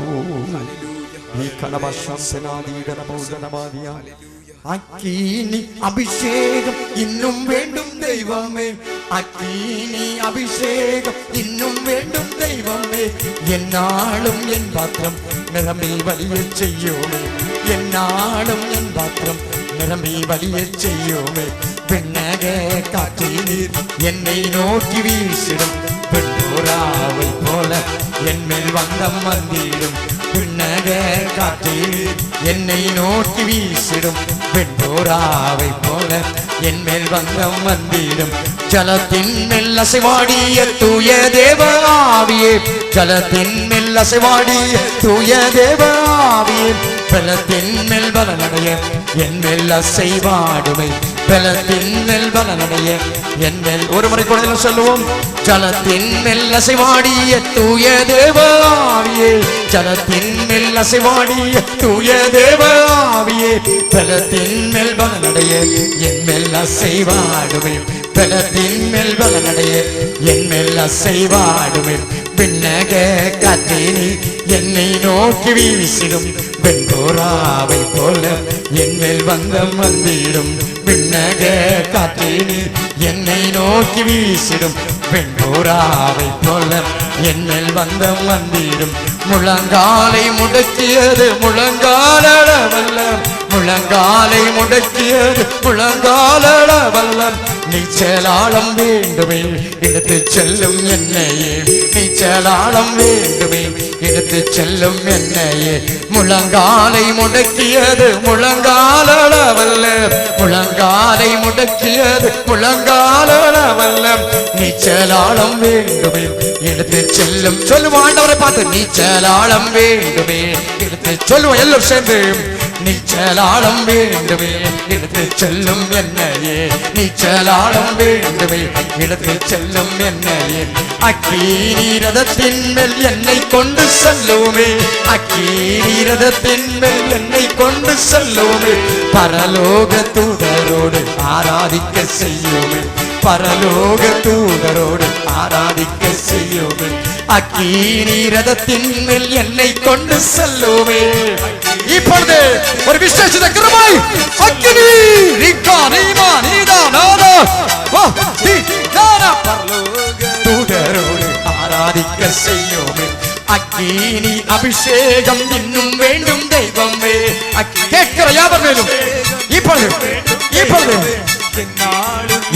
[SPEAKER 1] ஈகனபஷந்தனாதீடனபௌதனபாதியா. அக்கினி அபிஷேகம் இன்னும் வேண்டும் தெய்வமே, அக்கினி அபிஷேகம் இன்னும் வேண்டும் தெய்வமே, என்னாலும் என் பாத்திரம் நிரம்பி வழிய செய்யோமே, என்னாலும் என் பாத்திரம் நிரம்பி வழிய செய்யோமே. விண்ணக காற்றில் நீர் என்னை நோக்கி வீசிடும், பெண்ணோராவை போல என் மேல் வந்தம் வந்திடும். விண்ணக காற்றில் என்னை நோக்கி வீசிடும், பெண்ணோராவை போல என் மேல் வந்தம் வந்திடும். ஜலத்தின் மேல் அசைவாடிய தூய தேவ ஆவியே, ஜலத்தின் மேல் அசைவாடிய தூய தேவ ஆவியே, பலத்தின் மேல் பலனடைய என் மேல் அசைவாடுமை, பலத்தின் மேல் பலனடைய என் மேல். ஒரு முறை கூட சொல்லுவோம். ஜலத்தின் மேல் அசைவாடிய தூய தேவ ஆவியே, ஜலத்தின் மேல் அசைவாடிய தூய தேவ ஆவியே, பலத்தின் மேல் பலனடைய என் மேல் அசைவாடுமை, பலத்தின் மேல் பலனடைய என் மேல் அசைவாடுமை. விண்ணக காற்றினி என்னை நோக்கி வீசிடும், வெண்கோராவை போல என் மேல் வந்தம் வந்திடும். விண்ணக காற்றினி என்னை நோக்கி வீசிடும், வெண்கோராவை போல என் மேல் வந்தம் வந்திடும். முழங்காலை முடக்கியது முழங்காலவல்ல, முழங்காலை முடக்கியது முழங்காலவல்ல, நீச்சலாளம் வேண்டுமே எடுத்து செல்லும் என்னையே, நீச்சலாளம் வேண்டுமே எடுத்து செல்லும் என்னையே. முழங்காலை முடக்கியது முழங்காலவல்ல, முழங்காலை முடக்கியது முழங்காலவல்ல, நீச்சலாளம் வேண்டுமே எடுத்து செல்லும். சொல்லுவோம் ஆண்டவரை பார்த்து, நீச்சலாளம் வேண்டுமே எடுத்து சொல்லுவோம் எல்லோரும் சேர்ந்து. நீச்சலாளம் வேண்டுமே எடுத்து செல்லும் என்னையே, நீச்சலாளம் வேண்டுமே எடுத்து செல்லும் என்னையே. அக்கினி ரதத்தின் மேல் என்னை கொண்டு செல்லுமே, அக்கினி ரதத்தின் மேல் என்னை கொண்டு செல்லுமே. பரலோக தூதரோடு ஆராதிக்க செய்யுமே, பரலோக தூதரோடு ஆராதிக்க செய்யுமே. அக்கினி ரதத்தின் மேல் என்னை கொண்டு செல்லுமே. இப்பொழுது ஒரு விசேஷ கிருபை, அக்கினி ரிகா நீமா நீதா நாதா ஓ தி நானா பரலோக தூதரோடு ஆராதிக்க செய்யுமே. அக்கினி அபிஷேகம் இன்னும் வேண்டும் தெய்வமே. கேட்கிற யாவர் மேலும் இப்பொழுது இப்பொழுது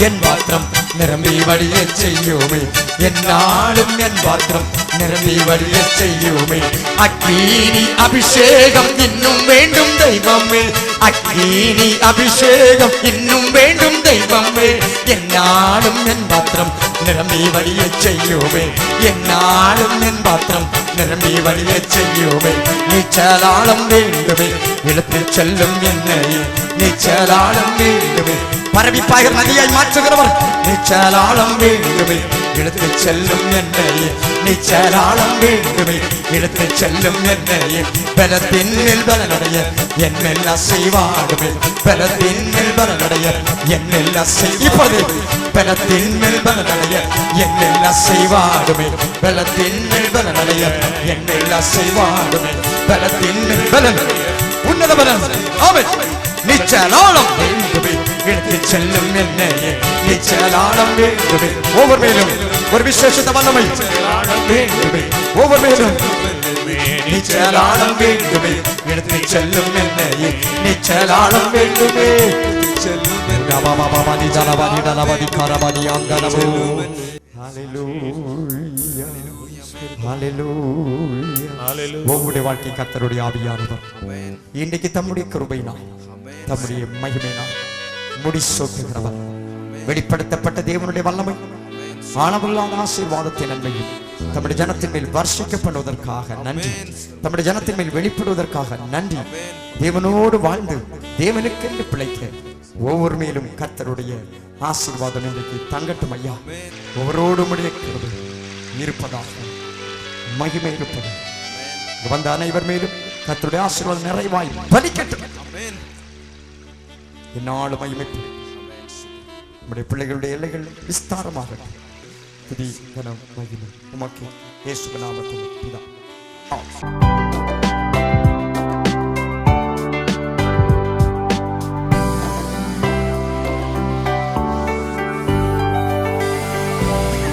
[SPEAKER 1] என் பாத்திரம் நிரம்பி வழிய செய்யுமே, என்னாலும் என் பாத்திரம் நிரம்பி வழிய செய்யுமே. அக்கினி அபிஷேகம் இன்னும் வேண்டும் தெய்வமே, அக்கினி அபிஷேகம் இன்னும் வேண்டும் தெய்வமே. என்னாலும் என் பாத்திரம் நிரம்பி வழிய செய்யுமே, என்னாலும் என் பாத்திரம் நிரம்பி வழிய செய்யுமே. நீச்சலாளம் வேண்டுமே எடுத்து செல்லும் என்னையே, நீச்சலாளம் வேண்டுமே. பரவி பாய்கிற நதியாய் மாற்றுகிறவர், நீச்சலாளம் வேண்டுமே எடுத்து செல்லும் என்னையே, நீச்சலாளம் வேண்டுமே எடுத்து செல்லும் என்னையே. பலத்தின் மேல் பலனடைய என் மேல் அசைவாடுமே, பலத்தின் மேல் பலனடைய என் மேல் அசை. இப்பொழுது பலத்தின் மேல் பலனடைய என் மேல் அசைவாடுமே, பலத்தின் மேல் பலனடைய என் மேல் அசைவாடுமே. பலத்தின் மேல் பலன் உன்னத பலன். ஆமென். நிச்சலாளம் வேண்டுமே எடுத்து செல்லும் என்னையே, நிச்சலாளம் வேண்டுமே. ஒவ்வொரு மேலும் ஒரு விசேஷத்த வல்லமை வேண்டுமே, ஒவ்வொரு மேலும் நிச்சலாளம் வேண்டுமே எடுத்து செல்லும் என்னையே, நிச்சலாளம் வேண்டுமே. ஒவ்வொரு வாழ்க்கை கர்த்தருடைய ஆவியானவர் இன்றைக்கு தம்முடைய கிருபையினால் தம்முடைய மகிமையினால் முடிசூட்டுகிறவர். வெளிப்படுத்தப்பட்ட தேவனுடைய வல்லமை ஆனவல்லாத ஆசீர்வாதத்தின் நன்மையும் தம்முடைய ஜனத்தின் மேல் வர்ஷிக்கப்படுவதற்காக நன்றி, தம்முடைய ஜனத்தின் மேல் வெளிப்படுவதற்காக நன்றி. தேவனோடு வாழ்ந்து தேவனுக்கென்று பிழைக்க ஒவ்வொரு மேலும் கர்த்தருடைய ஆசீர்வாதம் இன்றைக்கு தங்கட்டும் ஐயா. ஒவ்வொருடைய கிருபை இருப்பதாக மகிமை இருப்பது வந்த அனைவர் மேலும் கர்த்தருடைய ஆசீர்வாதம் நிறைவாய் பலிக்கட்டும். என்னாலும் மகிமைப்பு நம்முடைய பிள்ளைகளுடைய எல்லைகள் விஸ்தாரமாக துதி கனம் மகிமை உமக்கு இயேசுவின் நாமத்தில் பிதா.